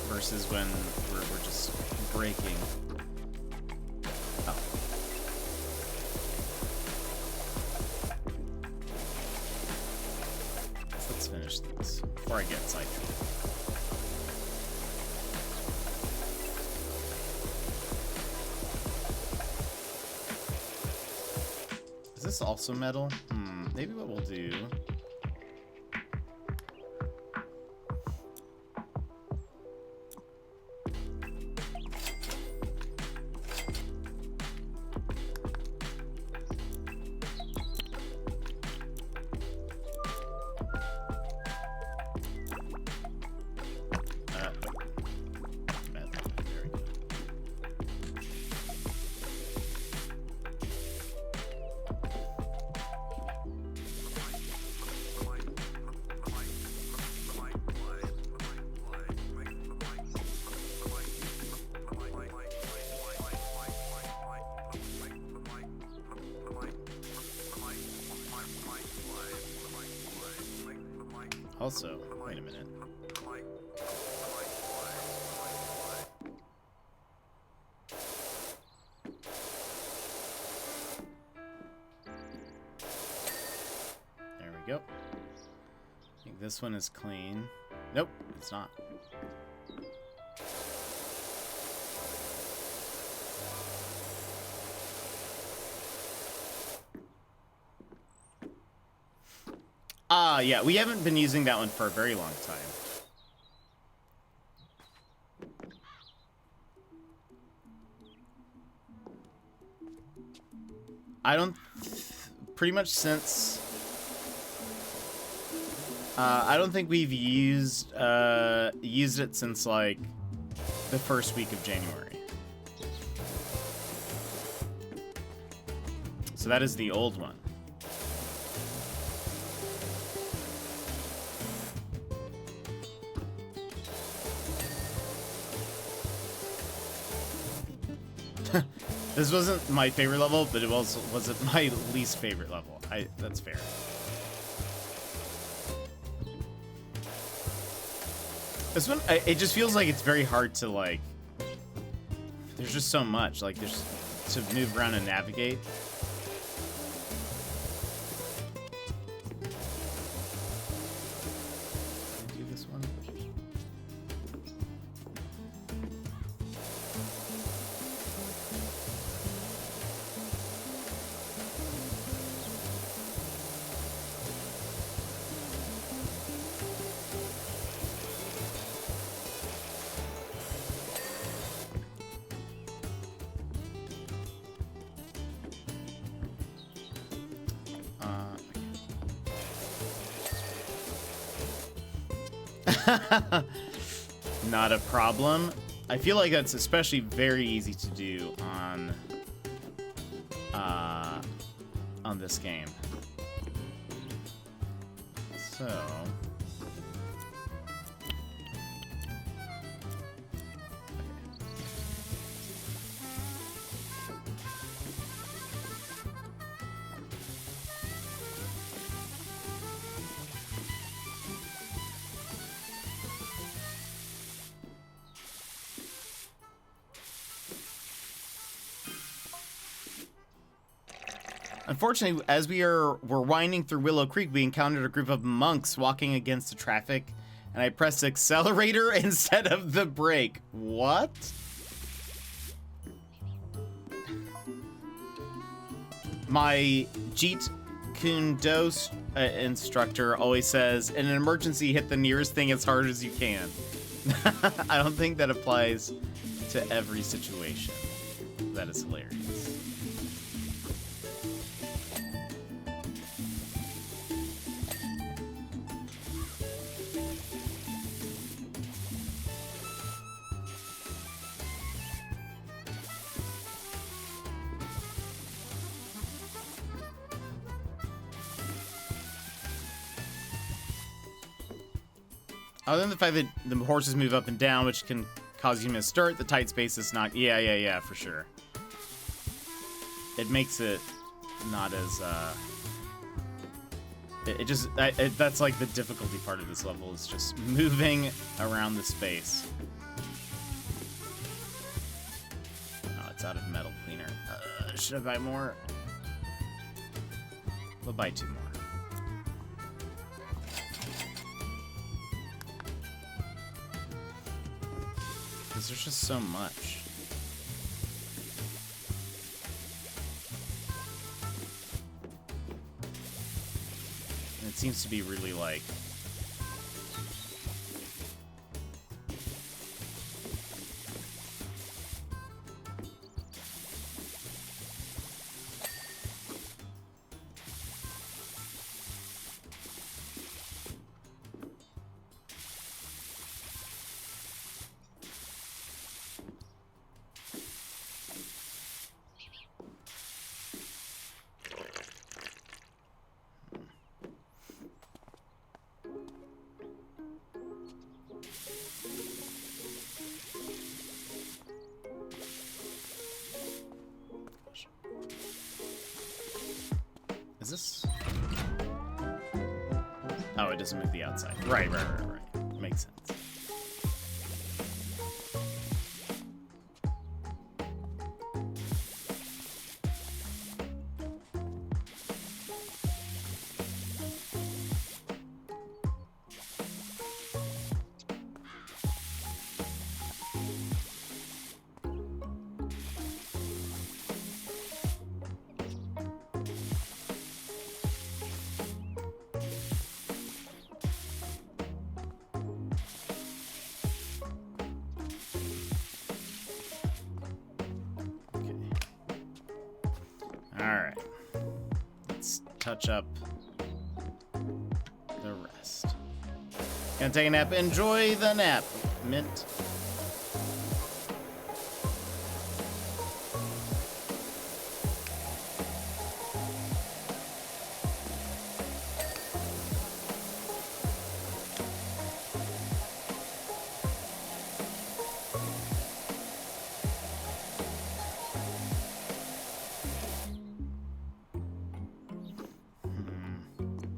Versus when we're just breaking. Oh. Let's finish this before I get sidetracked. Is this also metal? Maybe what we'll do... Also, wait a minute. There we go. I think this one is clean. Nope, it's not. Yeah, we haven't been using that one for a very long time. Pretty much since... I don't think we've used it since, like, the first week of January. So that is the old one. This wasn't my favorite level, but it wasn't my least favorite level. That's fair. This one, it just feels like it's very hard to, like... There's just so much. Like, there's to move around and navigate. Do this one. Not a problem. I feel like that's especially very easy to do on this game. So unfortunately, as we're winding through Willow Creek, we encountered a group of monks walking against the traffic, and I pressed the accelerator instead of the brake. What? My Jeet Kundo instructor always says, in an emergency, hit the nearest thing as hard as you can. I don't think that applies to every situation. That is hilarious. Other than the fact that the horses move up and down, which can cause you to misstart, the tight space is not... Yeah, for sure. It makes it not as... that's like the difficulty part of this level, is just moving around the space. Oh, it's out of metal cleaner. Should I buy more? We'll buy 2 more. There's just so much. And it seems to be really like... Is this... Oh, it doesn't move the outside. Right. Makes sense. Alright. Let's touch up the rest. Gonna take a nap. Enjoy the nap, Mint.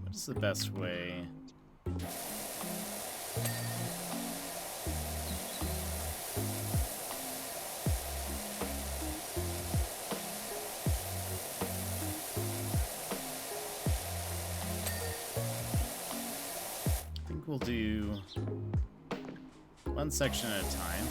What's the best way? I think we'll do one section at a time.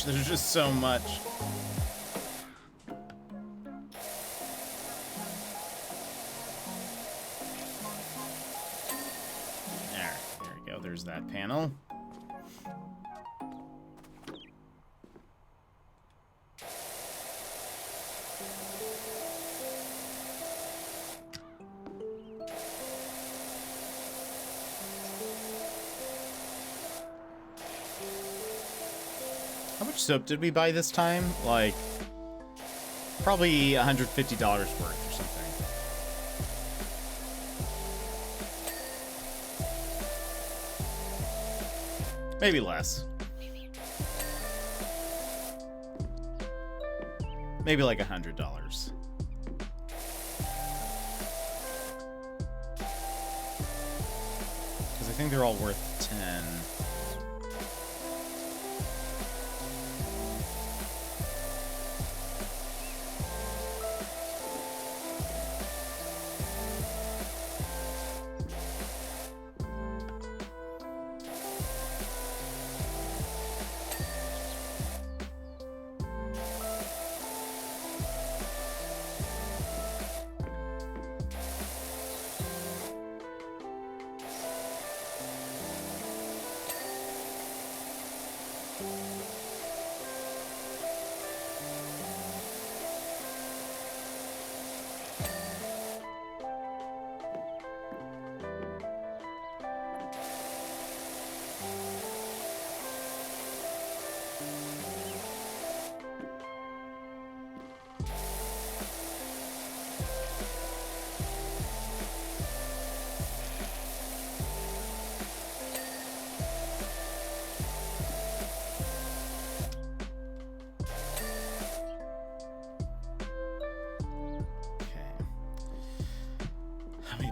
There's just so much. There we go. There's that panel. How much soap did we buy this time? Like, probably $150 worth or something. Maybe less. Maybe like $100. Because I think they're all worth 10.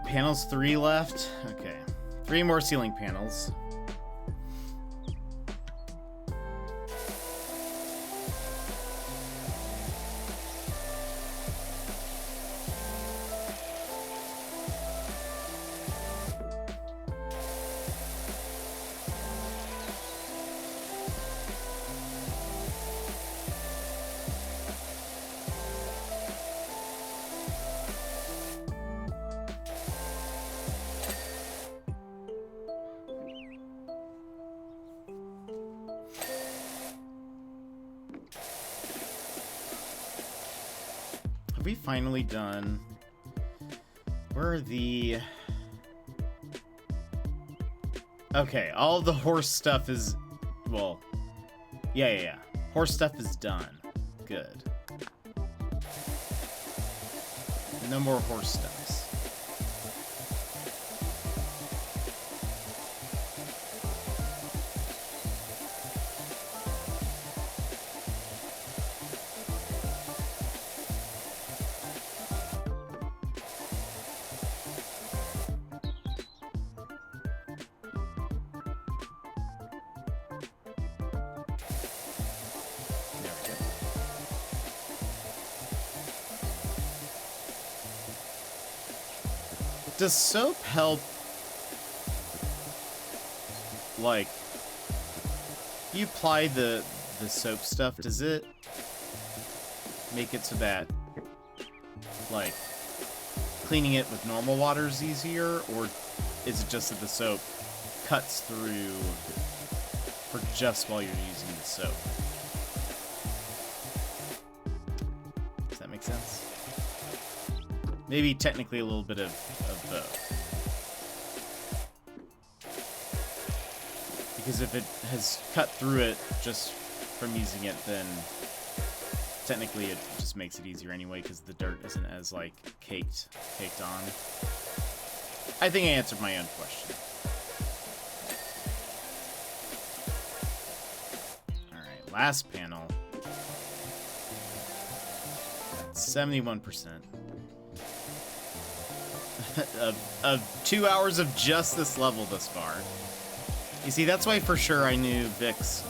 Panels 3 left. Okay. 3 more ceiling panels. Have we finally done? Where are the... Okay, all the horse stuff is... Well, yeah. Horse stuff is done. Good. No more horse stuffs. Does soap help, like, you apply the soap stuff, does it make it so that, like, cleaning it with normal water is easier, or is it just that the soap cuts through for just while you're using the soap? Does that make sense? Maybe technically a little bit of both. Because if it has cut through it just from using it, then technically it just makes it easier anyway because the dirt isn't as, like, caked on. I think I answered my own question. Alright, last panel. 71%. of 2 hours of just this level thus far. You see, that's why for sure I knew Vix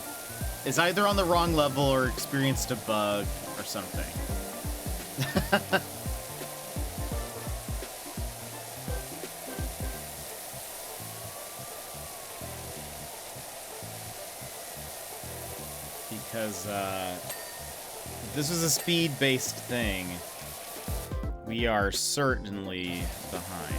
is either on the wrong level or experienced a bug or something. because if this was a speed-based thing, we are certainly behind.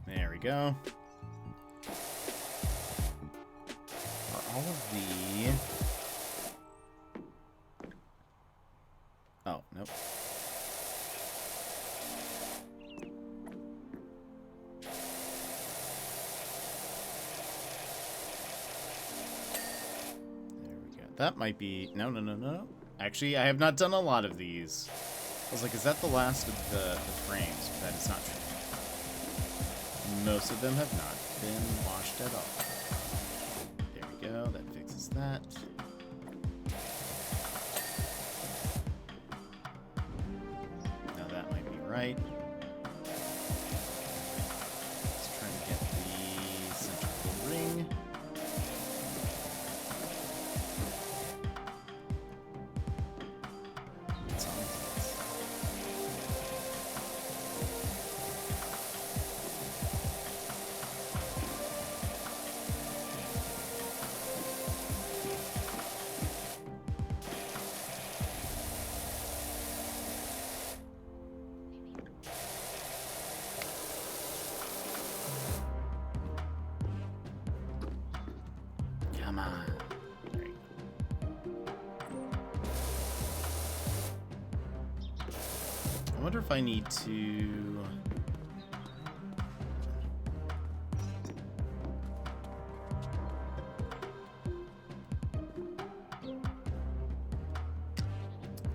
There we go. Are all of the... Oh, nope. There we go. That might be... No, no, no, no. Actually, I have not done a lot of these. I was like, is that the last of the frames? That is not true. Most of them have not been washed at all. There we go, that fixes that. Now that might be right. Let's try to get the centrifugal ring. What's on this? Come on. Great. I wonder if I need to...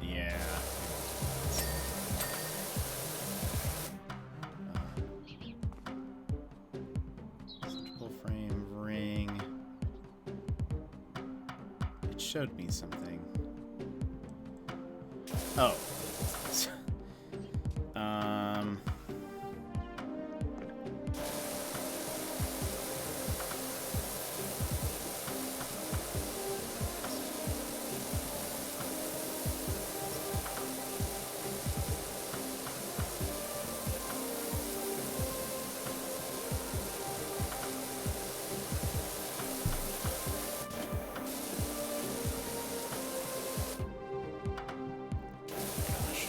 Yeah. Centrifugal frame, ring. It showed me something. Oh. Gosh.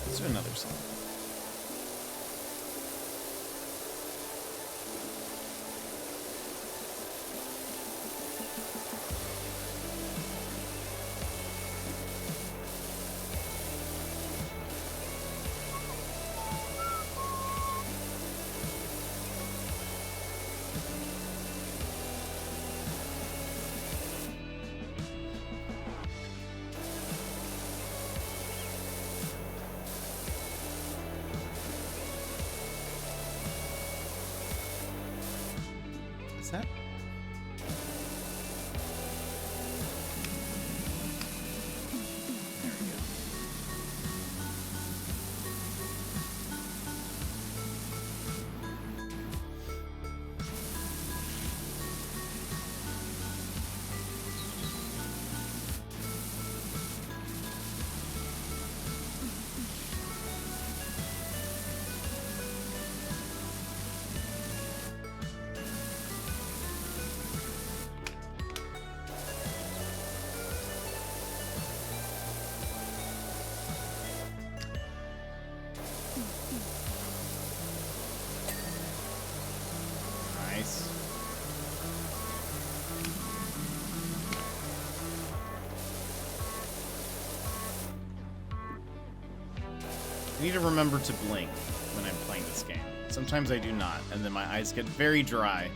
Let's do another song. Is that? There we go. I need to remember to blink when I'm playing this game. Sometimes I do not, and then my eyes get very dry.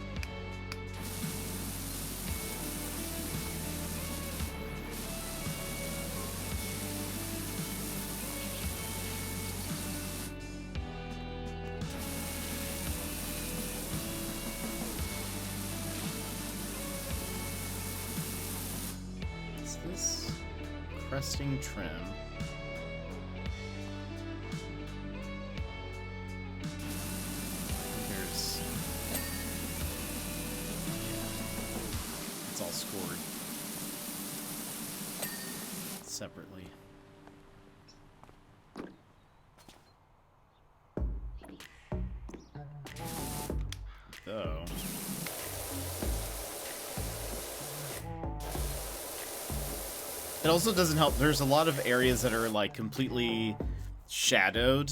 Is this cresting trim? There's... yeah. It's all scored. Separately. Though... it also doesn't help. There's a lot of areas that are like completely shadowed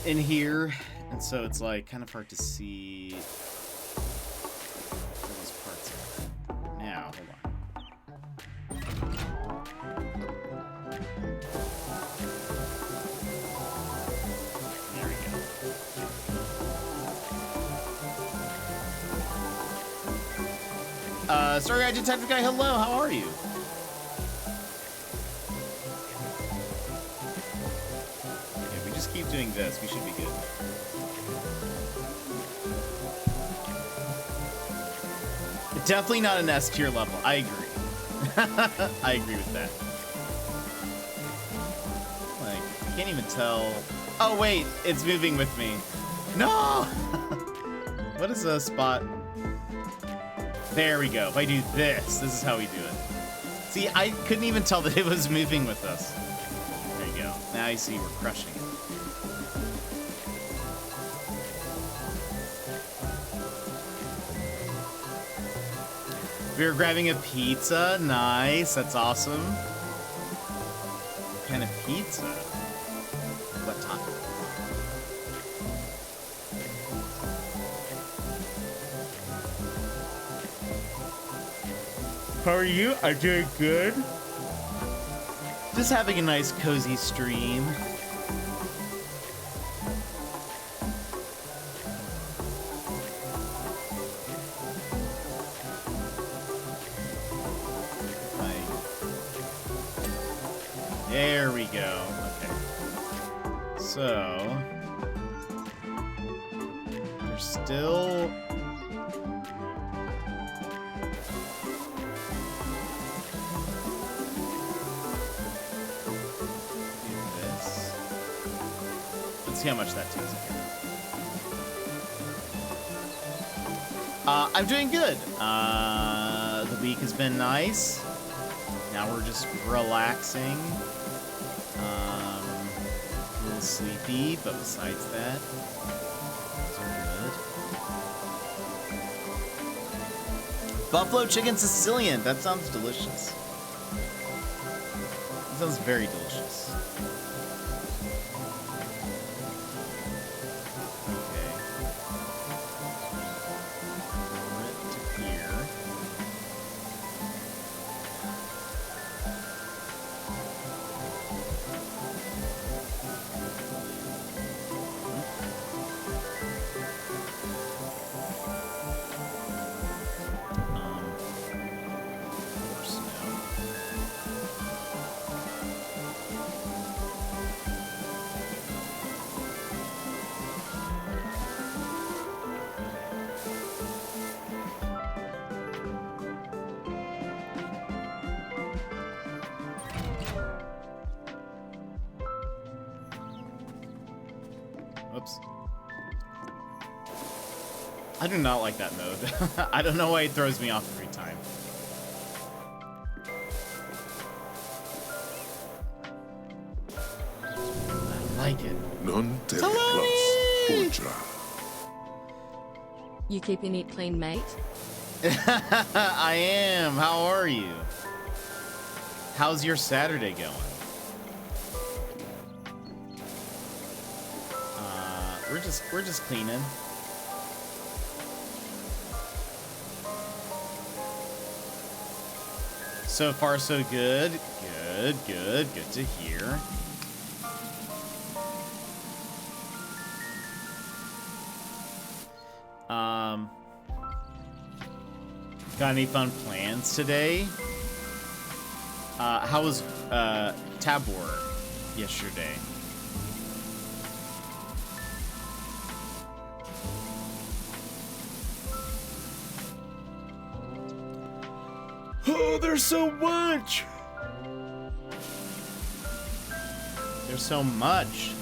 in here, and so it's like kind of hard to see where those parts are. Now, hold on. There we go. Sorry, Guy Detective Guy, hello, how are you? If we just keep doing this, we should be good. Definitely not an S tier level, I agree. I agree with that. Like, I can't even tell. Oh wait, it's moving with me. No! What is a spot? There we go. If I do this is how we do it. See, I couldn't even tell that it was moving with us. There you go. Now you see we're crushing it. We were grabbing a pizza. Nice. That's awesome. What kind of pizza? What taco? How are you? I'm doing good. Just having a nice cozy stream. There we go. Okay. So there's still see how much that takes. I'm doing good. The week has been nice. Now we're just relaxing. A little sleepy, but besides that, things are good. Buffalo chicken Sicilian. That sounds delicious. That sounds very delicious. Oops. I do not like that mode. I don't know why it throws me off every time. I like it. Non te Hello! plus ultra. You keeping it clean, mate? I am. How are you? How's your Saturday going? We're just cleaning. So far, so good. Good to hear. Got any fun plans today? How was Tabor yesterday? Oh, there's so much! There's so much.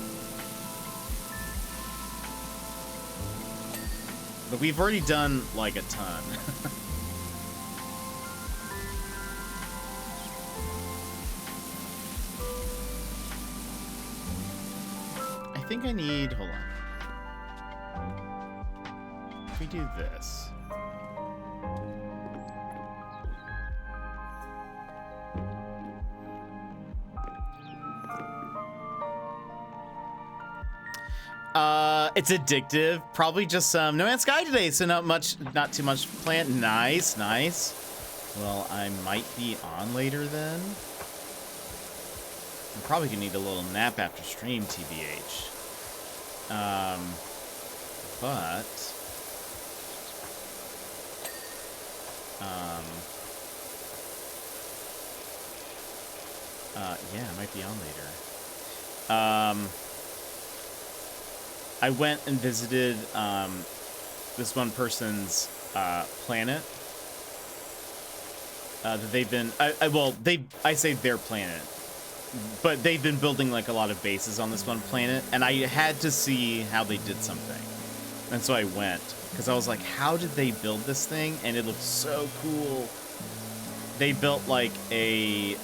But we've already done, like, a ton. I think I need... Hold on. If we do this... It's addictive. Probably just some No Man's Sky today, so not too much planned. Nice, nice. Well, I might be on later then. I'm probably gonna need a little nap after stream, TBH. Yeah, I might be on later. I went and visited this one person's planet that they've been. I say their planet, but they've been building like a lot of bases on this one planet, and I had to see how they did something, and so I went because I was like, how did they build this thing? And it looked so cool. They built like a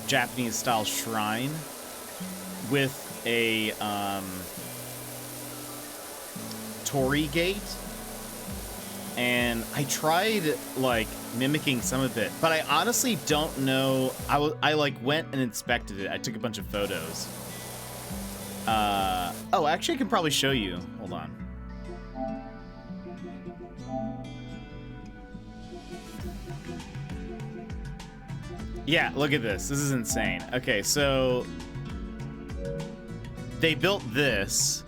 Japanese style shrine with a Torii gate, and I tried like mimicking some of it, but I honestly don't know. I like went and inspected it. I took a bunch of photos. Oh, actually I can probably show you. Hold on. Yeah, look at this. This is insane. Okay, so they built this,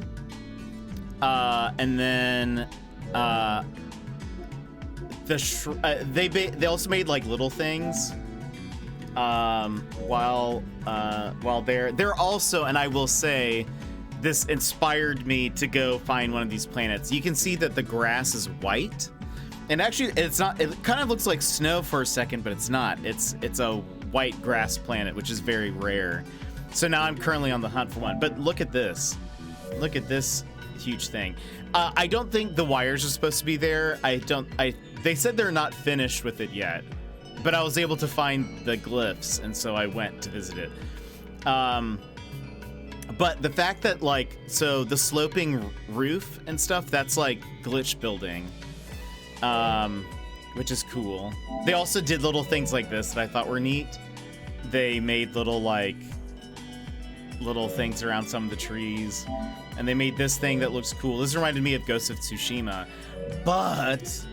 and then they also made like little things while they're also, and I will say, this inspired me to go find one of these planets. You can see that the grass is white. And actually, it's not. It kind of looks like snow for a second, but it's not. It's a white grass planet, which is very rare. So now I'm currently on the hunt for one. But look at this. Look at this huge thing. I don't think the wires are supposed to be there. They said they're not finished with it yet, but I was able to find the glyphs, and so I went to visit it. But the fact that so the sloping roof and stuff, that's like glitch building. Which is cool. They also did little things like this that I thought were neat. They made little things around some of the trees, and they made this thing that looks cool. This reminded me of Ghost of Tsushima, but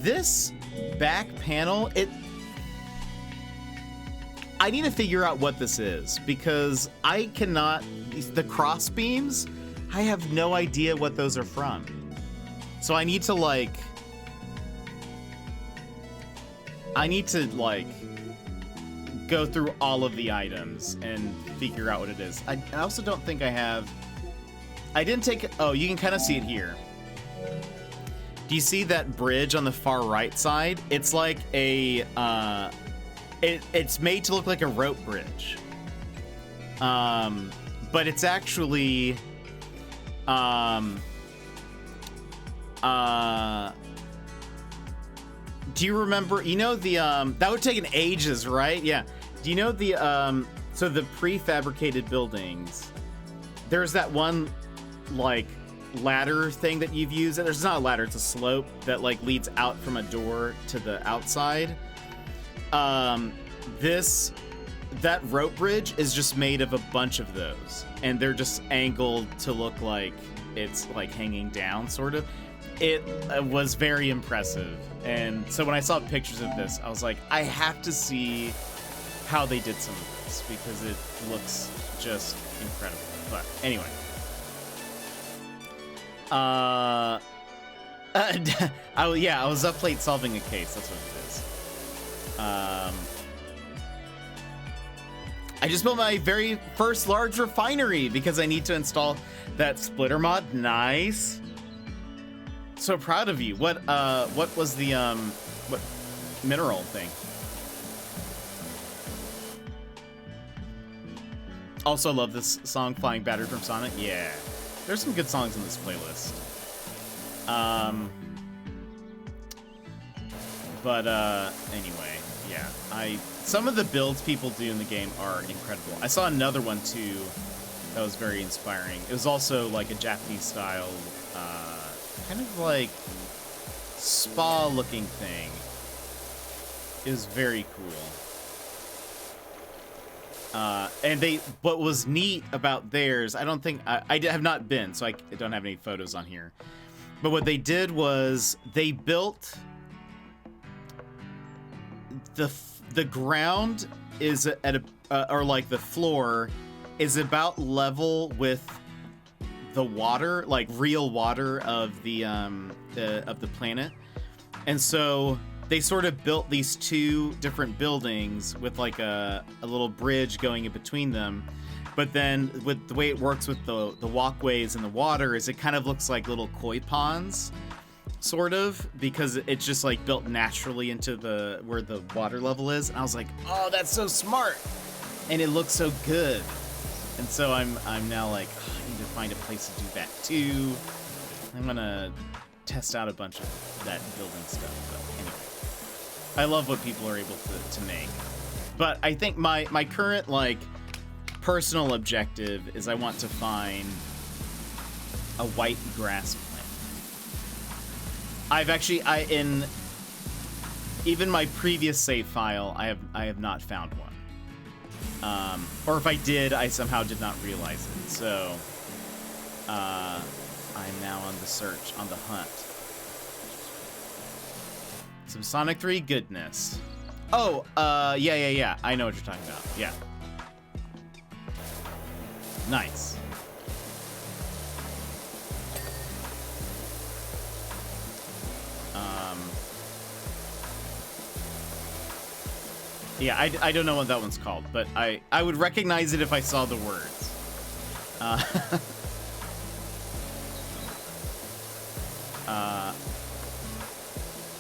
this back panel, I need to figure out what this is, because I cannot, the cross beams, I have no idea what those are from. So I need to go through all of the items and figure out what it is. I also don't think I didn't take, oh, you can kind of see it here. Do you see that bridge on the far right side? It's like a, it's made to look like a rope bridge. But it's actually, do you remember, that would take ages, right? Yeah. Do you know so the prefabricated buildings, there's that one, ladder thing that you've used. There's not a ladder, it's a slope that, leads out from a door to the outside. That rope bridge is just made of a bunch of those, and they're just angled to look like it's, hanging down, sort of. It was very impressive, and so when I saw pictures of this, I was like, I have to see how they did some of this, because it looks just incredible. But anyway, I was up late solving a case. That's what it is. I just built my very first large refinery because I need to install that splitter mod. Nice. So proud of you. What was the what mineral thing? Also love this song, Flying Battery from Sonic. Yeah. There's some good songs in this playlist. Anyway, yeah. Some of the builds people do in the game are incredible. I saw another one too that was very inspiring. It was also like a Japanese style, kind of like spa looking thing. It was very cool. And what was neat about theirs, I don't think, I have not been, so I don't have any photos on here. But what they did was they built the ground is at or like the floor is about level with the water, like real water of the planet. And so they sort of built these two different buildings with like a little bridge going in between them. But then with the way it works with the walkways and the water is it kind of looks like little koi ponds, sort of, because it's just like built naturally into where the water level is. And I was like, oh, that's so smart. And it looks so good. And so I'm now like, oh, I need to find a place to do that too. I'm gonna test out a bunch of that building stuff. But anyway, I love what people are able to make. But I think my current like personal objective is I want to find a white grass plant. In even my previous save file, I have not found one. Or if I did, I somehow did not realize it. So I'm now on the search, on the hunt. Some Sonic 3 goodness. Oh, yeah. I know what you're talking about. Yeah. Nice. Yeah, I don't know what that one's called, but I would recognize it if I saw the words.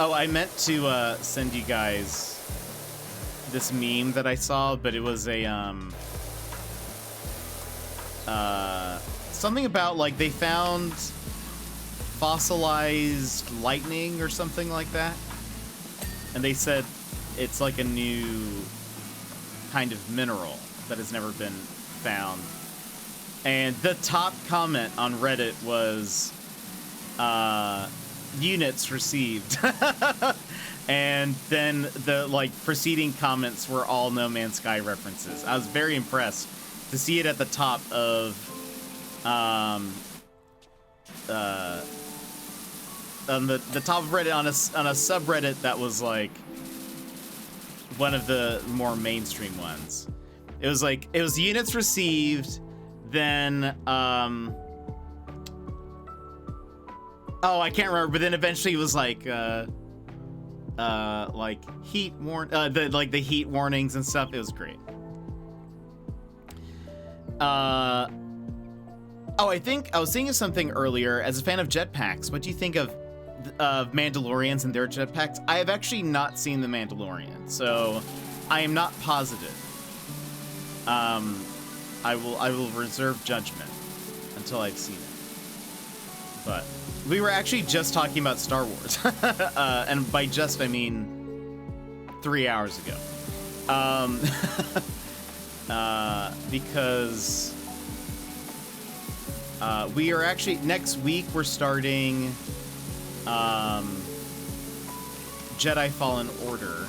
Oh, I meant to send you guys this meme that I saw, but it was a something about like they found fossilized lightning or something like that, and they said it's like a new kind of mineral that has never been found. And the top comment on Reddit was units received. And then the like preceding comments were all No Man's Sky references. I was very impressed to see it at the top of on the top of Reddit on a subreddit that was like one of the more mainstream ones. It was units received, then oh, I can't remember, but then eventually it was like heat the heat warnings and stuff. It was great. Oh, I think I was thinking of something earlier. As a fan of jetpacks, what do you think of Mandalorians and their jetpacks? I have actually not seen The Mandalorian, so I am not positive. I will reserve judgment until I've seen it. But we were actually just talking about Star Wars, and by just I mean 3 hours ago, because we are actually next week we're starting Jedi Fallen Order,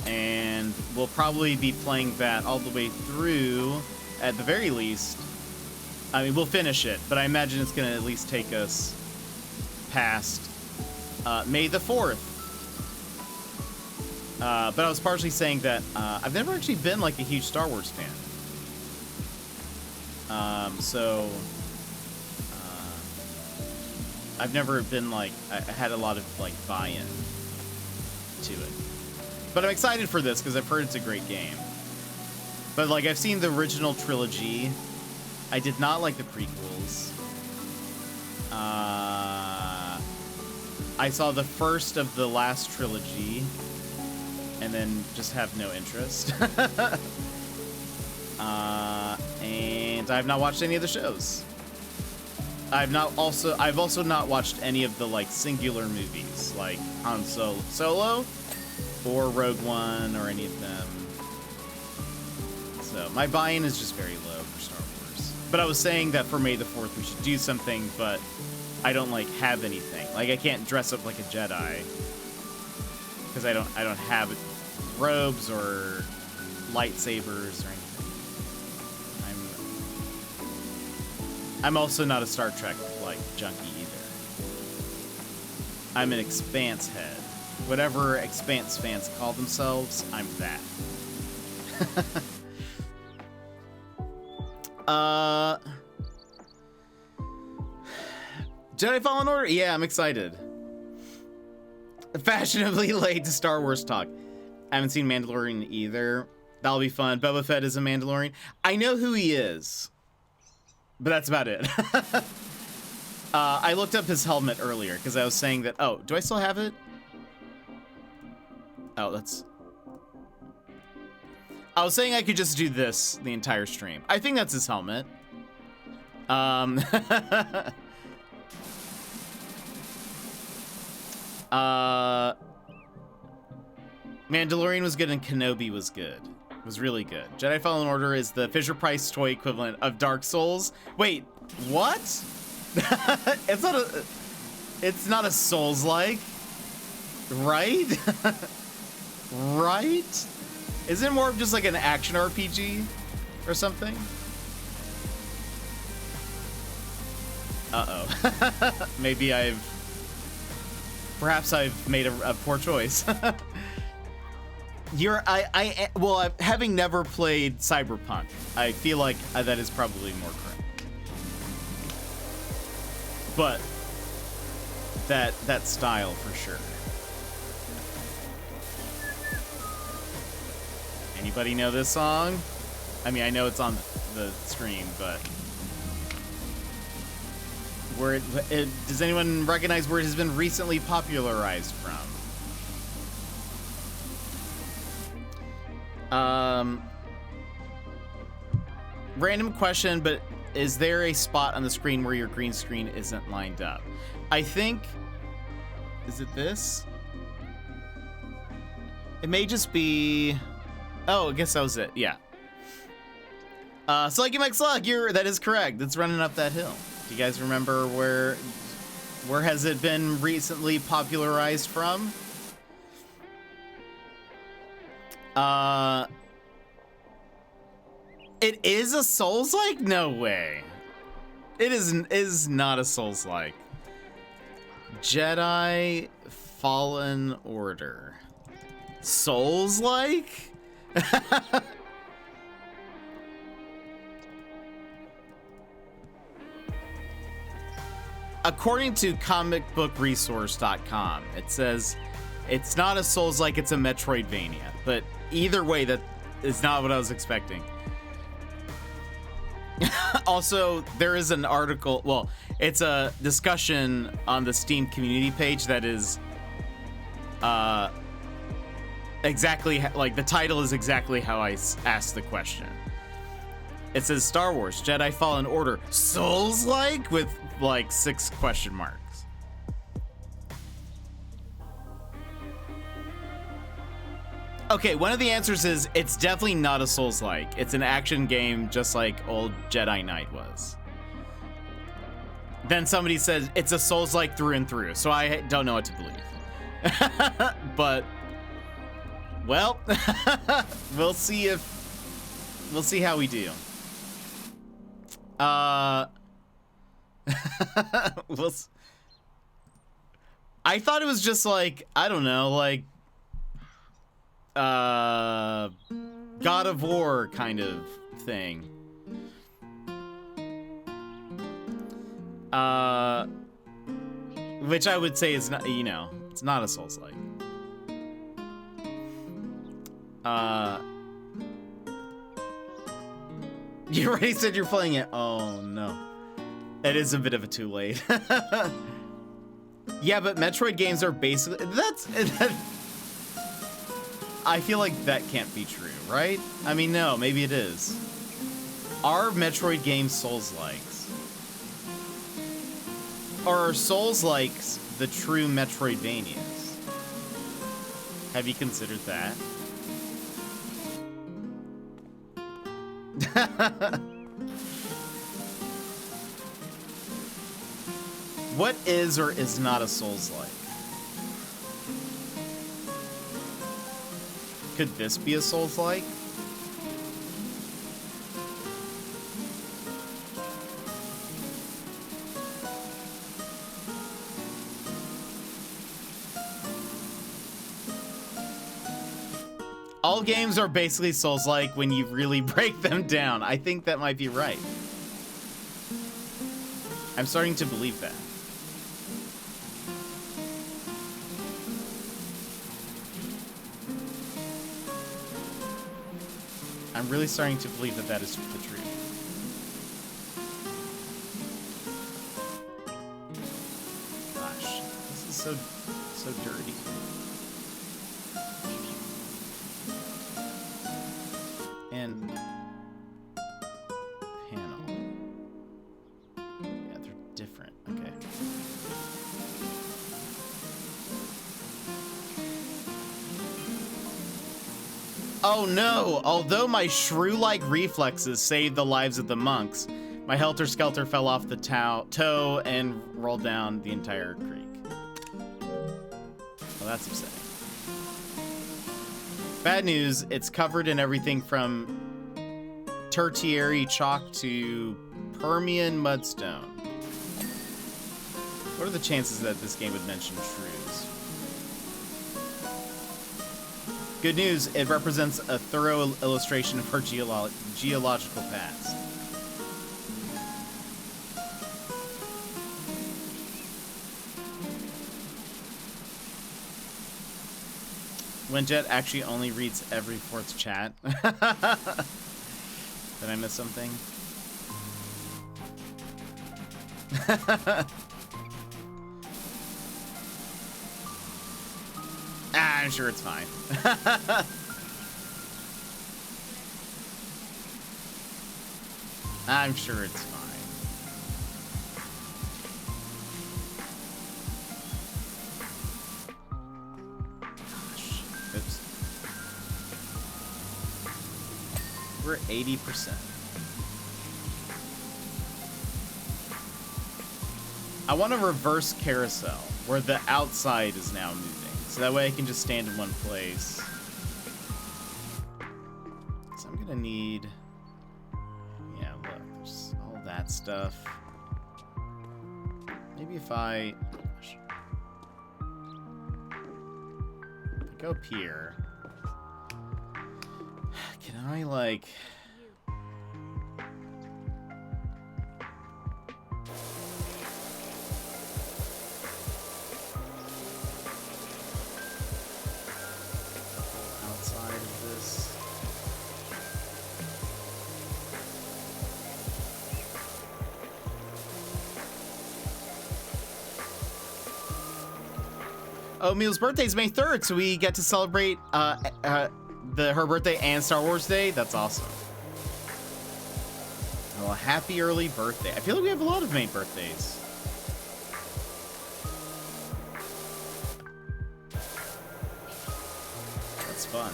and we'll probably be playing that all the way through at the very least. I mean, we'll finish it, but I imagine it's gonna at least take us past May the 4th. But I was partially saying that I've never actually been like a huge Star Wars fan. I've never been like I had a lot of like buy-in to it. But I'm excited for this because I've heard it's a great game. But like I've seen the original trilogy. I did not like the prequels. I saw the first of the last trilogy and then just have no interest. And I've not watched any of the shows. I've also not watched any of the like singular movies like Han Solo or Rogue One or any of them. So my buy-in is just very low for Star Wars. But I was saying that for May the 4th we should do something, but I don't like have anything. Like I can't dress up like a Jedi because I don't have robes or lightsabers or anything. I'm also not a Star Trek like junkie either. I'm an Expanse head. Whatever Expanse fans call themselves, I'm that. Jedi Fallen Order? Yeah, I'm excited. Fashionably late to Star Wars talk. I haven't seen Mandalorian either. That'll be fun. Boba Fett is a Mandalorian. I know who he is, but that's about it. I looked up his helmet earlier because I was saying that. Oh, do I still have it? Oh, that's. I was saying I could just do this the entire stream. I think that's his helmet. Mandalorian was good and Kenobi was good. It was really good. Jedi Fallen Order is the Fisher-Price toy equivalent of Dark Souls. Wait, what? It's not a Souls-like, right? Right? Isn't it more of just like an action RPG or something? Uh-oh. Maybe perhaps I've made a poor choice. Well, having never played Cyberpunk, I feel like that is probably more correct. But that style for sure. Anybody know this song? I mean, I know it's on the screen, but does anyone recognize where it has been recently popularized from? Random question, but is there a spot on the screen where your green screen isn't lined up? I think, is it this? It may just be, oh, I guess that was it, yeah. Sluggy Mike Slug, that is correct. It's running up that hill. Do you guys remember where has it been recently popularized from? It is a Souls-like? No way. It is not a Souls-like. Jedi Fallen Order. Souls-like? According to comicbookresource.com, it says it's not a Souls-like, it's a Metroidvania. But either way, that is not what I was expecting. Also, there is an article, well, it's a discussion on the Steam community page that is exactly, like, the title is exactly how I asked the question. It says Star Wars Jedi Fallen Order Souls-like with like 6 question marks. Okay, one of the answers is it's definitely not a Souls-like. It's an action game just like old Jedi Knight was. Then somebody says it's a Souls-like through and through, so I don't know what to believe. But, well, we'll see how we do. I thought it was just like, I don't know, like God of War kind of thing. Which I would say is not, you know, it's not a Souls-like. You already said you're playing it. Oh no. It is a bit of a too late. Yeah, but Metroid games are basically, I feel like that can't be true, right? I mean, no, maybe it is. Are Metroid games Souls-likes? Or are Souls-likes the true Metroidvanias? Have you considered that? What is or is not a Souls-like? Could this be a Souls-like? All games are basically Souls-like when you really break them down. I think that might be right. I'm starting to believe that. I'm really starting to believe that that is the truth. Gosh, this is so dirty. And panel. Yeah, they're different. Okay. Oh no! Although my shrew-like reflexes saved the lives of the monks, my helter-skelter fell off the toe and rolled down the entire creek. Well, that's upsetting. Bad news, it's covered in everything from tertiary chalk to Permian mudstone. What are the chances that this game would mention shrews? Good news, it represents a thorough illustration of our geological past. When Jet actually only reads every fourth chat. Did I miss something? I'm sure it's fine. I'm sure it's fine. Gosh. Oops. We're at 80%. I want a reverse carousel where the outside is now moving. So that way I can just stand in one place. So I'm gonna need... Yeah, look, there's all that stuff. Maybe if I... Gosh. If I go up here... Can I, like... Oh, Meal's birthday is May 3rd, so we get to celebrate her birthday and Star Wars Day. That's awesome. Well, happy early birthday. I feel like we have a lot of May birthdays. That's fun.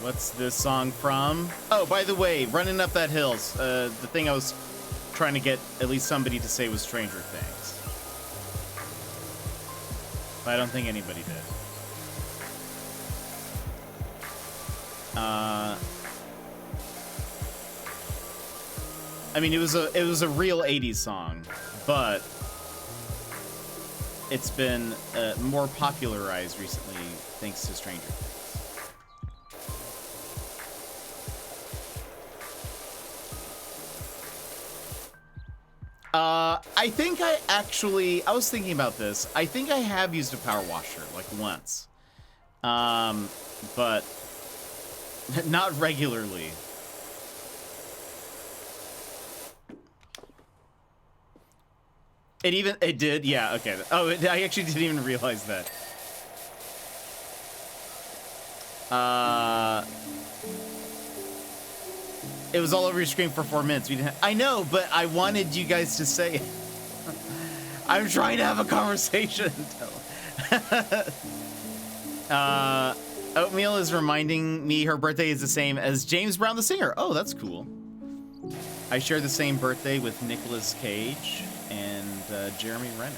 What's this song from? Oh, by the way, Running Up That Hill. The thing I was trying to get at least somebody to say was Stranger Things. But I don't think anybody did. I mean, it was a real 80s song, but it's been more popularized recently thanks to Stranger Things. I think I was thinking about this. I think I have used a power washer like once. But not regularly. It did? Yeah, okay. Oh, I actually didn't even realize that. It was all over your screen for 4 minutes. I know, but I wanted you guys to say it. I'm trying to have a conversation. Oatmeal is reminding me her birthday is the same as James Brown the singer. Oh, that's cool. I share the same birthday with Nicolas Cage and Jeremy Renner.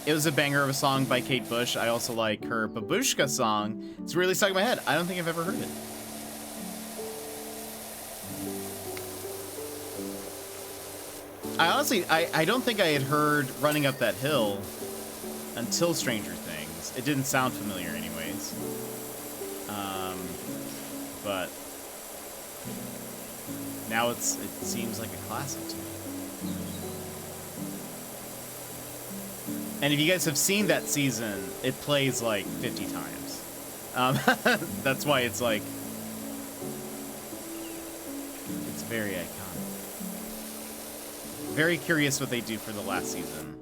It was a banger of a song by Kate Bush. I also like her Babushka song. It's really stuck in my head. I don't think I've ever heard it. I honestly, I don't think I had heard Running Up That Hill until Stranger Things. It didn't sound familiar anyways. But now it seems like a classic to me. And if you guys have seen that season, it plays like 50 times. That's why it's like, it's very iconic. Very curious what they do for the last season.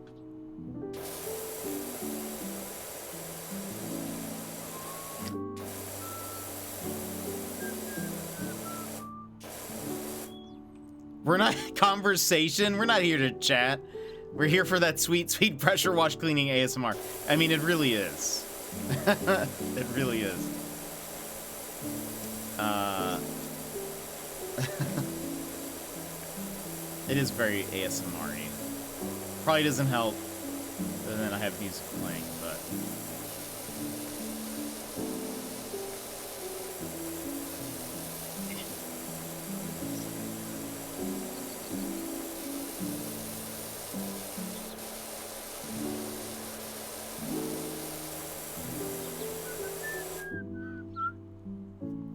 We're not conversation. We're not here to chat. We're here for that sweet, sweet pressure wash cleaning ASMR. I mean, it really is. It really is. It is very ASMR-y. Probably doesn't help. And then I have music playing, but...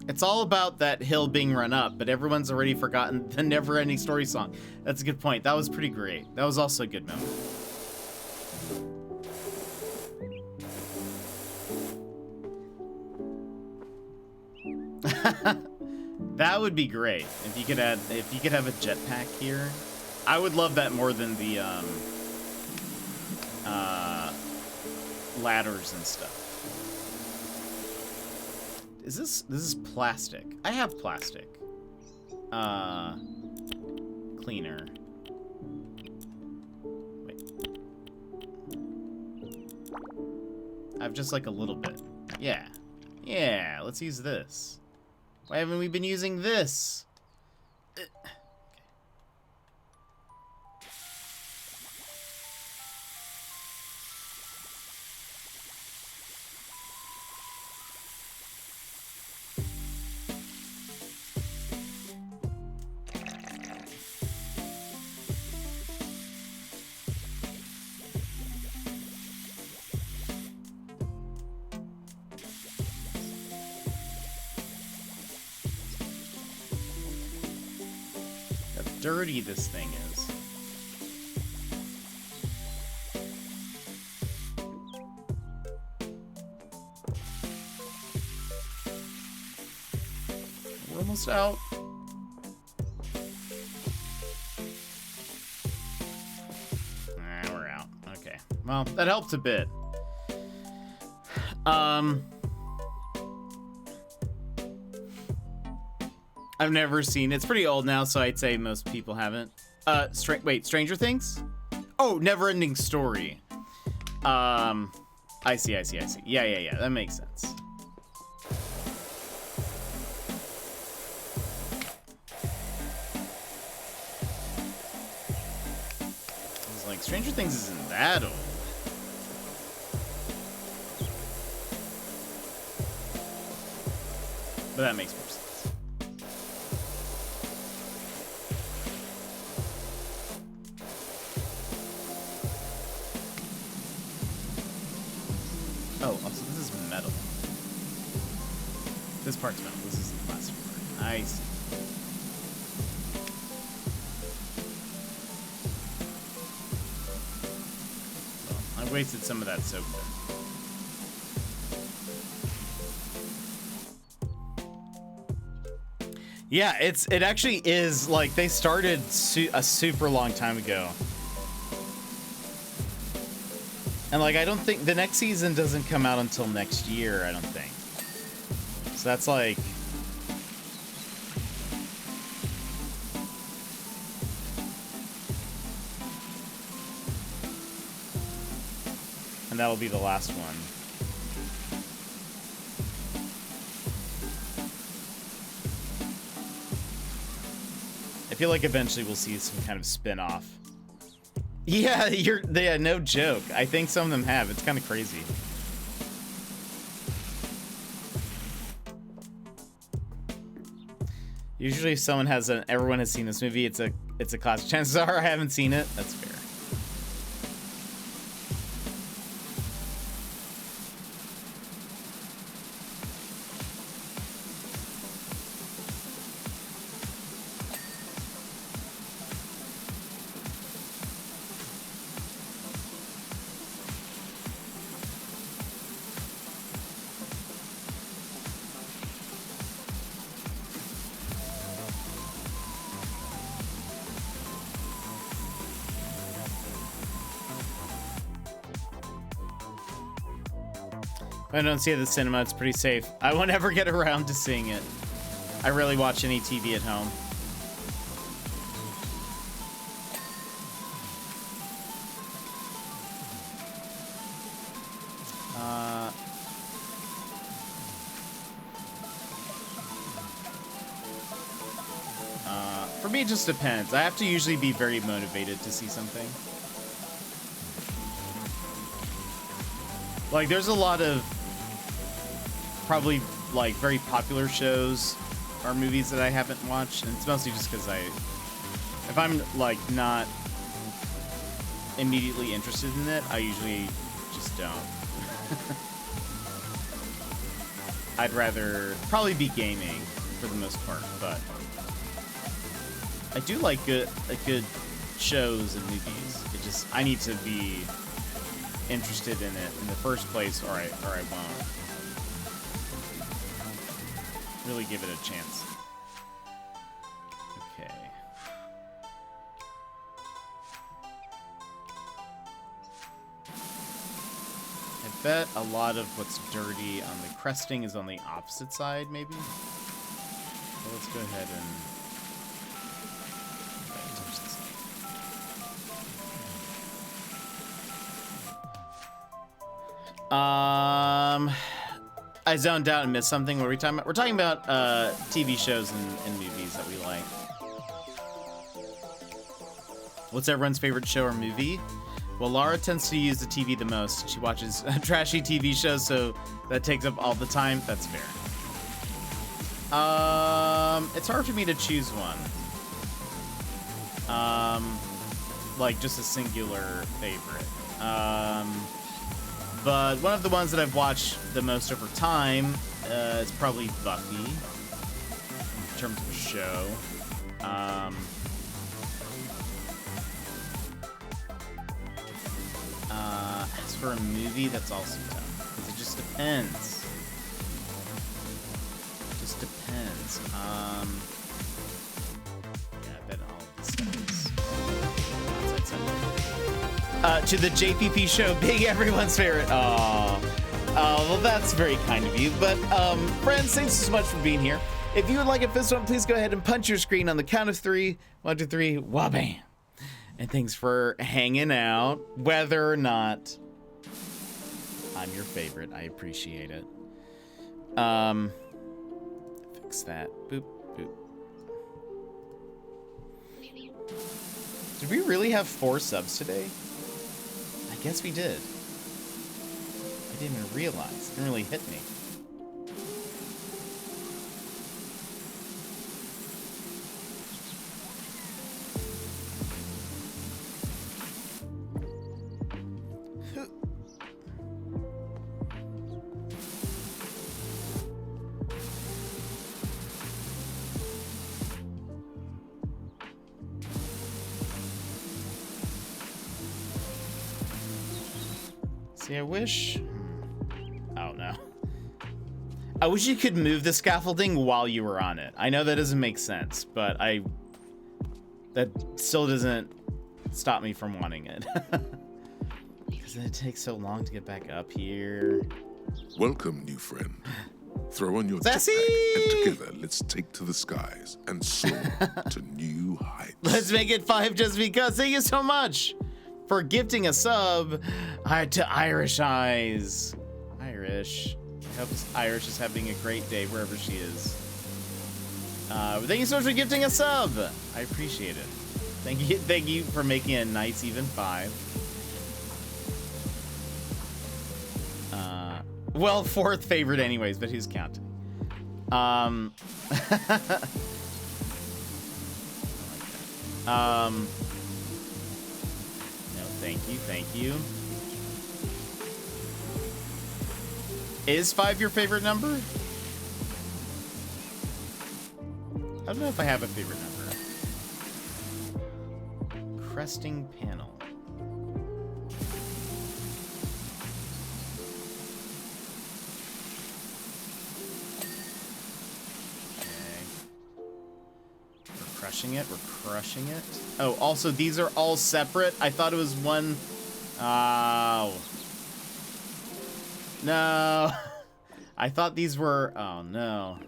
It's all about that hill being run up, but everyone's already forgotten the Never-Ending Story song. That's a good point. That was pretty great. That was also a good memory. That would be great if you could have a jetpack here. I would love that more than the ladders and stuff. This is plastic. I have plastic. Cleaner. Wait. I have just like a little bit. Yeah. Yeah, let's use this. Why haven't we been using this? Dirty this thing is. We're almost out. We're out. Okay. Well, that helped a bit. I've never seen it. It's pretty old now, so I'd say most people haven't. Wait, Stranger Things? Oh, Never-Ending Story. I see. Yeah. That makes sense. I was like, Stranger Things isn't that old. But that makes more sense. Oh, also this is metal. This part's metal. This is the plastic part. Nice. Well, I wasted some of that soap there. Yeah, it actually is, like, they started a super long time ago. And, like, I don't think the next season doesn't come out until next year, I don't think. So that's like... And that'll be the last one. I feel like eventually we'll see some kind of spin-off. Yeah, yeah, no joke. I think some of them have. It's kind of crazy. Usually if someone has everyone has seen this movie, it's a classic. Chances are I haven't seen it. That's fair. I don't see it at the cinema. It's pretty safe. I won't ever get around to seeing it. I rarely watch any TV at home. For me, it just depends. I have to usually be very motivated to see something. Like, there's a lot of probably, like, very popular shows or movies that I haven't watched, and it's mostly just because if I'm, like, not immediately interested in it, I usually just don't. I'd rather probably be gaming for the most part, but I do like good shows and movies. It just, I need to be interested in it in the first place, or I won't really give it a chance. Okay. I bet a lot of what's dirty on the cresting is on the opposite side, maybe? So let's go ahead and touch this. I zoned out and missed something. What are we talking about? We're talking about TV shows and movies that we like. What's everyone's favorite show or movie? Well, Laura tends to use the TV the most. She watches trashy TV shows, so that takes up all the time. That's fair. It's hard for me to choose one. Like just a singular favorite. But one of the ones that I've watched the most over time is probably Buffy, in terms of a show. As for a movie, that's also tough, because it just depends. It just depends. Yeah, I bet all of this stuff is... to the JPP show, being everyone's favorite. Oh, well, that's very kind of you. But, friends, thanks so much for being here. If you would like a fist bump, please go ahead and punch your screen on the count of 3. 1, 2, 3, wabam. And thanks for hanging out, whether or not I'm your favorite. I appreciate it. Fix that. Boop, boop. Did we really have 4 subs today? I guess we did. I didn't even realize. It didn't really hit me. See, I wish... Oh, no. I wish you could move the scaffolding while you were on it. I know that doesn't make sense, but that still doesn't stop me from wanting it. Because it takes so long to get back up here. Welcome, new friend. Throw on your Sassy! jetpack, and together let's take to the skies and soar to new heights. Let's make it 5 just because. Thank you so much for gifting a sub to Irish Eyes. Irish. I hope Irish is having a great day wherever she is. Thank you so much for gifting a sub. I appreciate it. Thank you for making a nice even 5. Well, 4th favorite anyways, but who's counting? No, thank you. Is 5 your favorite number? I don't know if I have a favorite number. Cresting panel. We're crushing it. Oh, also, these are all separate. I thought it was one. Oh. No. I thought these were. Oh, no.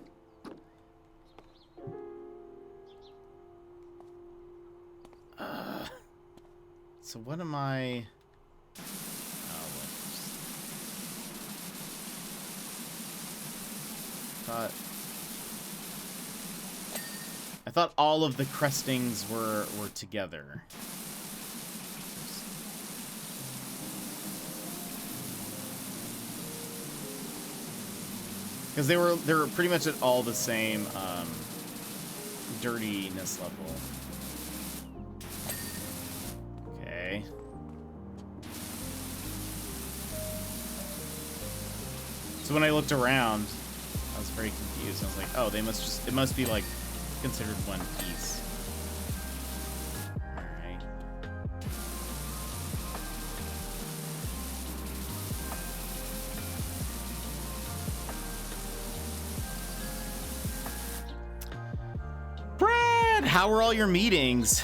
So what am I. Oh, I thought all of the crestings were together. Because they were pretty much at all the same dirtiness level. Okay. So when I looked around, I was very confused. I was like, oh, it must be like considered one piece. Alright. Brad, how were all your meetings?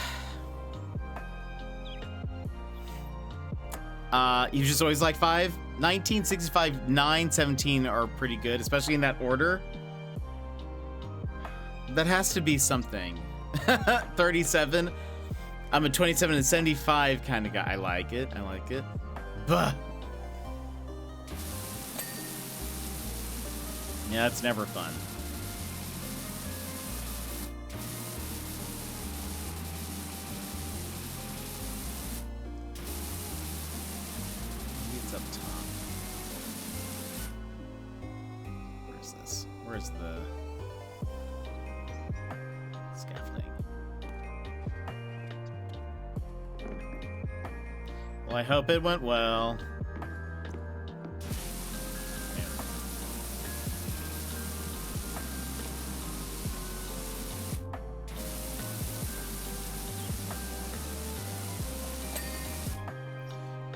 You just always like 5? 19, 65, 9, 17 are pretty good, especially in that order. That has to be something. 37. I'm a 27 and 75 kind of guy. I like it. Buh. Yeah, it's never fun. Maybe it's up top. Where's this? Where's the... Well, I hope it went well.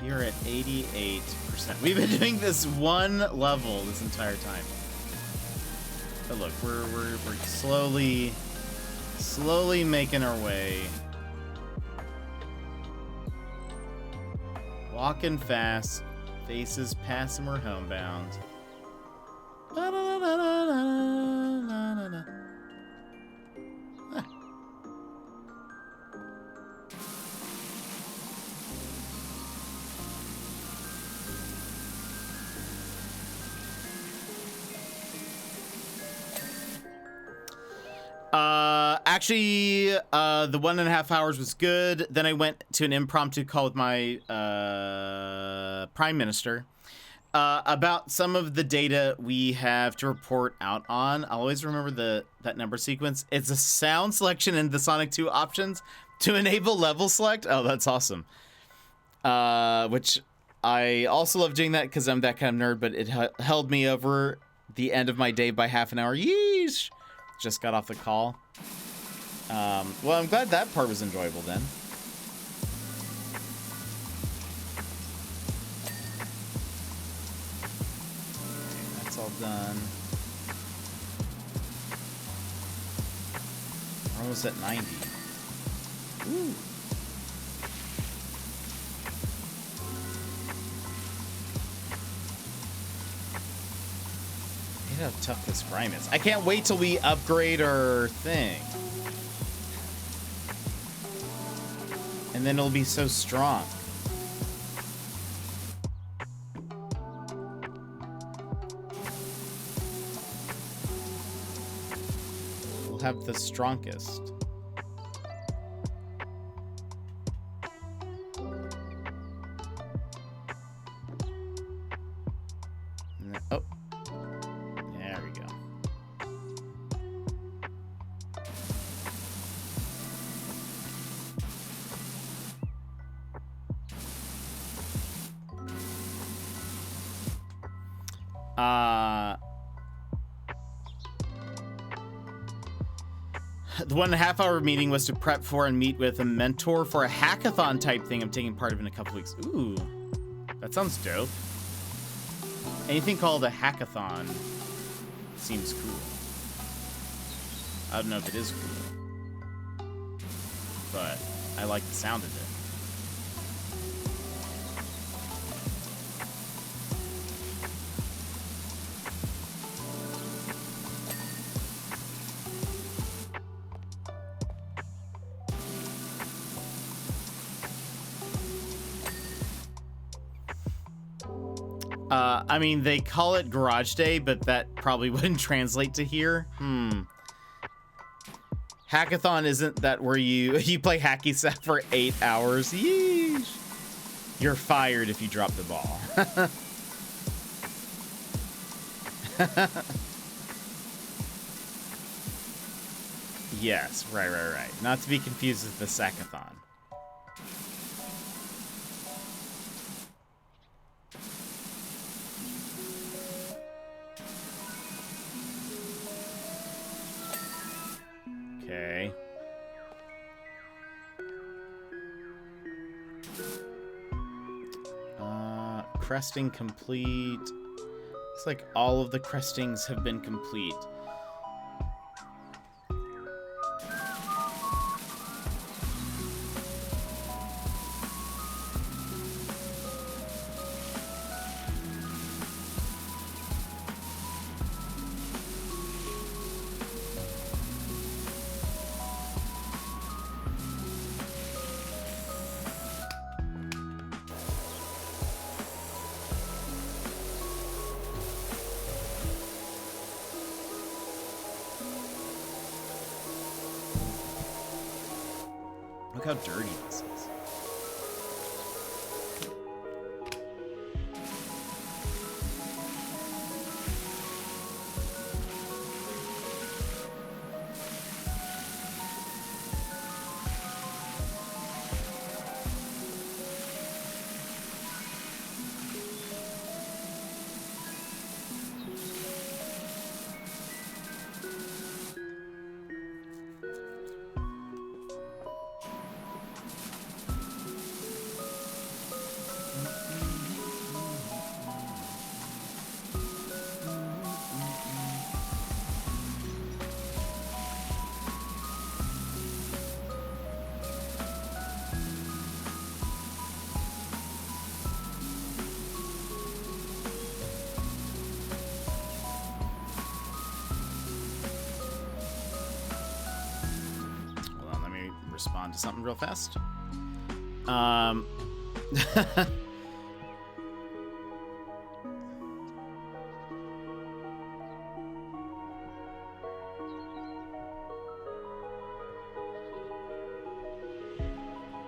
You're at 88%. We've been doing this one level this entire time. But look, we're slowly making our way. Walking fast, faces pass and we're homebound. Actually, the 1.5 hours was good. Then I went to an impromptu call with my prime minister about some of the data we have to report out on. I'll always remember that number sequence. It's a sound selection in the Sonic 2 options to enable level select. Oh, that's awesome. Which I also love doing that because I'm that kind of nerd, but it held me over the end of my day by half an hour. Yeesh. Just got off the call. Well, I'm glad that part was enjoyable then. done. We're almost at 90. Ooh. Look how tough this grime is. I can't wait till we upgrade our thing. And then it'll be so strong. We'll have the strongest. Oh. There we go. The 1.5 hour meeting was to prep for and meet with a mentor for a hackathon type thing I'm taking part of in a couple weeks. Ooh, that sounds dope. Anything called a hackathon seems cool. I don't know if it is cool, but I like the sound of it. I mean, they call it Garage Day, but that probably wouldn't translate to here. Hackathon isn't that where you play hacky sack for 8 hours? Yeesh. You're fired if you drop the ball. Yes, right. Not to be confused with the sackathon. Okay. Cresting complete. It's like all of the crestings have been complete. Look how dirty this is. Respond to something real fast.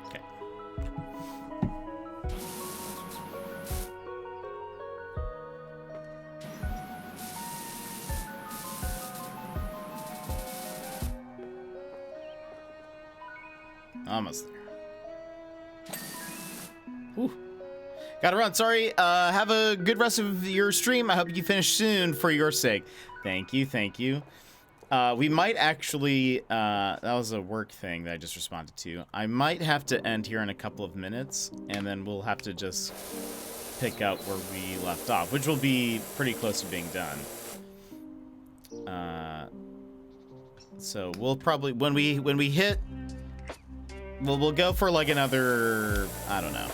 Okay. Almost there. Whew. Gotta run. Sorry. Have a good rest of your stream. I hope you finish soon for your sake. Thank you. We might actually... that was a work thing that I just responded to. I might have to end here in a couple of minutes, and then we'll have to just pick up where we left off, which will be pretty close to being done. So we'll probably when we hit, we'll go for like another, I don't know.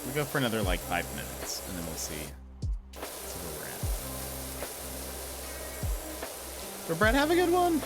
We'll go for another like 5 minutes, and then we'll see where we're at. But Brett, have a good one.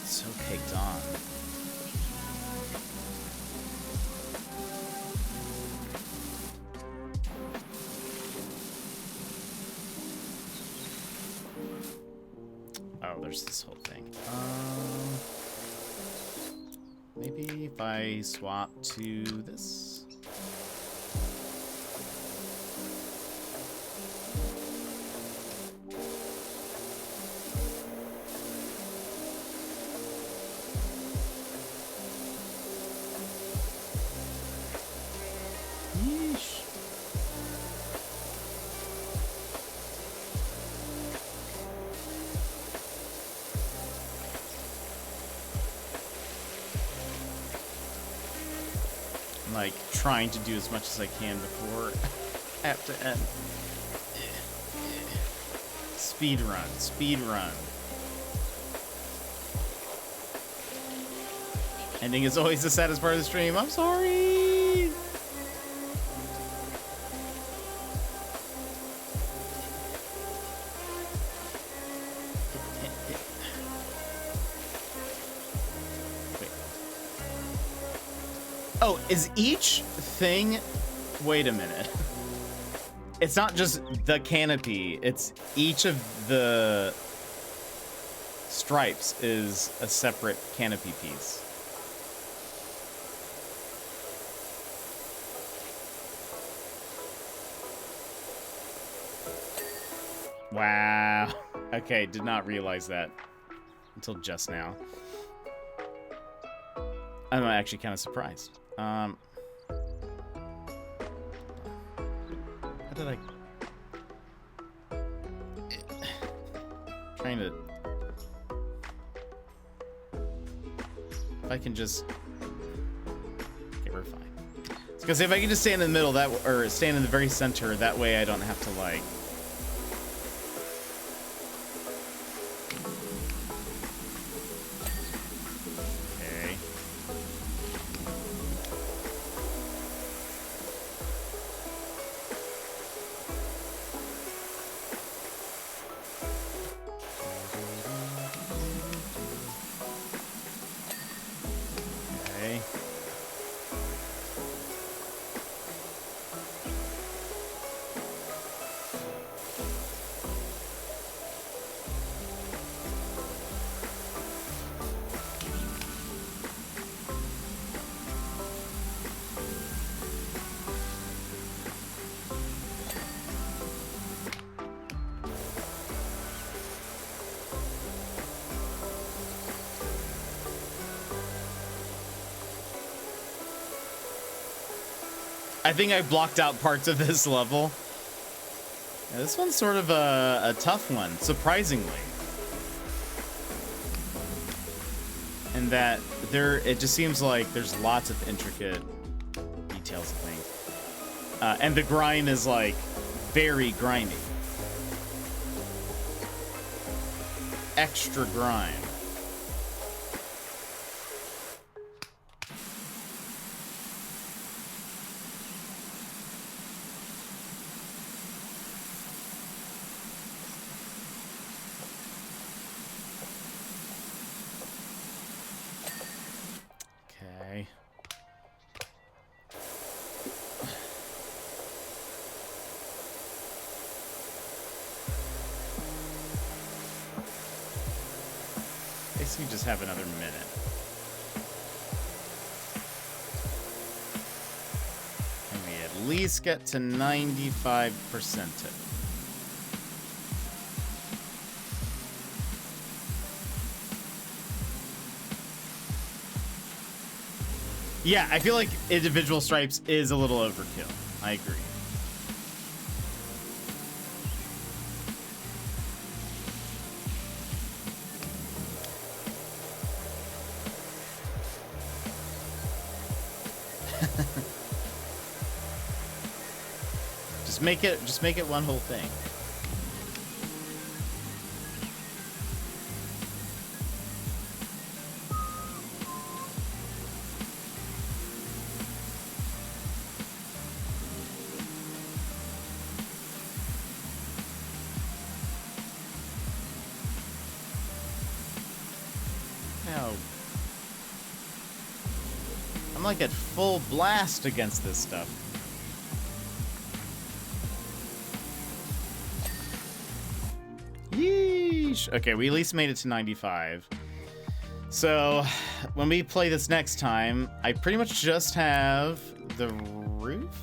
So caked on. Oh, there's this whole thing. Maybe if I swap to this. Yeesh. I'm like trying to do as much as I can before I have to end. Speed run, speed run. Ending is always the saddest part of the stream. I'm sorry. Wait. Oh, is each thing... Wait a minute. It's not just the canopy. It's each of the stripes is a separate canopy piece. Wow. Okay, did not realize that until just now. I'm actually kind of surprised. How did I... Trying to... If I can just... Okay, we're fine. Because if I can just stand in the middle, that or stand in the very center, that way I don't have to, like... Okay. Okay. I think I blocked out parts of this level. Yeah, this one's sort of a tough one, surprisingly. In that it just seems like there's lots of intricate details and things. And the grind is like very grindy. Extra grind. Okay. Basically just have another minute. Can we at least get to 95% it? Yeah, I feel like individual stripes is a little overkill. I agree. Just make it one whole thing. Now, I'm like at full blast against this stuff. Yeesh. Okay, we at least made it to 95. So, when we play this next time, I pretty much just have the roof?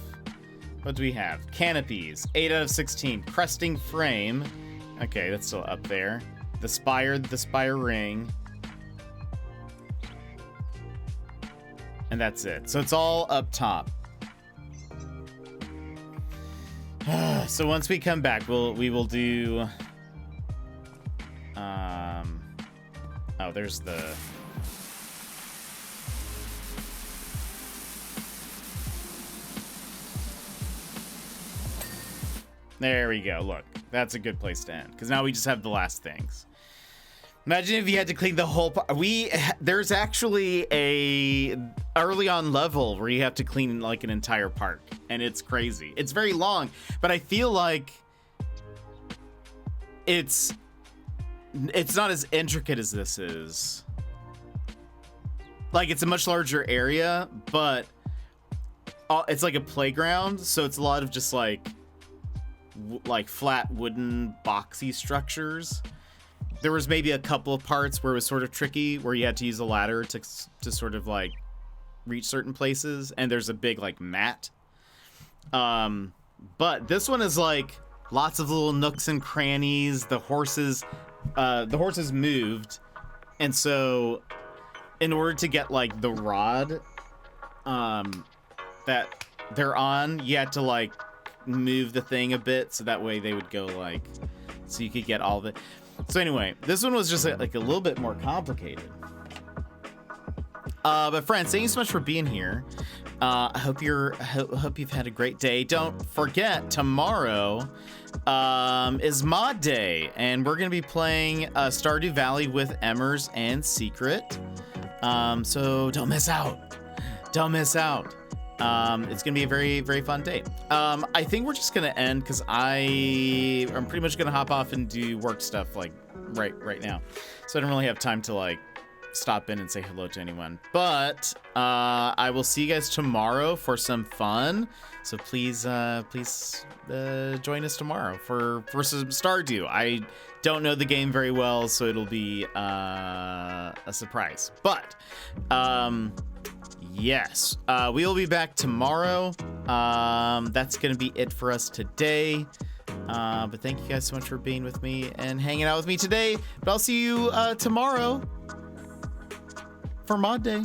What do we have? Canopies, 8 out of 16. Cresting frame. Okay, that's still up there. The spire ring. And that's it. So it's all up top. So once we come back, we will do... Oh, there's the... There we go. Look, that's a good place to end. Because now we just have the last things. Imagine if you had to clean the whole park. There's actually a early on level where you have to clean like an entire park, and it's crazy. It's very long, but I feel like it's not as intricate as this is. Like, it's a much larger area, but it's like a playground, so it's a lot of just like flat wooden boxy structures. There was maybe a couple of parts where it was sort of tricky, where you had to use a ladder to sort of like reach certain places, and there's a big like mat. But this one is like lots of little nooks and crannies. The horses moved, and so in order to get like the rod that they're on, you had to like move the thing a bit, so that way they would go like, so you could get all of it. So anyway, this one was just like a little bit more complicated. But friends, thank you so much for being here. I hope you've had a great day. Don't forget, tomorrow is Mod Day, and we're gonna be playing Stardew Valley with Emmers and Secret. So don't miss out. Don't miss out. It's gonna be a very, very fun day. I think we're just gonna end because I'm pretty much gonna hop off and do work stuff like right now. So I don't really have time to like stop in and say hello to anyone. But I will see you guys tomorrow for some fun. So please join us tomorrow for some Stardew. I don't know the game very well, so it'll be a surprise. But yes, we will be back tomorrow. That's gonna be it for us today. But thank you guys so much for being with me and hanging out with me today. But I'll see you tomorrow for Mod Day.